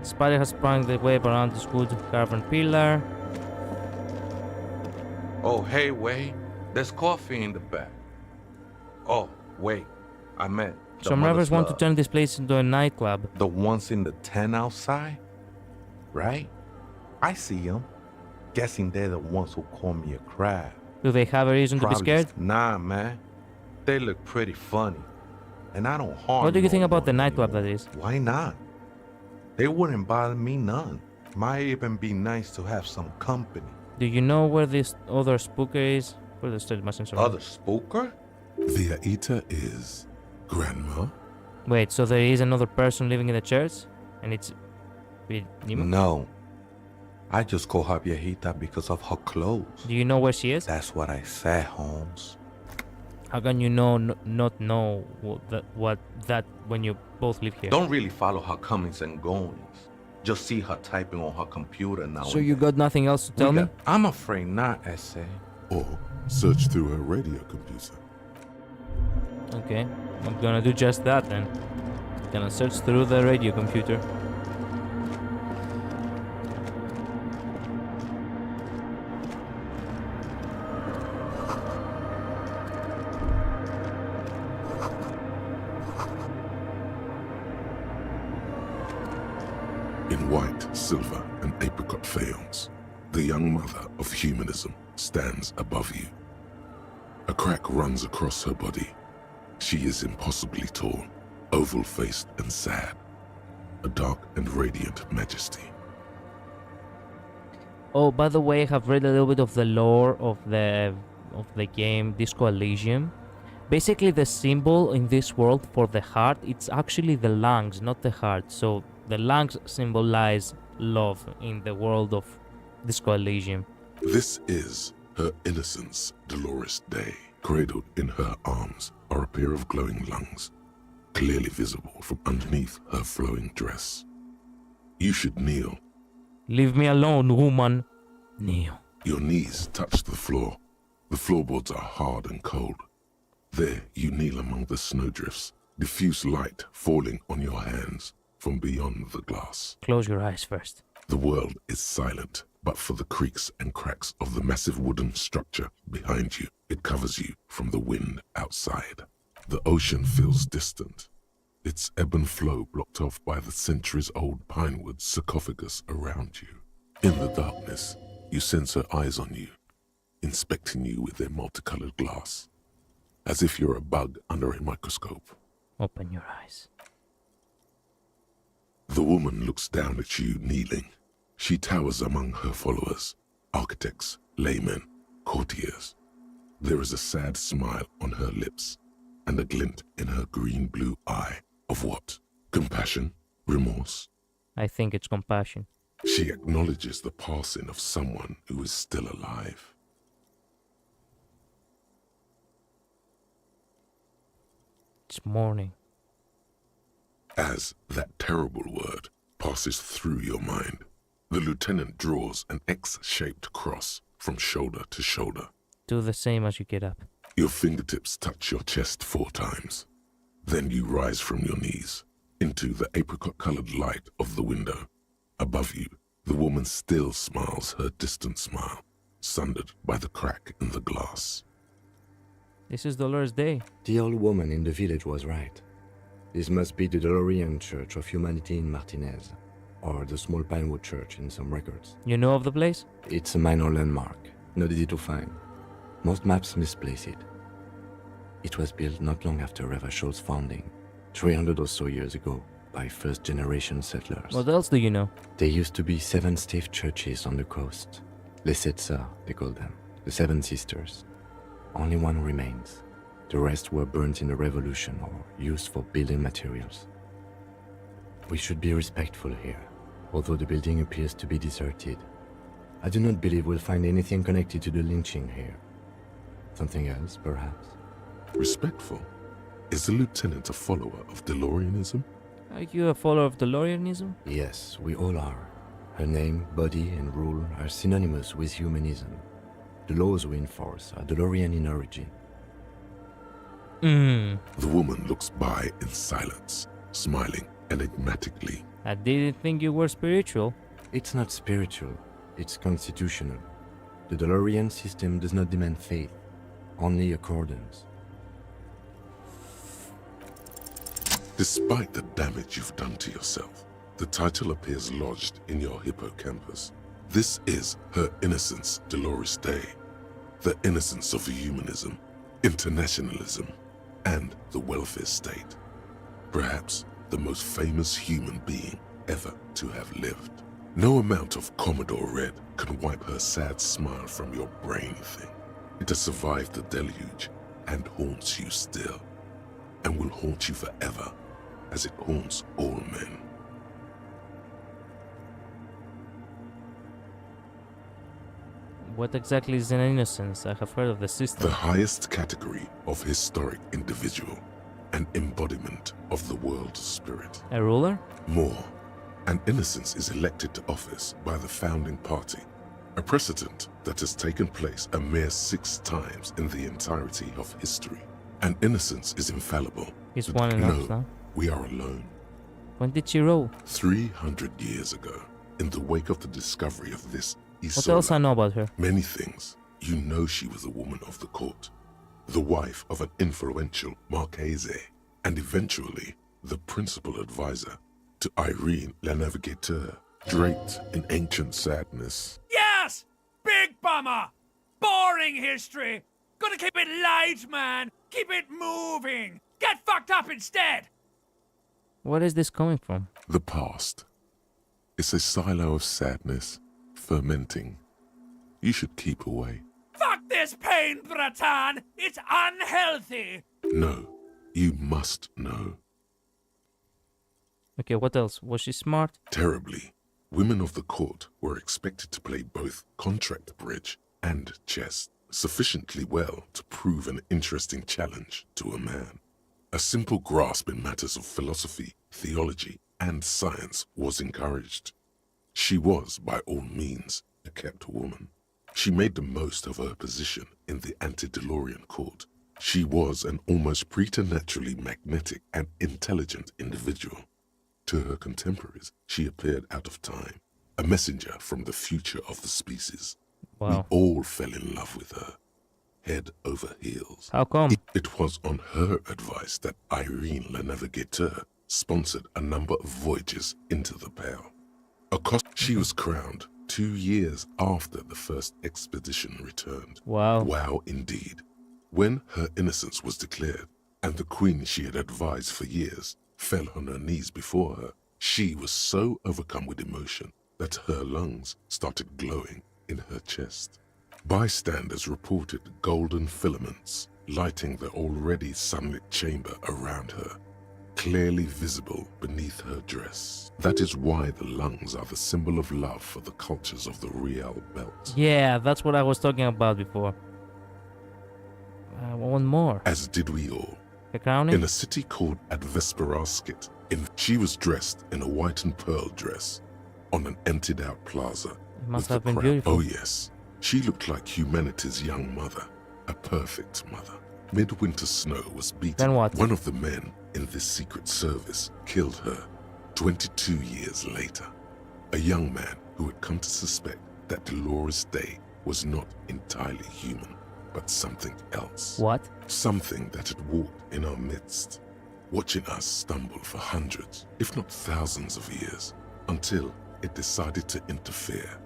Spider has sprung the web around this wood carven pillar.
Oh, hey, Wade. There's coffee in the back. Oh, wait. I meant the
Some rovers
Mother's
want to
Love.
turn this place into a nightclub.
The ones in the tent outside? Right? I see them. Guessing they're the ones who call me a crab.
Do they have a reason to be scared?
Nah, man. They look pretty funny. And I don't harm
What do you think
no
about the
one
nightclub
anymore.
that is?
Why not? They wouldn't bother me none. Might even be nice to have some company.
Do you know where this other spooker is? Where the still machines are?
Other spooker?
The Aita is Grandma?
Wait, so there is another person living in the church? And it's with Nemo?
No. I just call her viejita because of her clothes.
Do you know where she is?
That's what I said, Holmes.
How can you not know what that when you both live here?
Don't really follow her comings and goings. Just see her typing on her computer now.
So you got nothing else to tell me?
I'm afraid not, Essay.
Or search through her radio computer.
Okay, I'm gonna do just that then. Gonna search through the radio computer.
In white, silver, and apricot faience, the young mother of humanism stands above you. A crack runs across her body. She is impossibly tall, oval-faced and sad. A dark and radiant majesty.
Oh, by the way, I have read a little bit of the lore of the game Disco Elysium. Basically, the symbol in this world for the heart, it's actually the lungs, not the heart. So the lungs symbolize love in the world of Disco Elysium.
This is her innocence, Dolores Day. Cradled in her arms are a pair of glowing lungs, clearly visible from underneath her flowing dress. You should kneel.
Leave me alone, woman. Kneel.
Your knees touch the floor. The floorboards are hard and cold. There you kneel among the snowdrifts, diffuse light falling on your hands from beyond the glass.
Close your eyes first.
The world is silent, but for the creaks and cracks of the massive wooden structure behind you. It covers you from the wind outside. The ocean feels distant, its ebb and flow blocked off by the centuries-old pinewood sarcophagus around you. In the darkness, you sense her eyes on you, inspecting you with their multicolored glass, as if you're a bug under a microscope.
Open your eyes.
The woman looks down at you kneeling. She towers among her followers, architects, laymen, courtiers. There is a sad smile on her lips and a glint in her green-blue eye of what? Compassion? Remorse?
I think it's compassion.
She acknowledges the passing of someone who is still alive.
It's morning.
As that terrible word passes through your mind, the lieutenant draws an X-shaped cross from shoulder to shoulder.
Do the same as you get up.
Your fingertips touch your chest 4 times. Then you rise from your knees into the apricot-colored light of the window. Above you, the woman still smiles her distant smile, sundered by the crack in the glass.
This is Dolores Day.
The old woman in the village was right. This must be the Dolorian Church of Humanity in Martinez, or the small Pinewood Church in some records.
You know of the place?
It's a minor landmark, not easy to find. Most maps misplace it. It was built not long after Ravachol's founding, 300 or so years ago, by first-generation settlers.
What else do you know?
There used to be 7 stave churches on the coast. Les Sept Sœurs, they call them. The Seven Sisters. Only one remains. The rest were burnt in the revolution or used for building materials. We should be respectful here, although the building appears to be deserted. I do not believe we'll find anything connected to the lynching here. Something else, perhaps?
Respectful? Is the lieutenant a follower of DeLoreanism?
Are you a follower of DeLoreanism?
Yes, we all are. Her name, body, and rule are synonymous with humanism. The laws we enforce are DeLorean in origin.
The woman looks by in silence, smiling enigmatically.
I didn't think you were spiritual.
It's not spiritual, it's constitutional. The DeLorean system does not demand faith, only accordance.
Despite the damage you've done to yourself, the title appears lodged in your hippocampus. This is Her Innocence Dolores Day, the innocence of humanism, internationalism, and the welfare state. Perhaps the most famous human being ever to have lived. No amount of Commodore Red can wipe her sad smile from your brain thing. It has survived the deluge and haunts you still, and will haunt you forever, as it haunts all men.
What exactly is an innocence? I have heard of the system.
The highest category of historic individual, an embodiment of the world spirit.
A ruler?
More, an innocence is elected to office by the founding party, a precedent that has taken place a mere 6 times in the entirety of history. An innocence is infallible.
Is one enough now?
We are alone.
When did she roll?
300 years ago, in the wake of the discovery of this
What else I know about her?
Many things. You know she was a woman of the court, the wife of an influential Marchese, and eventually the principal advisor to Irene La Navigateur, draped in ancient sadness.
Yes! Big bummer! Boring history! Gotta keep it light, man! Keep it moving! Get fucked up instead!
Where is this coming from?
The past. It's a silo of sadness, fermenting. You should keep away.
Fuck this pain, Bratan! It's unhealthy!
No, you must know.
Okay, what else? Was she smart?
Terribly. Women of the court were expected to play both contract bridge and chess sufficiently well to prove an interesting challenge to a man. A simple grasp in matters of philosophy, theology, and science was encouraged. She was, by all means, a kept woman. She made the most of her position in the ante-DeLorean court. She was an almost preternaturally magnetic and intelligent individual. To her contemporaries, she appeared out of time, a messenger from the future of the species.
Wow.
We all fell in love with her, head over heels.
How come?
It was on her advice that Irene La Navigateur sponsored a number of voyages into the Pale. She was crowned 2 years after the first expedition returned.
Wow.
Wow, indeed. When her innocence was declared, and the queen she had advised for years fell on her knees before her, she was so overcome with emotion that her lungs started glowing in her chest. Bystanders reported golden filaments lighting the already sunlit chamber around her, clearly visible beneath her dress. That is why the lungs are the symbol of love for the cultures of the Real Belt.
Yeah, that's what I was talking about before. One more.
As did we all.
The crowning?
In a city called Advesperaskit, she was dressed in a white and pearl dress on an emptied-out plaza.
It must have been beautiful.
Oh yes, she looked like humanity's young mother, a perfect mother. Midwinter snow was beating.
Then what?
One of the men in this secret service killed her 22 years later. A young man who had come to suspect that Dolores Day was not entirely human, but something else.
What?
Something that had walked in our midst, watching us stumble for hundreds, if not thousands of years, until it decided to interfere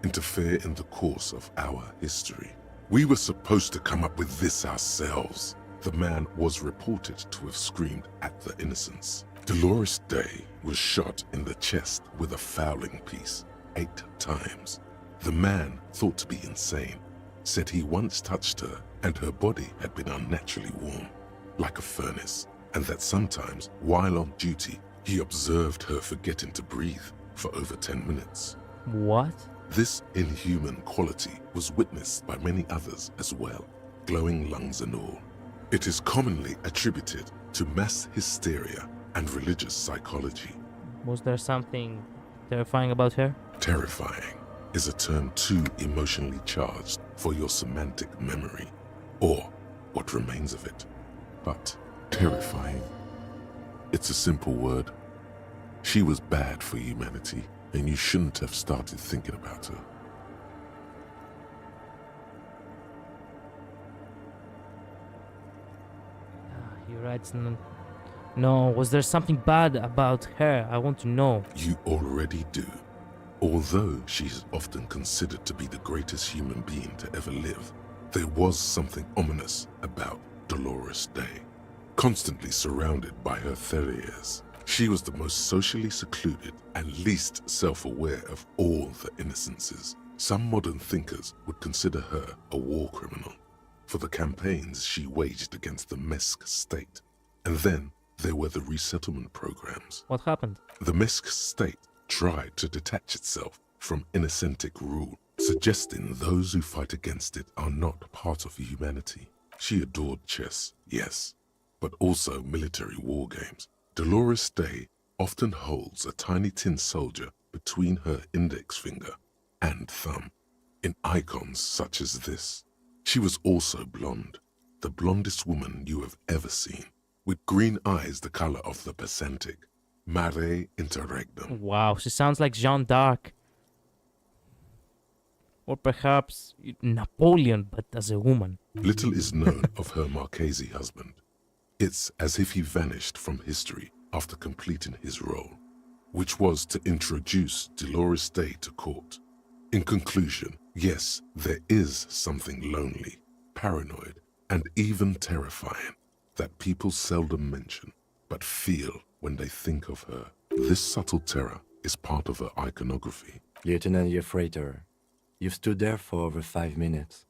in the course of our history. We were supposed to come up with this ourselves. The man was reported to have screamed at the innocents. Dolores Day was shot in the chest with a fowling piece 8 times. The man, thought to be insane, said he once touched her and her body had been unnaturally warm, like a furnace, and that sometimes, while on duty, he observed her forgetting to breathe for over 10 minutes.
What?
This inhuman quality was witnessed by many others as well, glowing lungs and all. It is commonly attributed to mass hysteria and religious psychology.
Was there something terrifying about her?
Terrifying is a term too emotionally charged for your semantic memory, or what remains of it. But terrifying, it's a simple word. She was bad for humanity, and you shouldn't have started thinking about her.
He writes, no, was there something bad about her? I want to know.
You already do. Although she is often considered to be the greatest human being to ever live, there was something ominous about Dolores Day. Constantly surrounded by her terriers, she was the most socially secluded and least self-aware of all the innocences. Some modern thinkers would consider her a war criminal for the campaigns she waged against the Mesk state. And then there were the resettlement programs.
What happened?
The Mesk state tried to detach itself from Innocentic rule, suggesting those who fight against it are not part of humanity. She adored chess, yes, but also military war games. Dolores Day often holds a tiny tin soldier between her index finger and thumb in icons such as this. She was also blonde, the blondest woman you have ever seen, with green eyes the color of the Pacific, mare interregnum.
Wow, she sounds like Jeanne d'Arc. Or perhaps Napoleon, but as a woman.
Little is known of her Marchese husband. It's as if he vanished from history after completing his role, which was to introduce Dolores Day to court. In conclusion, yes, there is something lonely, paranoid, and even terrifying that people seldom mention, but feel when they think of her. This subtle terror is part of her iconography.
Lieutenant Yefrater, you've stood there for over 5 minutes.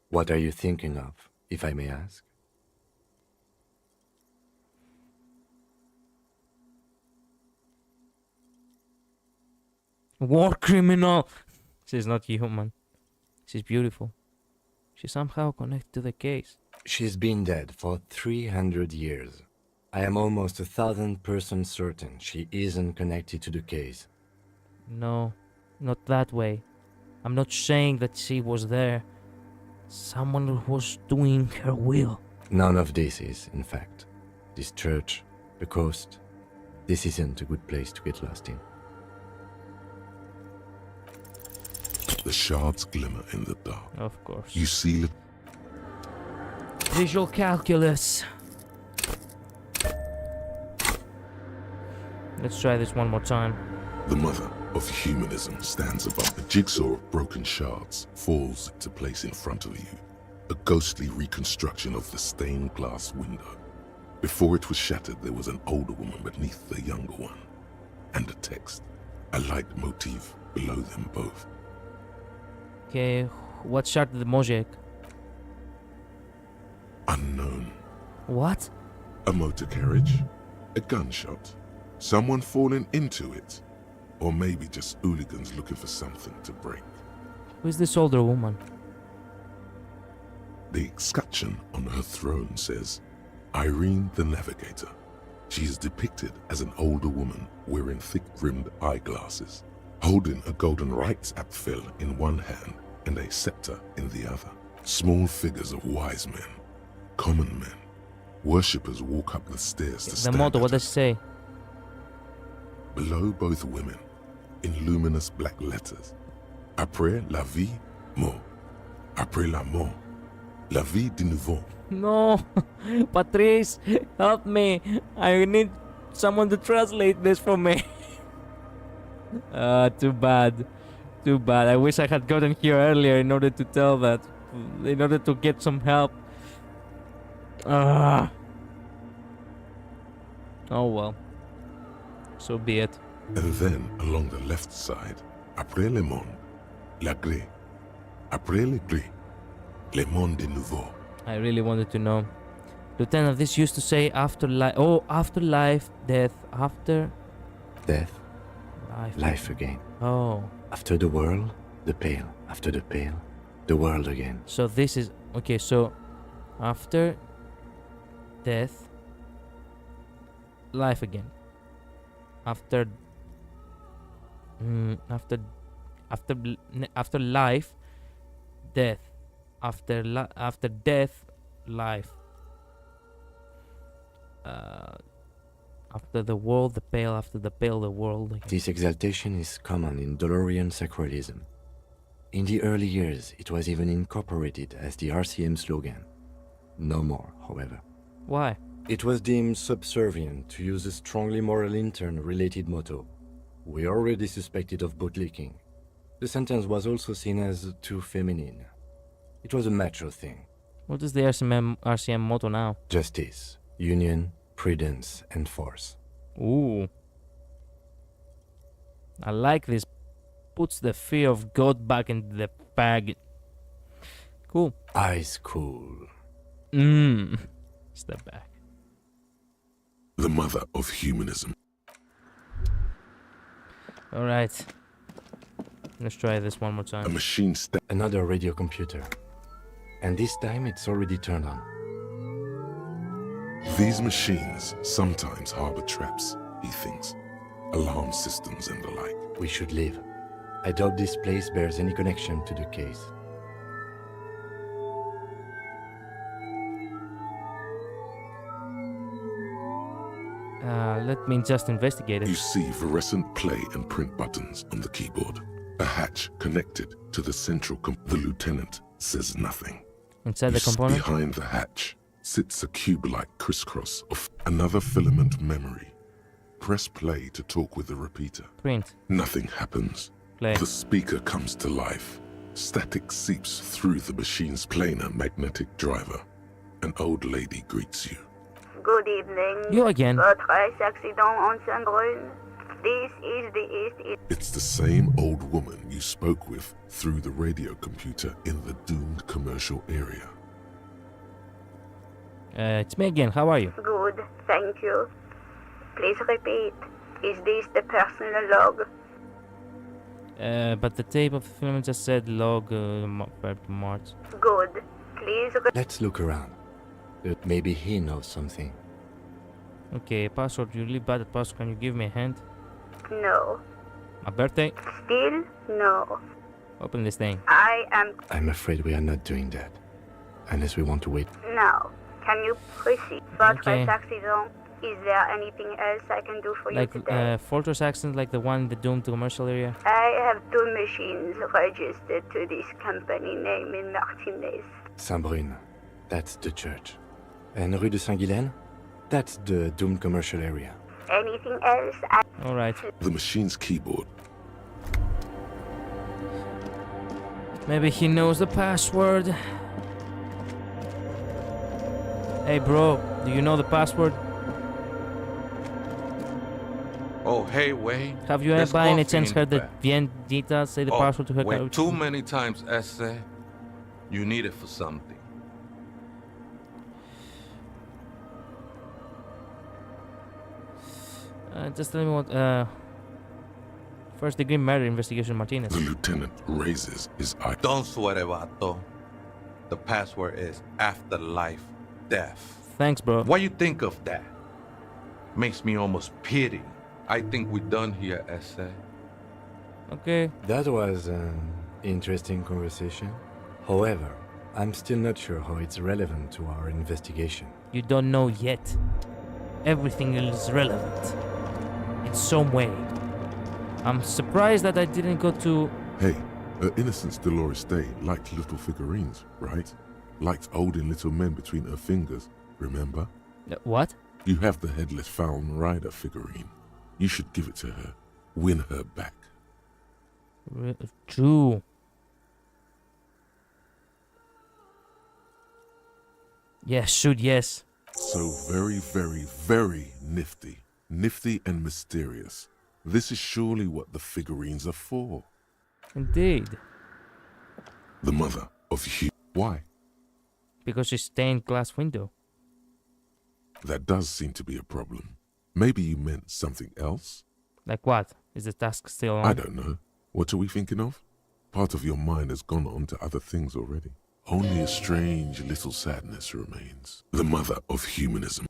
What are you thinking of, if I may ask?
War criminal! She's not human. She's beautiful. She's somehow connected to the case.
She's been dead for 300 years. I am almost 1,000% certain she isn't connected to the case.
No, not that way. I'm not saying that she was there. Someone was doing her will.
None of this is, in fact. This church, the coast, this isn't a good place to get lost in.
The shards glimmer in the dark.
Of course.
You see
visual calculus. Let's try this one more time.
The mother of humanism stands above. A jigsaw of broken shards falls into place in front of you. A ghostly reconstruction of the stained glass window. Before it was shattered, there was an older woman beneath the younger one. And a text. A light motif below them both.
Okay, what shattered the mosaic?
Unknown.
What?
A motor carriage? A gunshot? Someone falling into it? Or maybe just hooligans looking for something to break?
Who is this older woman?
The escutcheon on her throne says, Irene the Navigator. She is depicted as an older woman wearing thick-rimmed eyeglasses, holding a golden Reichsapfel in one hand and a scepter in the other. Small figures of wise men, common men, worshippers walk up the stairs to stand.
The motto, what does it say?
Below both women, in luminous black letters, Après la vie, mort. Après la mort, la vie de nouveau.
No, Patrice, help me. I need someone to translate this for me. Too bad. Too bad. I wish I had gotten here earlier in order to tell that. In order to get some help. Oh well. So be it.
And then along the left side, après le monde, la gré. Après le gré, le monde de nouveau.
I really wanted to know. Lieutenant, this used to say afterlife. Oh, afterlife, death, after...
Death.
Life.
Life again.
Oh.
After the world, the pale. After the pale, the world again.
So this is... Okay, so... After... Death... Life again. After... After life... Death. After death... Life. After the world, the pale. After the pale, the world again.
This exaltation is common in Dolorian sacralism. In the early years, it was even incorporated as the RCM slogan. No more, however.
Why?
It was deemed subservient to use a strongly moral intern-related motto. We already suspected of bootlicking. The sentence was also seen as too feminine. It was a macho thing.
What is the RCM motto now?
Justice, union, prudence, and force.
Ooh. I like this. Puts the fear of God back into the bag. Cool.
Ice cool.
Step back.
The mother of humanism.
Alright. Let's try this one more time.
A machine
Another radio computer. And this time it's already turned on.
These machines sometimes harbor traps, he thinks. Alarm systems and the like.
We should leave. I doubt this place bears any connection to the case.
Let me just investigate it.
You see fluorescent play and print buttons on the keyboard. A hatch connected to the central The lieutenant says nothing.
Inside the component?
Behind the hatch sits a cube-like crisscross of another filament memory. Press play to talk with the repeater.
Print.
Nothing happens.
Play.
The speaker comes to life. Static seeps through the machine's planar magnetic driver. An old lady greets you.
Good evening.
You again.
Votre accident en Saint-Brune. This is the East.
It's the same old woman you spoke with through the radio computer in the doomed commercial area.
It's me again. How are you?
Good, thank you. Please repeat. Is this the personal log?
But the tape of the film just said log March.
Good. Please.
Let's look around. Maybe he knows something.
Okay, password. You're really bad at password. Can you give me a hint?
No.
My birthday?
Still no.
Open this thing.
I'm afraid we are not doing that. Unless we want to wait.
Now, can you proceed? Votre
Okay.
accident. Is there anything else I can do for you today?
Like Fortress accent, like the one in the doomed commercial area.
I have 2 machines registered to this company name in Martinez.
Saint-Brune. That's the church. And Rue de Saint-Guylaine? That's the doomed commercial area.
Anything else?
Alright.
The machine's keyboard.
Maybe he knows the password. Hey bro, do you know the password?
Oh, hey, Wade.
Have you ever by any chance heard the Viendita say the password to her
wait, too many times, Esse. You need it for something.
Just tell me what, first degree murder investigation, Martinez.
The lieutenant raises his eye.
Don't sweat it, Vato. The password is afterlife death.
Thanks, bro.
What you think of that? Makes me almost pity. I think we're done here, Esse.
Okay.
That was an interesting conversation. However, I'm still not sure how it's relevant to our investigation.
You don't know yet. Everything is relevant. In some way. I'm surprised that I didn't go to...
Hey, her Innocence Dolores Day liked little figurines, right? Liked holding little men between her fingers, remember?
What?
You have the headless Falcon Rider figurine. You should give it to her. Win her back.
True. Yes, shoot, yes.
So very, very, very nifty. Nifty and mysterious. This is surely what the figurines are for.
Indeed.
The mother of Hugh. Why?
Because she's stained glass window.
That does seem to be a problem. Maybe you meant something else?
Like what? Is the task still on?
I don't know. What are we thinking of? Part of your mind has gone on to other things already. Only a strange little sadness remains. The mother of humanism.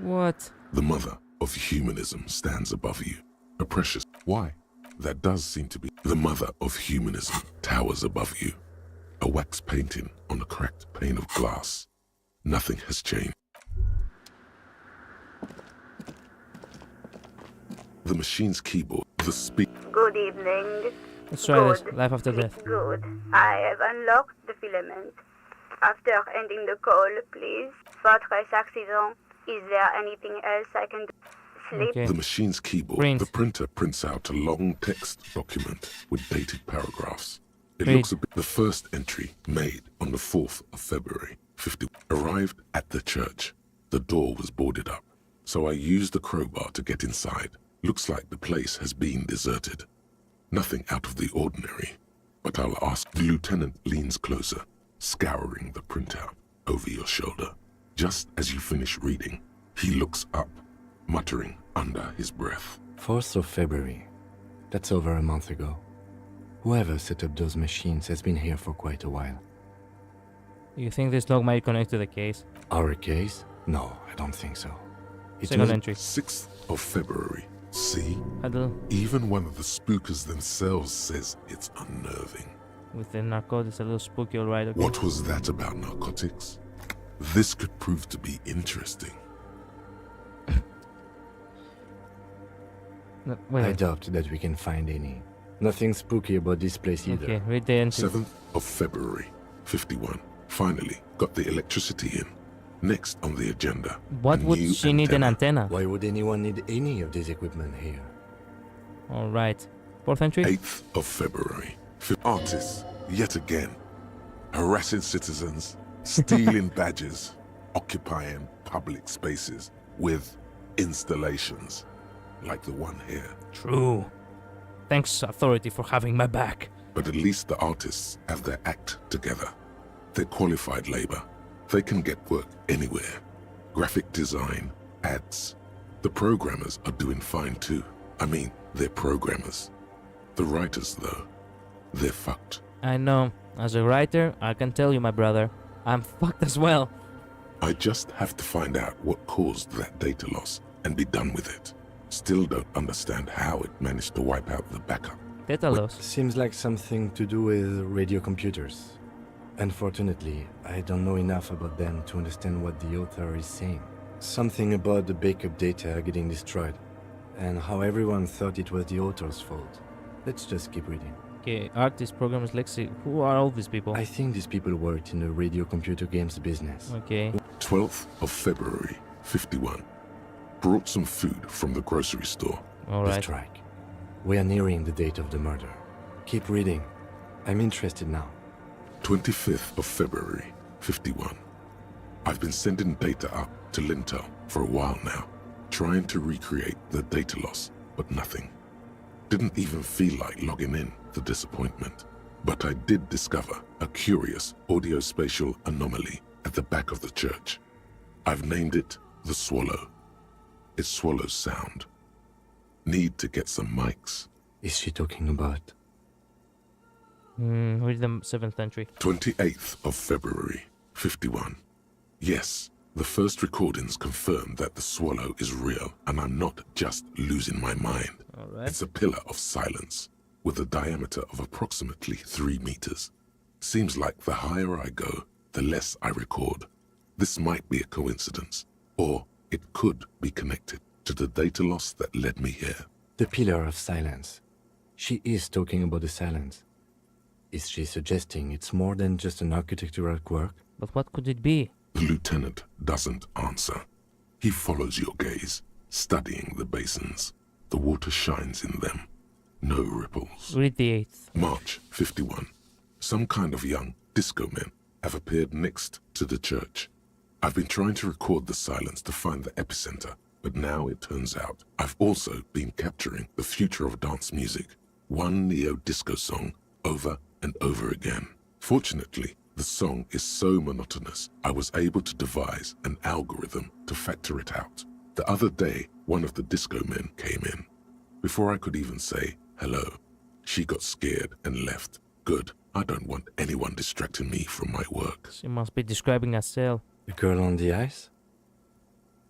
What?
The mother of humanism stands above you. A precious... Why? That does seem to be... The mother of humanism towers above you. A wax painting on a cracked pane of glass. Nothing has changed. The machine's keyboard, the speak...
Good evening.
Let's try this. Life after death.
Good. I have unlocked the filament. After ending the call, please. Fortress accident. Is there anything else I can do? Sleep.
Okay.
The machine's keyboard, the printer prints out a long text document with dated paragraphs. It looks a bit... The first entry, made on the 4th of February, 50, arrived at the church. The door was boarded up, so I used the crowbar to get inside. Looks like the place has been deserted. Nothing out of the ordinary, but I'll ask. The lieutenant leans closer, scouring the printout over your shoulder. Just as you finish reading, he looks up, muttering under his breath.
4th of February. That's over a month ago. Whoever set up those machines has been here for quite a while.
You think this log might connect to the case?
Our case? No, I don't think so.
Second entry.
6th of February. See?
Huddle.
Even one of the spookers themselves says it's unnerving.
With the narcotics, a little spooky, alright. Okay.
What was that about narcotics? This could prove to be interesting.
No, wait.
I doubt that we can find any. Nothing spooky about this place either.
Okay, read the entry.
7th of February, 51. Finally, got the electricity in. Next on the agenda.
What would she need an antenna?
Why would anyone need any of this equipment here?
Alright. 4th entry?
8th of February. Artists, yet again. Harassing citizens, stealing badges, occupying public spaces with installations. Like the one here.
True. Thanks, authority, for having my back.
But at least the artists have their act together. They're qualified labor. They can get work anywhere. Graphic design, ads. The programmers are doing fine too. I mean, they're programmers. The writers, though, they're fucked.
I know. As a writer, I can tell you, my brother, I'm fucked as well.
I just have to find out what caused that data loss and be done with it. Still don't understand how it managed to wipe out the backup.
Data loss?
Seems like something to do with radio computers. Unfortunately, I don't know enough about them to understand what the author is saying. Something about the backup data getting destroyed, and how everyone thought it was the author's fault. Let's just keep reading.
Okay, artists, programmers, Lexi. Who are all these people?
I think these people worked in the radio computer games business.
Okay.
12th of February, 51. Brought some food from the grocery store.
Alright.
The strike. We are nearing the date of the murder. Keep reading. I'm interested now.
25th of February, 51. I've been sending data up to Lintel for a while now, trying to recreate the data loss, but nothing. Didn't even feel like logging in, the disappointment. But I did discover a curious audio-spatial anomaly at the back of the church. I've named it the Swallow. It swallows sound. Need to get some mics.
Is she talking about?
Read the 7th entry.
28th of February, 51. Yes, the first recordings confirm that the swallow is real and I'm not just losing my mind.
Alright.
It's a pillar of silence with a diameter of approximately 3 meters. Seems like the higher I go, the less I record. This might be a coincidence, or it could be connected to the data loss that led me here.
The pillar of silence. She is talking about the silence. Is she suggesting it's more than just an architectural quirk?
But what could it be?
The lieutenant doesn't answer. He follows your gaze, studying the basins. The water shines in them. No ripples.
Read the 8th.
March 51. Some kind of young disco men have appeared next to the church. I've been trying to record the silence to find the epicenter, But now it turns out I've also been capturing the future of dance music, one neo-disco song over and over again. Fortunately, the song is so monotonous, I was able to devise an algorithm to factor it out. The other day, one of the disco men came in. Before I could even say hello, she got scared and left. Good. I don't want anyone distracting me from my work.
She must be describing a cell.
The girl on the ice?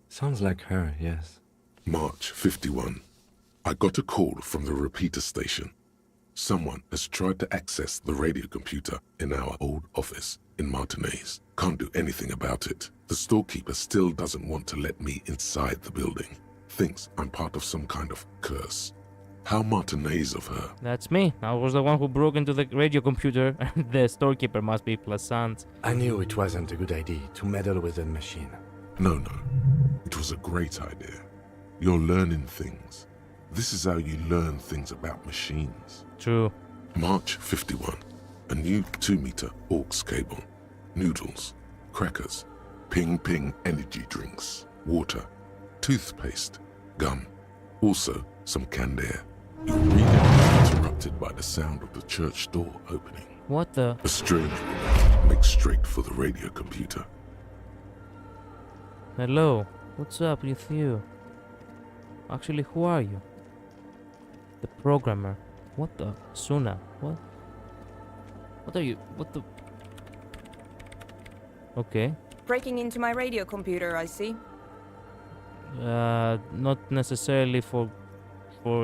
Sounds like her, yes.
March 51. I got a call from the repeater station. Someone has tried to access the radio computer in our old office in Martinez. Can't do anything about it. The storekeeper still doesn't want to let me inside the building. Thinks I'm part of some kind of curse. How Martinez of her.
That's me. I was the one who broke into the radio computer. The storekeeper must be Plaisant.
I knew it wasn't a good idea to meddle with the machine.
No. It was a great idea. You're learning things. This is how you learn things about machines.
True.
March 51. A new 2-meter aux cable. Noodles. Crackers. Ping energy drinks. Water. Toothpaste. Gum. Also, some canned air. Your reading is interrupted by the sound of the church door opening.
What the?
A strange woman makes straight for the radio computer.
Hello. What's up with you? Actually, who are you? The programmer. What the? Suna. What? What are you? What the? Okay.
Breaking into my radio computer, I see.
Not necessarily for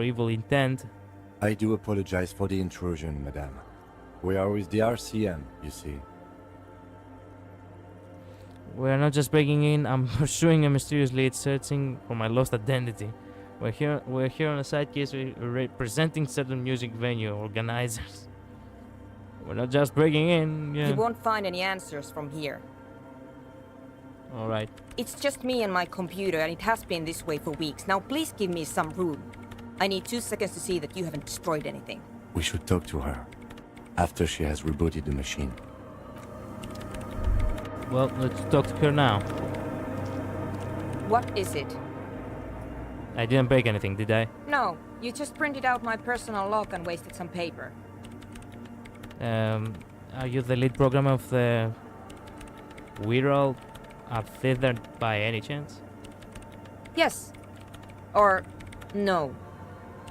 evil intent.
I do apologize for the intrusion, madame. We are with the RCM, you see.
We're not just breaking in, I'm pursuing a mysterious lead searching for my lost identity. We're here on a side case representing certain music venue organizers. We're not just breaking in, yeah.
You won't find any answers from here.
Alright.
It's just me and my computer, and it has been this way for weeks. Now please give me some room. I need 2 seconds to see that you haven't destroyed anything.
We should talk to her after she has rebooted the machine.
Well, let's talk to her now.
What is it?
I didn't break anything, did I?
No, you just printed out my personal log and wasted some paper.
Are you the lead programmer of the Wirral Thither by any chance?
Yes. Or no,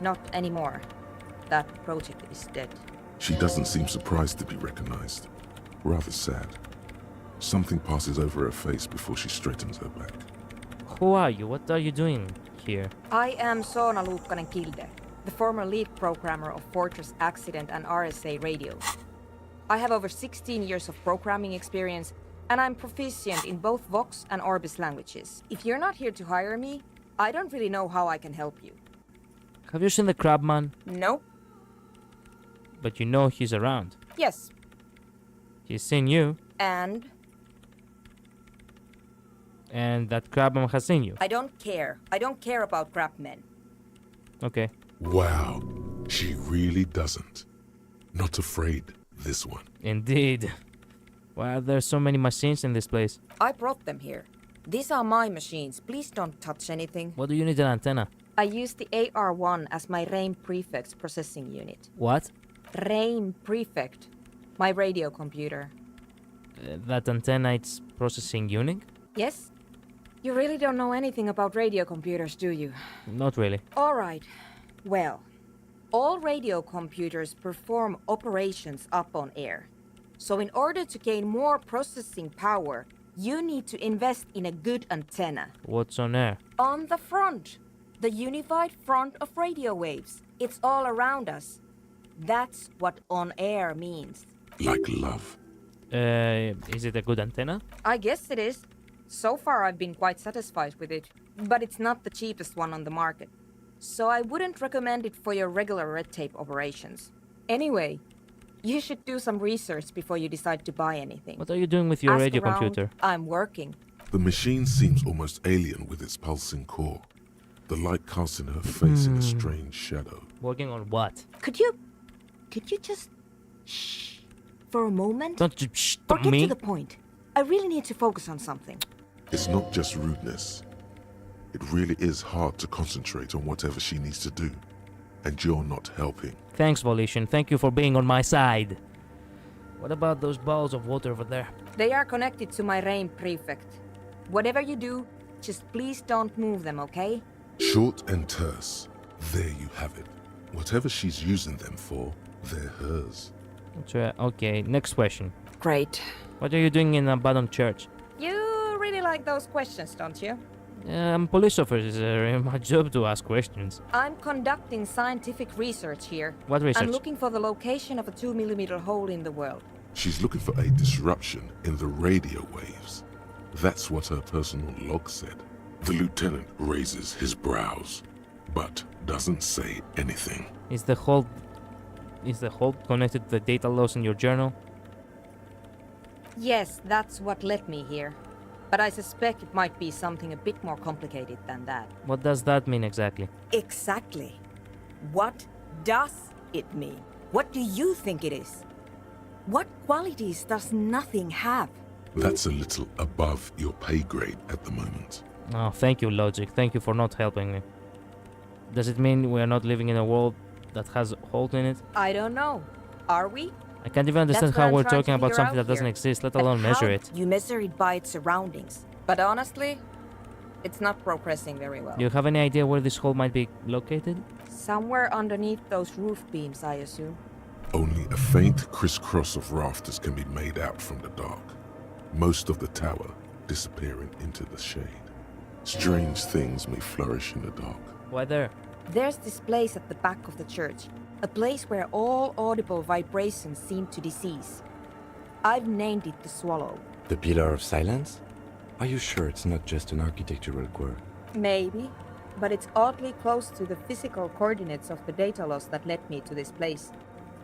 not anymore. That project is dead.
She doesn't seem surprised to be recognized. Rather sad. Something passes over her face before she straightens her back.
Who are you? What are you doing here?
I am Soona Luukkanen-Kilde, the former lead programmer of Fortress Accident and RSA radios. I have over 16 years of programming experience, and I'm proficient in both Vox and Orbis languages. If you're not here to hire me, I don't really know how I can help you.
Have you seen the Crabman?
No.
But you know he's around.
Yes.
He's seen you.
And
that Crabman has seen you.
I don't care. I don't care about crabmen.
Okay.
Wow. She really doesn't. Not afraid, this one.
Indeed. Why are there so many machines in this place?
I brought them here. These are my machines. Please don't touch anything.
What do you need an antenna?
I use the AR1 as my RAIN Prefect's processing unit.
What?
RAIN Prefect. My radio computer.
That antenna, it's processing unit?
Yes? You really don't know anything about radio computers, do you?
Not really.
All right. Well, all radio computers perform operations up on air. So in order to gain more processing power, you need to invest in a good antenna.
What's on air?
On the front. The unified front of radio waves. It's all around us. That's what on air means.
Like love.
Is it a good antenna?
I guess it is. So far I've been quite satisfied with it. But it's not the cheapest one on the market. So I wouldn't recommend it for your regular red tape operations. Anyway, you should do some research before you decide to buy anything.
What are you doing with your
Ask
radio
around.
computer?
I'm working.
The machine seems almost alien with its pulsing core. The light casts in her face in a strange shadow.
Working on what?
Could you just shh for a moment?
Don't you shh
Or get
me.
to the point. I really need to focus on something.
It's not just rudeness. It really is hard to concentrate on whatever she needs to do. And you're not helping.
Thanks, Volition. Thank you for being on my side. What about those balls of water over there?
They are connected to my rain prefect. Whatever you do, just please don't move them, okay?
Short and terse. There you have it. Whatever she's using them for, they're hers.
Okay, next question.
Great.
What are you doing in an abandoned church?
You really like those questions, don't you?
I'm a police officer. My job to ask questions.
I'm conducting scientific research here.
What research?
I'm looking for the location of a 2mm hole in the world.
She's looking for a disruption in the radio waves. That's what her personal log said. The lieutenant raises his brows, but doesn't say anything.
Is the hole connected to the data loss in your journal?
Yes, that's what led me here. But I suspect it might be something a bit more complicated than that.
What does that mean exactly?
Exactly. What does it mean? What do you think it is? What qualities does nothing have?
That's a little above your pay grade at the moment.
Oh, thank you, Logic. Thank you for not helping me. Does it mean we are not living in a world that has a hole in it?
I don't know. Are we?
I can't even understand how we're talking about something that doesn't exist, let alone measure it.
You measure it by its surroundings. But honestly, it's not progressing very well.
Do you have any idea where this hole might be located?
Somewhere underneath those roof beams, I assume.
Only a faint crisscross of rafters can be made out from the dark. Most of the tower disappearing into the shade. Strange things may flourish in the dark.
Why there?
There's this place at the back of the church. A place where all audible vibrations seem to cease. I've named it the Swallow.
The Pillar of Silence? Are you sure it's not just an architectural quirk?
Maybe, but it's oddly close to the physical coordinates of the data loss that led me to this place.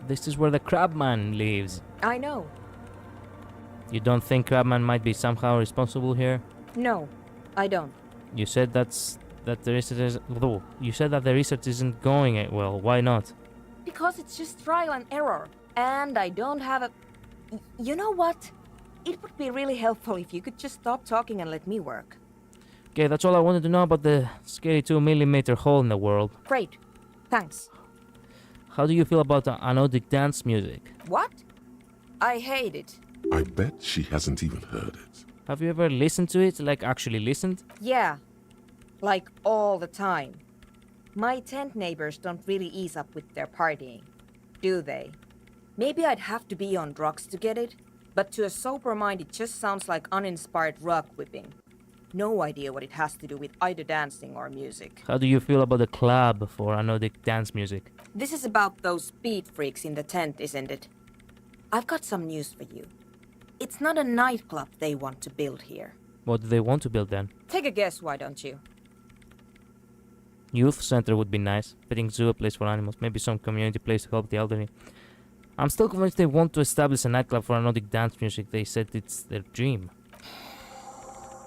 This is where the Crabman lives.
I know.
You don't think Crabman might be somehow responsible here?
No, I don't.
You said that the research isn't going well. Why not?
Because it's just trial and error. And I don't have a... You know what? It would be really helpful if you could just stop talking and let me work.
Okay, that's all I wanted to know about the scary 2mm hole in the world.
Great. Thanks.
How do you feel about the anodic dance music?
What? I hate it.
I bet she hasn't even heard it.
Have you ever listened to it? Like, actually listened?
Yeah. Like, all the time. My tent neighbors don't really ease up with their partying, do they? Maybe I'd have to be on drugs to get it, but to a sober mind it just sounds like uninspired rug whipping. No idea what it has to do with either dancing or music.
How do you feel about the club for anodic dance music?
This is about those speed freaks in the tent, isn't it? I've got some news for you. It's not a nightclub they want to build here.
What do they want to build then?
Take a guess, why don't you?
Youth center would be nice. Petting zoo, a place for animals. Maybe some community place to help the elderly. I'm still convinced they want to establish a nightclub for anodic dance music. They said it's their dream.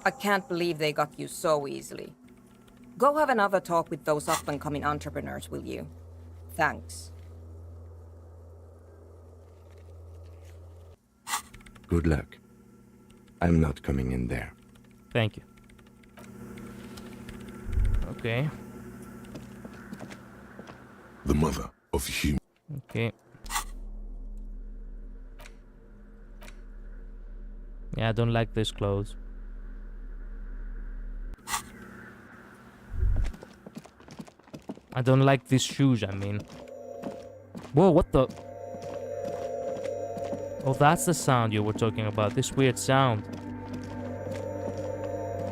I can't believe they got you so easily. Go have another talk with those up-and-coming entrepreneurs, will you? Thanks.
Good luck. I'm not coming in there.
Thank you. Okay.
The mother of human.
Okay. Yeah, I don't like these clothes. I don't like these shoes, I mean. Whoa, what the? Oh, that's the sound you were talking about. This weird sound.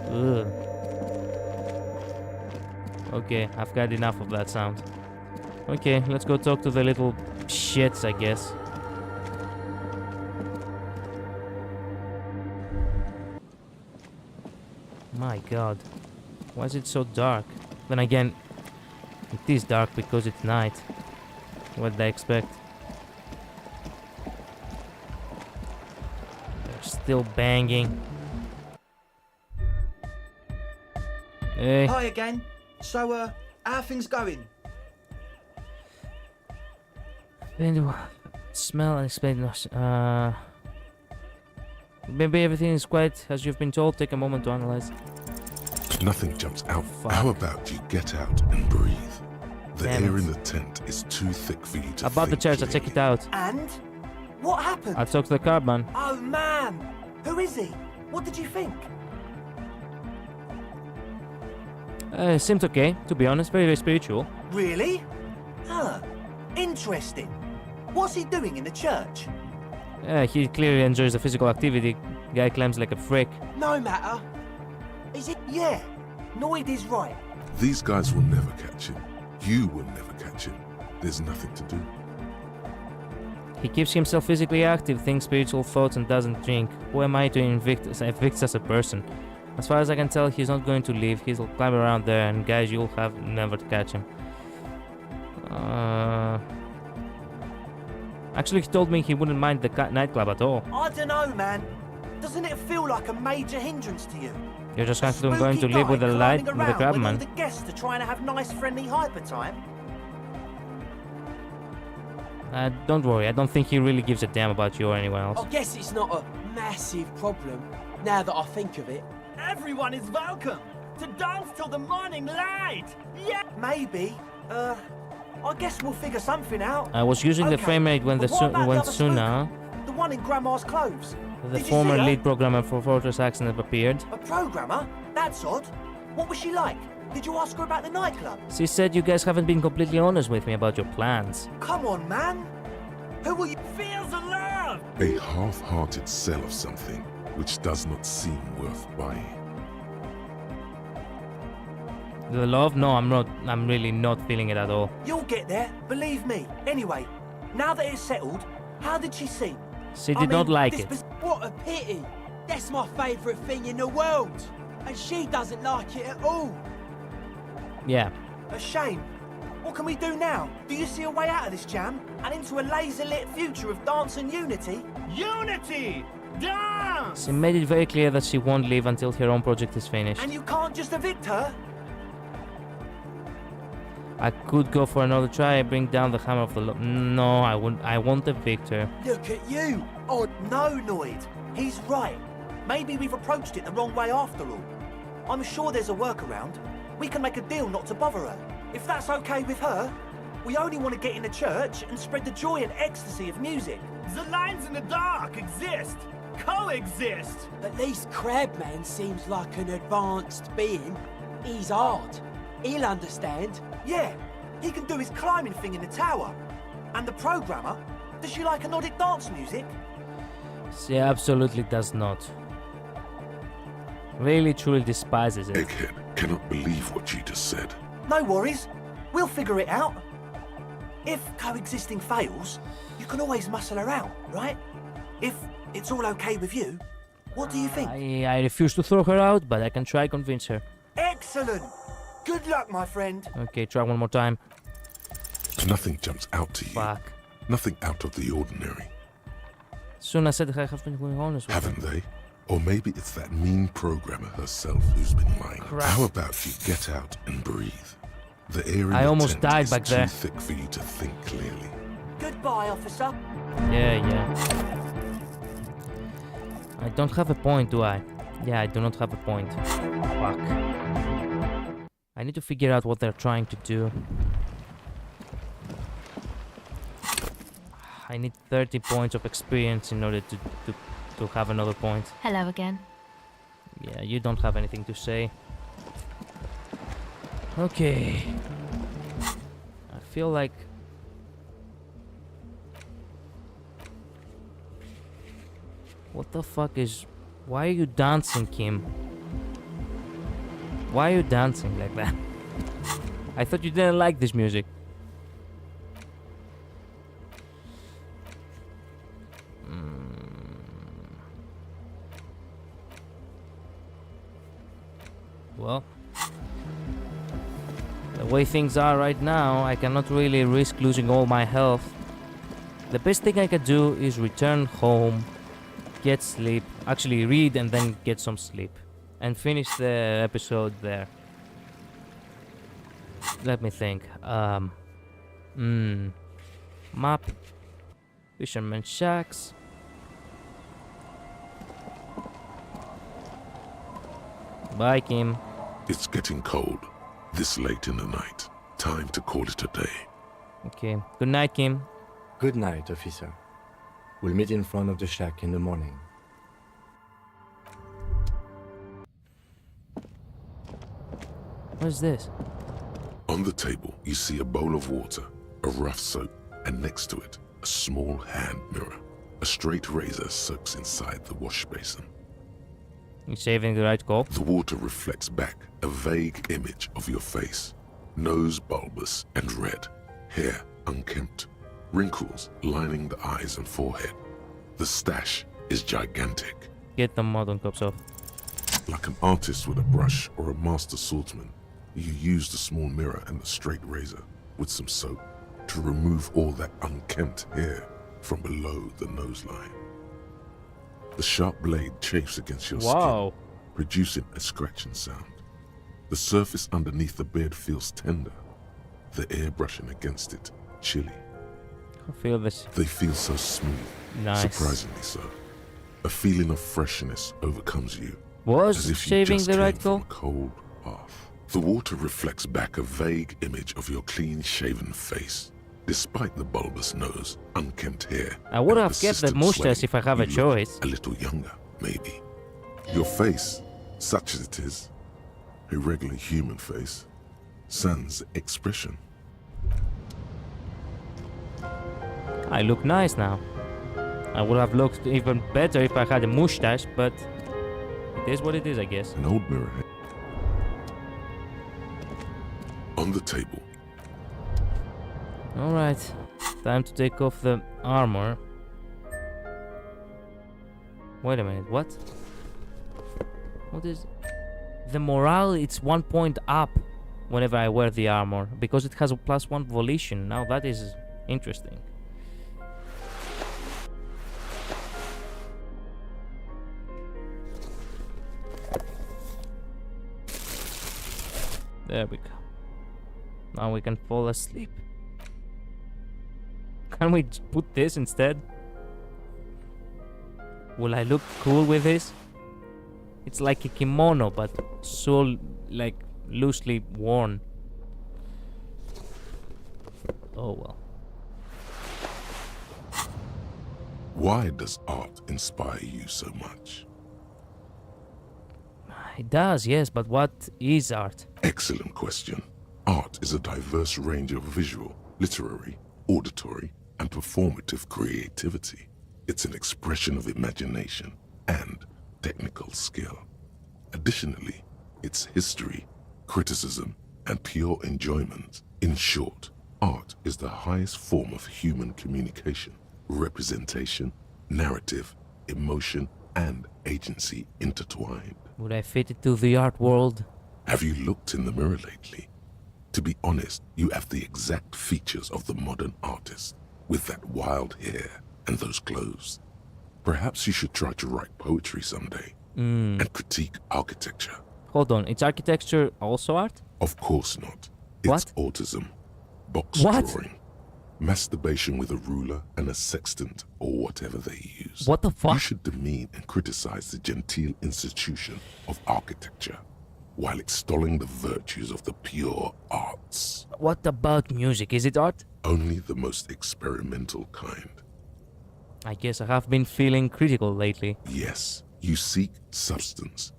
Ugh. Okay, I've got enough of that sound. Okay, let's go talk to the little shits, I guess. My god. Why is it so dark? Then again, it is dark because it's night. What did I expect? They're still banging. Hey.
Hi again. So, how are things going?
Smell and explain. Maybe everything is quiet as you've been told. Take a moment to analyze.
Nothing jumps out. How about you get out and breathe? The
Damn
air
it.
in the tent is too thick for you to
About the
think
church, I'll check it out.
And? What happened?
I'll talk to the carman.
Oh man! Who is he? What did you think?
Seemed okay, to be honest. Very, very spiritual.
Really? Huh. Interesting. What's he doing in the church?
He clearly enjoys the physical activity. Guy climbs like a frick.
No matter. Is it? Yeah. Noid is right.
These guys will never catch him. You will never catch him. There's nothing to do.
He keeps himself physically active, thinks spiritual thoughts, and doesn't drink. Who am I to evict as a person? As far as I can tell, he's not going to leave. He'll climb around there, and guys, you'll have never to catch him. Actually, he told me he wouldn't mind the nightclub at all.
I don't know, man. Doesn't it feel like a major hindrance to you?
You're just going to live with the light, with the crab
with
man.
all the guests are trying to have nice, friendly hyper time.
Don't worry, I don't think he really gives a damn about you or anyone else.
I guess it's not a massive problem, now that I think of it.
Everyone is welcome to dance till the morning light. Yeah. Maybe. I guess we'll figure something out.
I was using the frame rate when
but what about the other
Suna,
The one in Grandma's clothes.
the
Did you
former
see her?
lead programmer for Fortress Accident, appeared.
A programmer? That's odd. What was she like? Did you ask her about the nightclub?
She said you guys haven't been completely honest with me about your plans.
Come on, man. Who will you feels alive?
A half-hearted sell of something which does not seem worth buying.
The love? No, I'm not. I'm really not feeling it at all.
You'll get there, believe me. Anyway, now that it's settled, how did she seem?
She did not like it.
What a pity! That's my favourite thing in the world! And she doesn't like it at all!
Yeah.
A shame. What can we do now? Do you see a way out of this jam? And into a laser-lit future of dance and unity? Unity! Dance!
She made it very clear that she won't leave until her own project is finished.
And you can't just evict her?
I could go for another try, bring down the hammer of the law. No, I won't. I want a victor.
Look at you! Oh, no, Noid. He's right. Maybe we've approached it the wrong way after all. I'm sure there's a workaround. We can make a deal not to bother her. If that's okay with her, we only want to get in the church and spread the joy and ecstasy of music. The lines in the dark exist. Coexist.
At least Crabman seems like an advanced being. He's hard. He'll understand.
Yeah, he can do his climbing thing in the tower. And the programmer, does she like Nordic dance music?
She absolutely does not. Really, truly despises it.
Egghead cannot believe what you just said.
No worries. We'll figure it out. If coexisting fails, you can always muscle her out, right? If it's all okay with you, what do you think?
I refuse to throw her out, but I can try convince her.
Excellent! Good luck, my friend.
Okay, try one more time.
Nothing jumps out to you.
Fuck.
Nothing out of the ordinary.
Soon I said I have been going honest with
Haven't they? Or maybe it's that mean programmer herself who's been lying.
Crap.
How about you get out and breathe? The air in
I
the
almost
tent
died
is
back
too
there.
thick for you to think clearly.
Goodbye, officer.
Yeah. I don't have a point, do I? Yeah, I do not have a point. Fuck. I need to figure out what they're trying to do. I need 30 points of experience in order to have another point.
Hello again.
Yeah, you don't have anything to say. Okay. I feel like... What the fuck is... Why are you dancing, Kim? Why are you dancing like that? I thought you didn't like this music. Well, the way things are right now, I cannot really risk losing all my health. The best thing I can do is return home, get sleep, actually read and then get some sleep, and finish the episode there. Let me think. Map, Fisherman Shacks. Bye, Kim.
It's getting cold. This late in the night. Time to call it a day.
Okay. Good night, Kim.
Good night, officer. We'll meet in front of the shack in the morning.
What is this?
On the table, you see a bowl of water, a rough soap, and next to it, a small hand mirror. A straight razor soaks inside the wash basin.
You saving the right call?
The water reflects back a vague image of your face. Nose bulbous and red, hair unkempt, wrinkles lining the eyes and forehead. The stash is gigantic.
Get the modern cups off.
Like an artist with a brush or a master swordsman, you use the small mirror and the straight razor with some soap to remove all that unkempt hair from below the nose line. The sharp blade chafes against your skin, producing a scratching sound. The surface underneath the beard feels tender, the air brushing against it chilly.
I feel this.
They feel so smooth,
Nice.
surprisingly so. A feeling of freshness overcomes you.
Was
as if you
shaving
just
the right
came from
call?
a cold bath. The water reflects back a vague image of your clean-shaven face. Despite the bulbous nose, unkempt hair,
I would
and
have kept the
persistent
mustache
sweating,
if I have a
you look
choice.
a little younger, maybe. Your face, such as it is, a regular human face, sans expression.
I look nice now. I would have looked even better if I had a mustache, but it is what it is, I guess.
An old mirror. On the table.
Alright, time to take off the armor. Wait a minute, what? What is... The morale, it's 1 point up whenever I wear the armor, because it has a +1 volition. Now that is interesting. There we go. Now we can fall asleep. Can we put this instead? Will I look cool with this? It's like a kimono, but so like loosely worn. Oh well.
Why does art inspire you so much?
It does, yes, but what is art?
Excellent question. Art is a diverse range of visual, literary, auditory, and performative creativity. It's an expression of imagination and technical skill. Additionally, it's history, criticism, and pure enjoyment. In short, art is the highest form of human communication, representation, narrative, emotion, and agency intertwined.
Would I fit into the art world?
Have you looked in the mirror lately? To be honest, you have the exact features of the modern artist, with that wild hair and those clothes. Perhaps you should try to write poetry someday and critique architecture.
Hold on, is architecture also art?
Of course not. It's autism, box drawing, masturbation with a ruler and a sextant or whatever they use.
What the fuck?
You should demean and criticize the genteel institution of architecture while extolling the virtues of the pure arts.
What about music? Is it art?
Only the most experimental kind.
I guess I have been feeling critical lately.
Yes, you seek substance.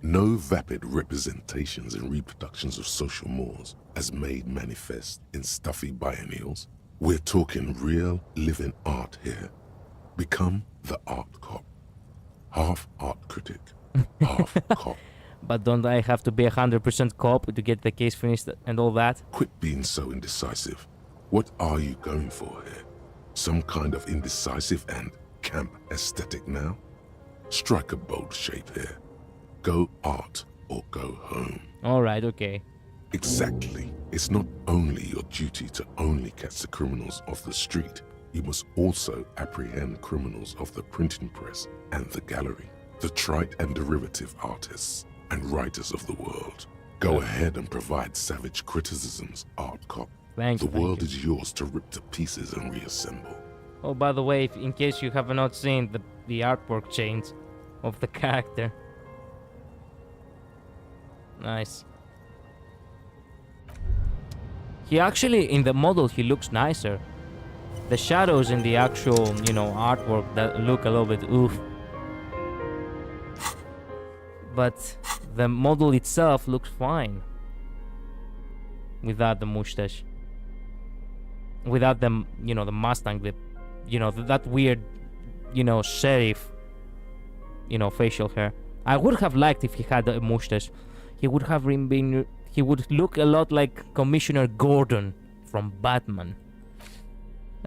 No vapid representations and reproductions of social mores as made manifest in stuffy biennials. We're talking real, living art here. Become the art cop. Half art critic, half cop.
But don't I have to be 100% cop to get the case finished and all that?
Quit being so indecisive. What are you going for here? Some kind of indecisive and camp aesthetic now? Strike a bold shape here. Go art or go home.
Alright, okay.
Exactly. It's not only your duty to only catch the criminals off the street, you must also apprehend criminals of the printing press and the gallery, the trite and derivative artists and writers of the world. Go ahead and provide savage criticisms, art cop.
Thank you.
The world is yours to rip to pieces and reassemble.
Oh, by the way, in case you have not seen the artwork change of the character. Nice. He actually, in the model, he looks nicer. The shadows in the actual, you know, artwork that look a little bit oof. But the model itself looks fine. Without the mustache. Without the, you know, the Mustang, the, you know, that weird, you know, sheriff, you know, facial hair. I would have liked if he had a mustache. He would have been, he would look a lot like Commissioner Gordon from Batman.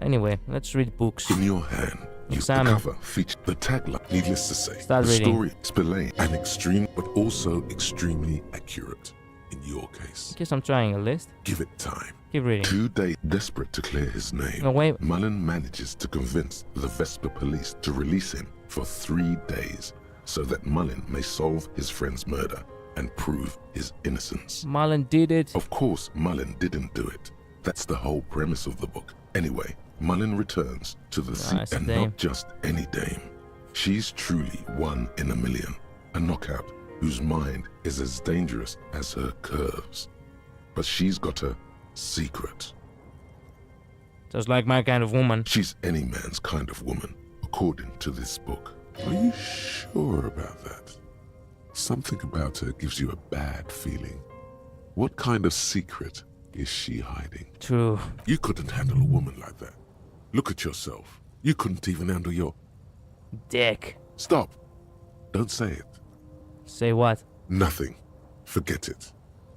Anyway, let's read books.
In your hand, the cover features the tagline. Needless to say,
Start
the
reading.
story is belaying and extreme, but also extremely accurate. In your case,
I guess I'm trying a list.
Give it time.
Keep reading.
2 days, desperate to clear his name,
No, wait.
Mullen manages to convince the Vesper police to release him for 3 days, so that Mullen may solve his friend's murder and prove his innocence.
Mullen did it.
Of course, Mullen didn't do it. That's the whole premise of the book. Anyway, Mullen returns to the seat, and not just any dame. She's truly one in a million, a knockout whose mind is as dangerous as her curves. But she's got a secret.
Just like my kind of woman.
She's any man's kind of woman, according to this book. Are you sure about that? Something about her gives you a bad feeling. What kind of secret is she hiding?
True.
You couldn't handle a woman like that. Look at yourself. You couldn't even handle your...
dick.
Stop. Don't say it.
Say what?
Nothing. Forget it.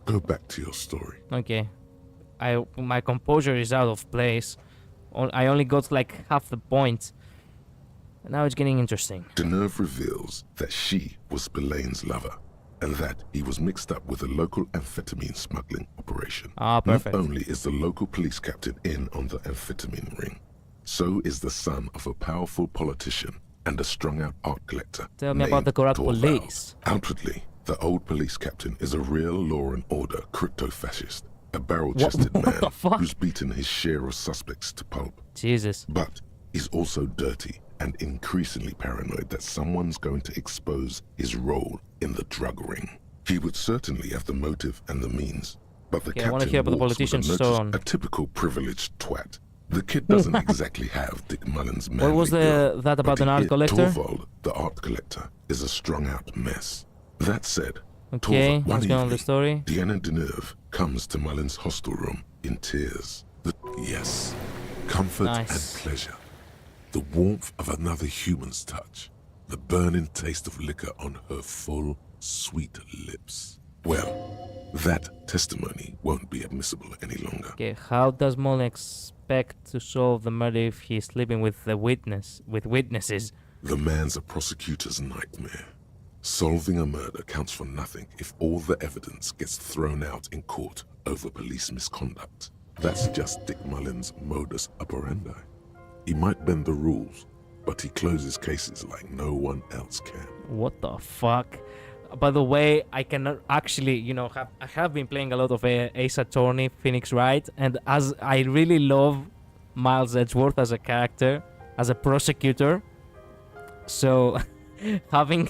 Go back to your story.
Okay. My composure is out of place. I only got like half the point. And now it's getting interesting.
Deneuve reveals that she was Spillane's lover, and that he was mixed up with a local amphetamine smuggling operation.
Ah, perfect.
Not only is the local police captain in on the amphetamine ring, so is the son of a powerful politician and a strung-out art collector.
Tell me about the corrupt police.
Outwardly, the old police captain is a real law and order crypto-fascist, a barrel-chested man who's beaten his share of suspects to pulp.
Jesus.
But he's also dirty and increasingly paranoid that someone's going to expose his role in the drug ring. He would certainly have the motive and the means, but the
I want to hear
captain
about the
walks with a
politicians, so on.
a typical privileged twat. The kid doesn't exactly have Dick Mullen's manly
What was
build,
that about
but
an art
the
collector?
Torvald, the art collector, is a strung-out mess. That said,
Okay,
Torvald, one
let's go on the
evening,
story.
Deanna Deneuve comes to Mullen's hostel room in tears. Yes, comfort and pleasure. The warmth of another human's touch. The burning taste of liquor on her full, sweet lips. Well, that testimony won't be admissible any longer.
Okay, how does Mullen expect to solve the murder if he's sleeping with witnesses?
The man's a prosecutor's nightmare. Solving a murder counts for nothing if all the evidence gets thrown out in court over police misconduct. That's just Dick Mullen's modus operandi. He might bend the rules, but he closes cases like no one else can.
What the fuck? By the way, I cannot actually, you know, I have been playing a lot of Ace Attorney, Phoenix Wright, and as I really love Miles Edgeworth as a character, as a prosecutor. So having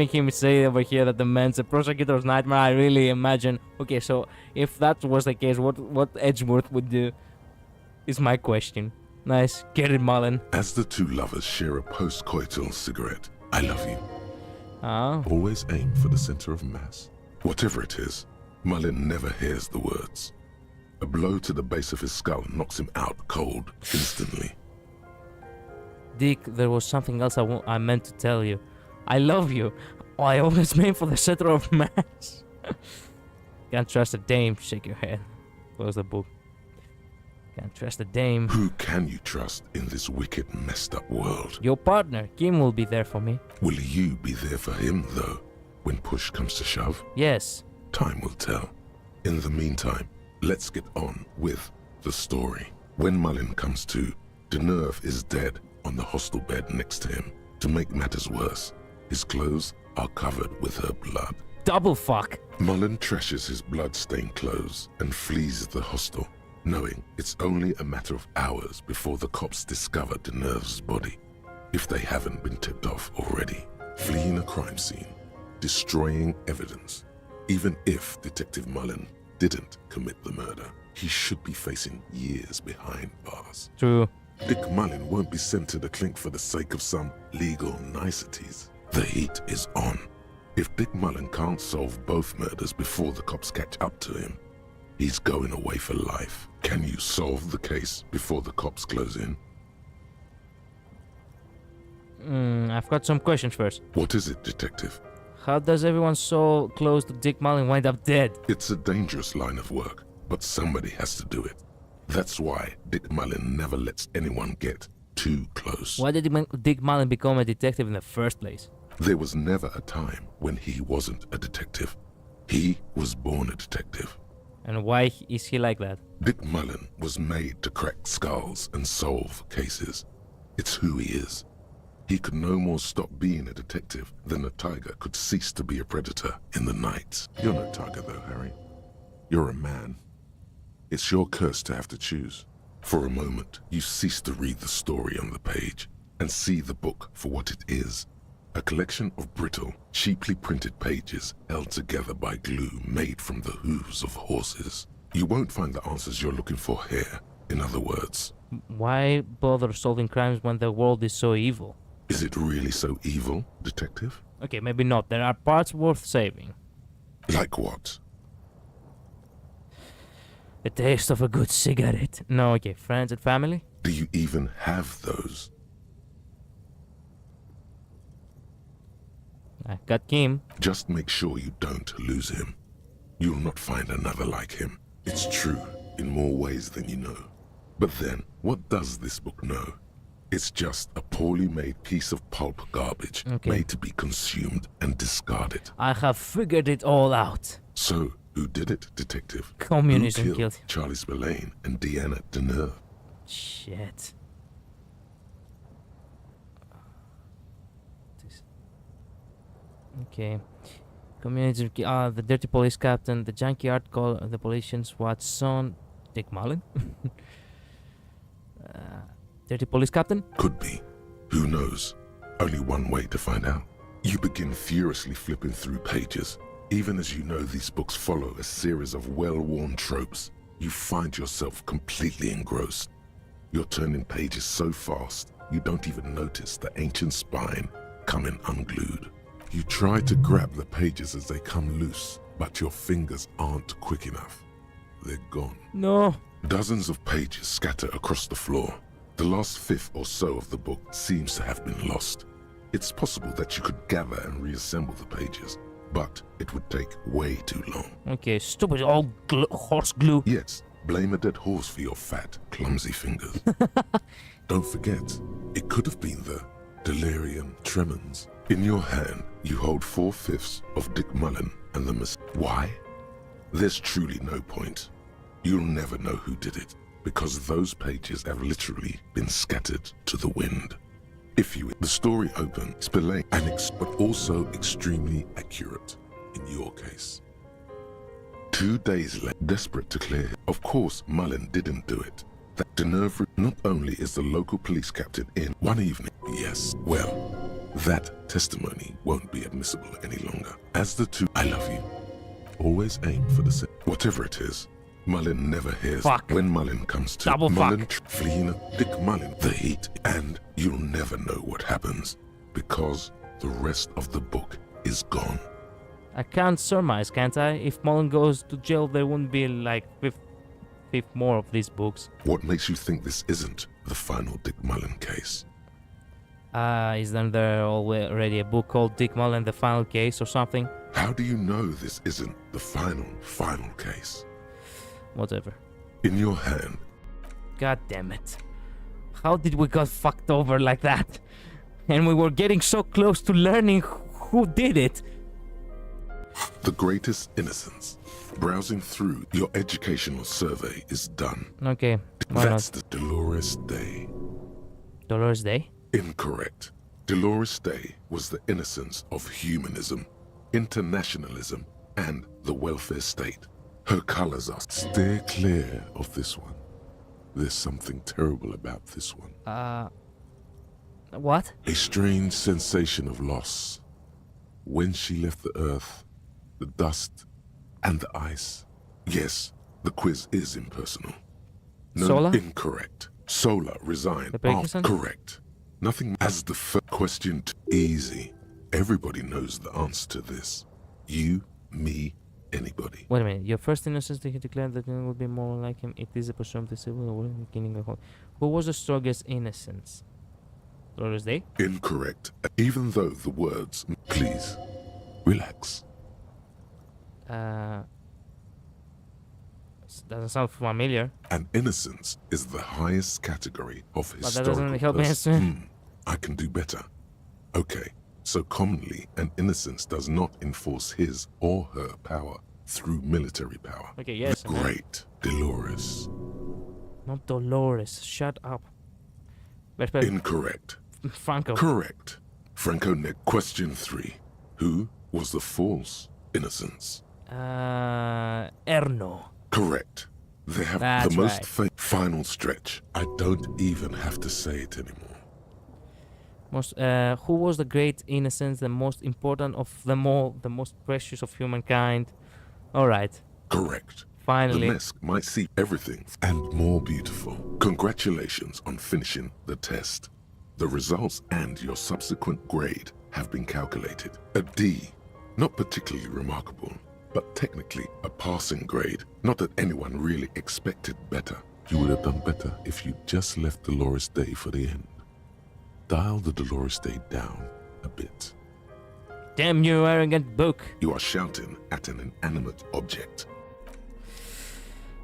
him say over here that the man's a prosecutor's nightmare, I really imagine. Okay, so if that was the case, what Edgeworth would do is my question. Nice, get it, Mullen.
As the two lovers share a post-coital cigarette, I love you. Always aim for the center of mass. Whatever it is, Mullen never hears the words. A blow to the base of his skull knocks him out cold instantly.
Dick, there was something else I meant to tell you. I love you. Oh, I always aim for the center of mass. Can't trust a dame. Shake your head. Close the book. Can't trust a dame.
Who can you trust in this wicked, messed up world?
Your partner, Kim, will be there for me.
Will you be there for him, though, when push comes to shove?
Yes.
Time will tell. In the meantime, let's get on with the story. When Mullen comes to, Deneuve is dead on the hostel bed next to him. To make matters worse, his clothes are covered with her blood.
Double fuck.
Mullen trashes his blood-stained clothes and flees the hostel, knowing it's only a matter of hours before the cops discover Deneuve's body, if they haven't been tipped off already. Fleeing a crime scene, destroying evidence. Even if Detective Mullen didn't commit the murder, he should be facing years behind bars.
True.
Dick Mullen won't be sent to the clink for the sake of some legal niceties. The heat is on. If Dick Mullen can't solve both murders before the cops catch up to him, he's going away for life. Can you solve the case before the cops close in?
I've got some questions first.
What is it, Detective?
How does everyone so close to Dick Mullen wind up dead?
It's a dangerous line of work, but somebody has to do it. That's why Dick Mullen never lets anyone get too close.
Why did Dick Mullen become a detective in the first place?
There was never a time when he wasn't a detective. He was born a detective.
And why is he like that?
Dick Mullen was made to crack skulls and solve cases. It's who he is. He could no more stop being a detective than a tiger could cease to be a predator in the night. You're no tiger though, Harry. You're a man. It's your curse to have to choose. For a moment, you cease to read the story on the page and see the book for what it is. A collection of brittle, cheaply printed pages held together by glue made from the hooves of horses. You won't find the answers you're looking for here. In other words,
why bother solving crimes when the world is so evil?
Is it really so evil, Detective?
Okay, maybe not. There are parts worth saving.
Like what?
The taste of a good cigarette. No, okay, friends and family?
Do you even have those?
I got Kim.
Just make sure you don't lose him. You'll not find another like him. It's true in more ways than you know. But then, what does this book know? It's just a poorly made piece of pulp garbage made to be consumed and discarded.
I have figured it all out.
So, who did it, Detective?
Communism
Who
killed
killed Charlie Spillane and Deanna Deneuve?
Shit. Okay. Communism. The dirty police captain, the junkyard call, the politician's Watson, Dick Mullen. Dirty police captain?
Could be. Who knows? Only one way to find out. You begin furiously flipping through pages. Even as you know these books follow a series of well-worn tropes, you find yourself completely engrossed. You're turning pages so fast, you don't even notice the ancient spine coming unglued. You try to grab the pages as they come loose, but your fingers aren't quick enough. They're gone.
No.
Dozens of pages scatter across the floor. The last fifth or so of the book seems to have been lost. It's possible that you could gather and reassemble the pages, but it would take way too long.
Okay, stupid old horse glue.
Yes, blame a dead horse for your fat, clumsy fingers. Don't forget, it could have been the delirium tremens. In your hand, you hold 4/5 of Dick Mullen and the Why? There's truly no point. You'll never know who did it, because those pages have literally been scattered to the wind. If you... The story open, Spillane, but also extremely accurate in your case. 2 days later, desperate to clear him. Of course, Mullen didn't do it. That Deneuve not only is the local police captain in one evening, yes, well, that testimony won't be admissible any longer. As the two, I love you, always aim for the same. Whatever it is, Mullen never hears.
Fuck.
When Mullen comes to
Double
Mullen,
fuck.
fleeing Dick Mullen, the heat, and you'll never know what happens because the rest of the book is gone.
I can't surmise, can't I? If Mullen goes to jail, there wouldn't be like fifth more of these books.
What makes you think this isn't the final Dick Mullen case?
Isn't there already a book called Dick Mullen, The Final Case or something?
How do you know this isn't the final case?
Whatever.
In your hand.
God damn it. How did we got fucked over like that? And we were getting so close to learning who did it.
The greatest innocence. Browsing through your educational survey is done.
Okay, why
That's
not?
the Dolores Day.
Dolores Day?
Incorrect. Dolores Day was the innocence of humanism, internationalism, and the welfare state. Her colors are... Steer clear of this one. There's something terrible about this one.
What?
A strange sensation of loss. when she left the earth, the dust, and the ice. Yes, the quiz is impersonal. No,
Sola?
incorrect. Sola resigned.
The Bakerson?
Correct. Nothing as the first question. Easy. Everybody knows the answer to this. You, me, anybody.
Wait a minute. Your first innocence, he declared that it would be more like him. It is a presumed civil or beginning of all. Who was the strongest innocence? Dolores Day?
Incorrect. Even though the words, please, relax.
Doesn't sound familiar.
And innocence is the highest category of
But that
historical
doesn't help me
person.
answer.
I can do better. Okay, so commonly an innocence does not enforce his or her power through military power.
Okay, yes.
The great Dolores.
Not Dolores. Shut up.
Incorrect.
Franco.
Correct. Franco Nick. Question 3. Who was the false innocence?
Erno.
Correct. They have
That's
the most
right.
final stretch. I don't even have to say it anymore.
Who was the great innocence, the most important of them all, the most precious of humankind? Alright.
Correct.
Finally.
The mask might see everything and more beautiful. Congratulations on finishing the test. The results and your subsequent grade have been calculated. A D, not particularly remarkable, but technically a passing grade. Not that anyone really expected better. You would have done better if you just left Dolores Day for the end. Dial the Dolores Day down a bit.
Damn you, arrogant book.
You are shouting at an inanimate object.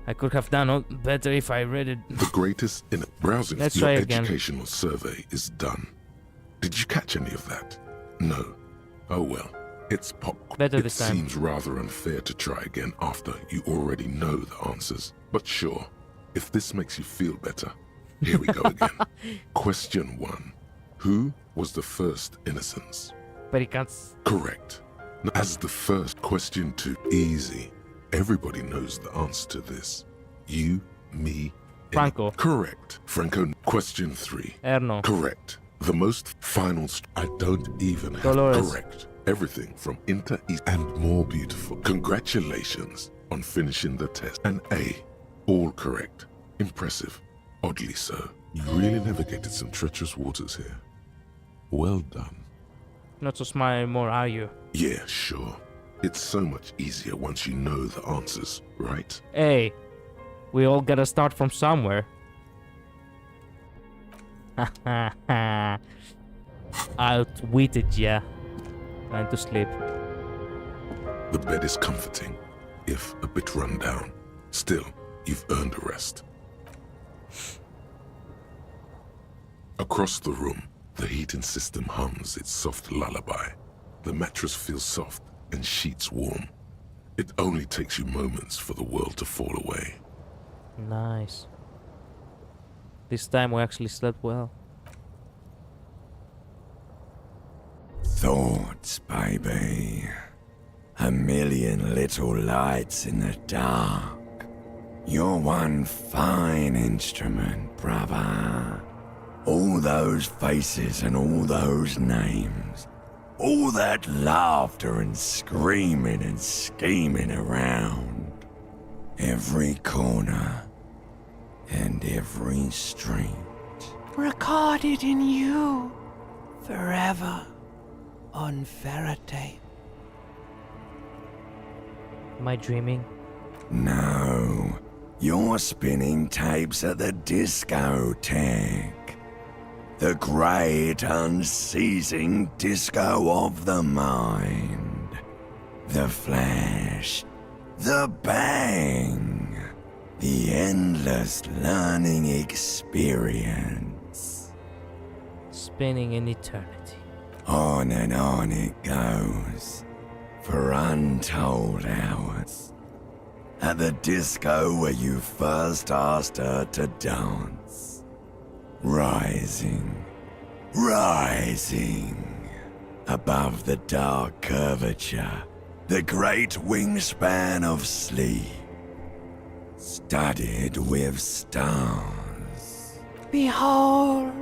I could have done better if I read it.
The greatest in browsing
Let's
your
try again.
educational survey is done. Did you catch any of that? No. Oh well. It's pop.
Better
it
this time.
seems rather unfair to try again after you already know the answers. But sure, if this makes you feel better, here we go again. Question 1. Who was the first innocence?
Pericats.
Correct. As the first question 2, easy. Everybody knows the answer to this. You, me,
Franco.
Correct. Franco. Question 3.
Erno.
Correct. The most final. I don't even have
Dolores.
correct. Everything from inter east and more beautiful. Congratulations on finishing the test. An A. All correct. Impressive. Oddly so. You really navigated some treacherous waters here. Well done.
Not so smart anymore, are you?
Yeah, sure. It's so much easier once you know the answers, right?
Hey, we all gotta start from somewhere. Outwitted ya. Time to sleep.
The bed is comforting, if a bit run down. Still, you've earned a rest. Across the room, the heating system hums its soft lullaby. The mattress feels soft and sheets warm. It only takes you moments for the world to fall away.
Nice. This time we actually slept well.
Thoughts, baby. A million little lights in the dark. You're one fine instrument, brother. All those faces and all those names. All that laughter and screaming and scheming around. Every corner and every street.
Recorded in you. Forever. On Faraday.
Am I dreaming?
No. You're spinning tapes at the discotheque. The great unceasing disco of the mind. The flash. The bang. The endless learning experience.
Spinning in eternity.
On and on it goes. For untold hours. At the disco where you first asked her to dance. Rising, rising, above the dark curvature, the great wingspan of sleep, studded with stars.
Behold,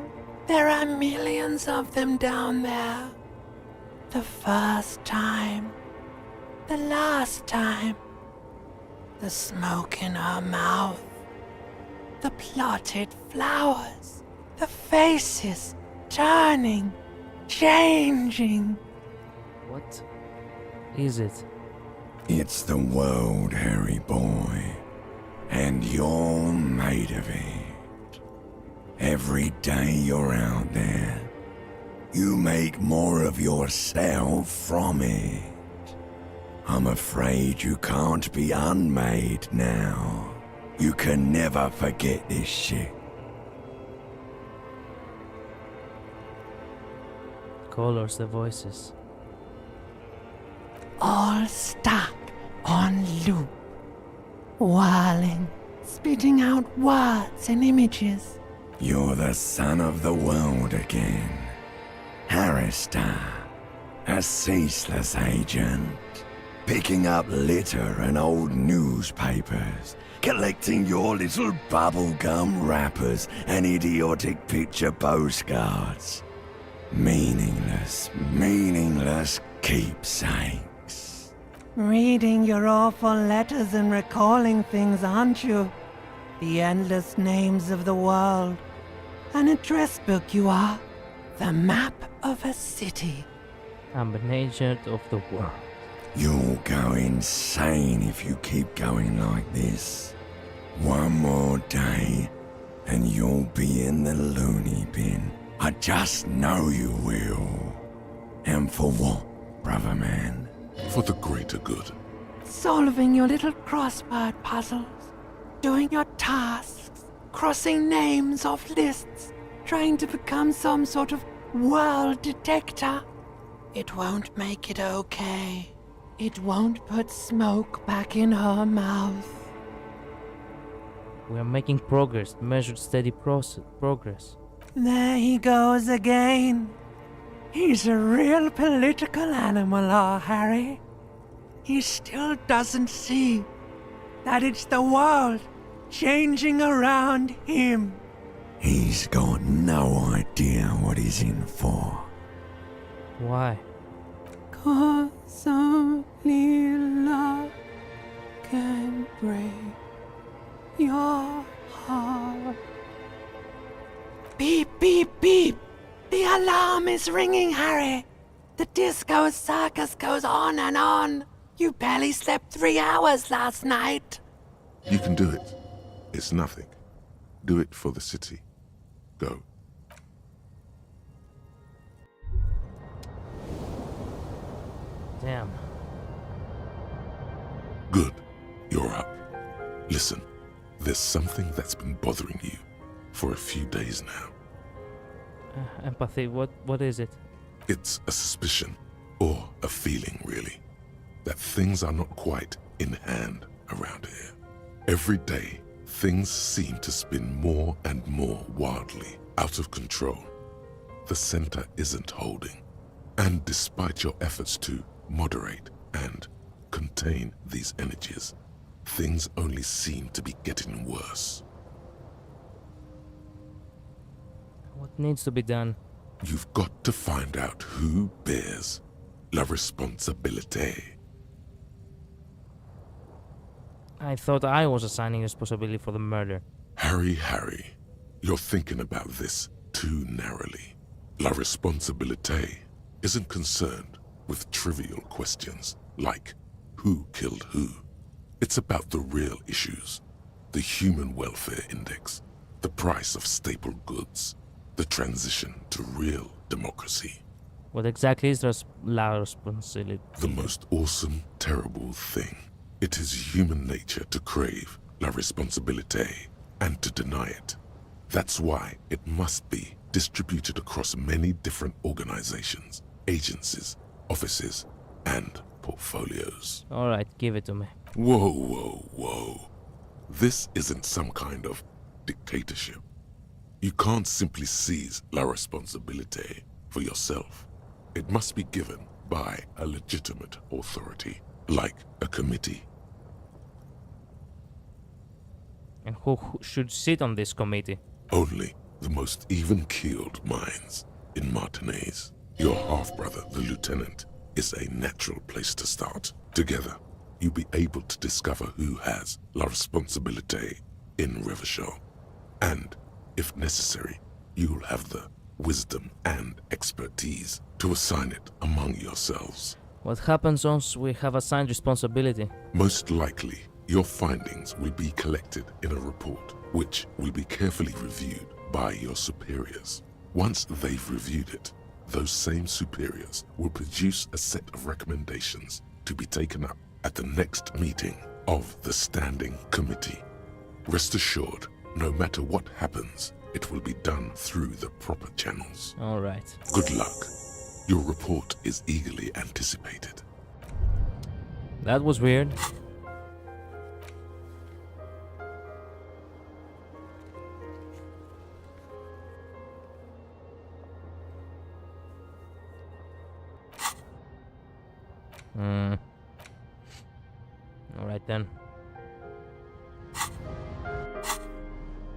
there are millions of them down there. The first time. The last time. The smoke in her mouth. The plotted flowers. The faces turning, changing.
What is it?
It's the world, Harry boy. And you're made of it. Every day you're out there, you make more of yourself from it. I'm afraid you can't be unmade now. You can never forget this shit.
Colors, the voices.
All stuck on loop. Whirling, spitting out words and images.
You're the son of the world again. Harrister, a ceaseless agent. Picking up litter and old newspapers. Collecting your little bubblegum wrappers and idiotic picture postcards. Meaningless keepsakes.
Reading your awful letters and recalling things, aren't you? The endless names of the world. An address book you are. The map of a city.
I'm an agent of the world.
You'll go insane if you keep going like this. One more day, and you'll be in the loony bin. I just know you will. And for what, brother man?
For the greater good.
Solving your little crossword puzzles. Doing your tasks. Crossing names off lists. Trying to become some sort of world detector. It won't make it okay. It won't put smoke back in her mouth.
We are making progress, measured, steady progress.
There he goes again. He's a real political animal, our Harry. He still doesn't see that it's the world changing around him.
He's got no idea what he's in for.
Why?
'Cause only love can break your heart. Beep, beep, beep. The alarm is ringing, Harry. The disco circus goes on and on. You barely slept 3 hours last night.
You can do it. It's nothing. Do it for the city. Go.
Damn.
Good. You're up. Listen, there's something that's been bothering you for a few days now.
Empathy, what is it?
It's a suspicion, or a feeling really, that things are not quite in hand around here. Every day, things seem to spin more and more wildly, out of control. The center isn't holding. And despite your efforts to moderate and contain these energies, things only seem to be getting worse.
What needs to be done?
You've got to find out who bears la responsabilité.
I thought I was assigning responsibility for the murder.
Harry, you're thinking about this too narrowly. La responsabilité isn't concerned with trivial questions like who killed who. It's about the real issues, the human welfare index, the price of staple goods, the transition to real democracy.
What exactly is la responsabilité?
The most awesome, terrible thing. It is human nature to crave la responsabilité and to deny it. That's why it must be distributed across many different organizations, agencies, offices, and portfolios.
Alright, give it to me.
Whoa. This isn't some kind of dictatorship. You can't simply seize la responsabilité for yourself. It must be given by a legitimate authority, like a committee.
And who should sit on this committee?
Only the most even-keeled minds in Martinez. Your half-brother, the lieutenant, is a natural place to start. Together, you'll be able to discover who has la responsabilité in Revachol. And, if necessary, you'll have the wisdom and expertise to assign it among yourselves.
What happens once we have assigned responsibility?
Most likely, your findings will be collected in a report, which will be carefully reviewed by your superiors. Once they've reviewed it, those same superiors will produce a set of recommendations to be taken up at the next meeting of the Standing Committee. Rest assured, no matter what happens, it will be done through the proper channels.
All right.
Good luck. Your report is eagerly anticipated.
That was weird. Alright then.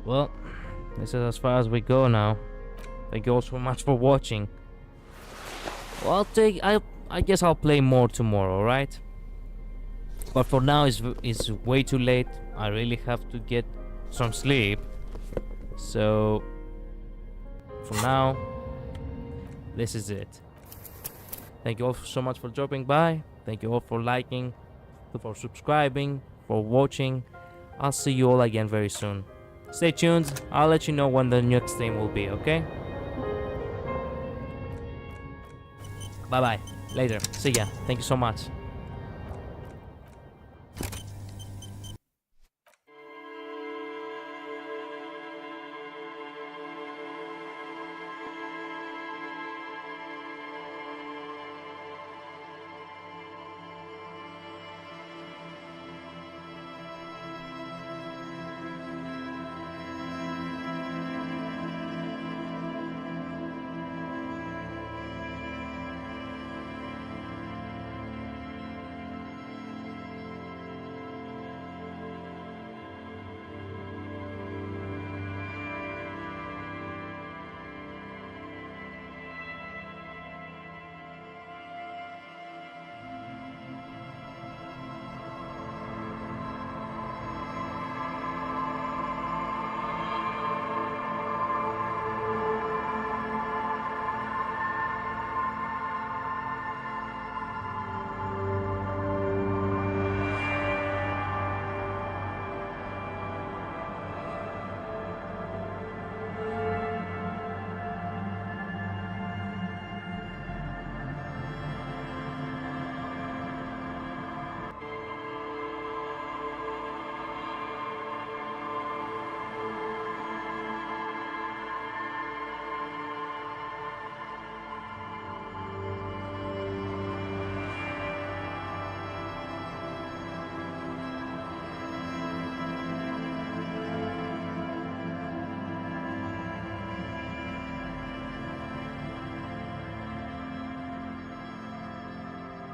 Well, this is as far as we go now. Thank you all so much for watching. Well, I guess I'll play more tomorrow, right? But for now, it's way too late. I really have to get some sleep. So, for now, this is it. Thank you all so much for dropping by. Thank you all for liking, for subscribing, for watching. I'll see you all again very soon. Stay tuned. I'll let you know when the next stream will be, okay? Bye-bye. Later. See ya. Thank you so much.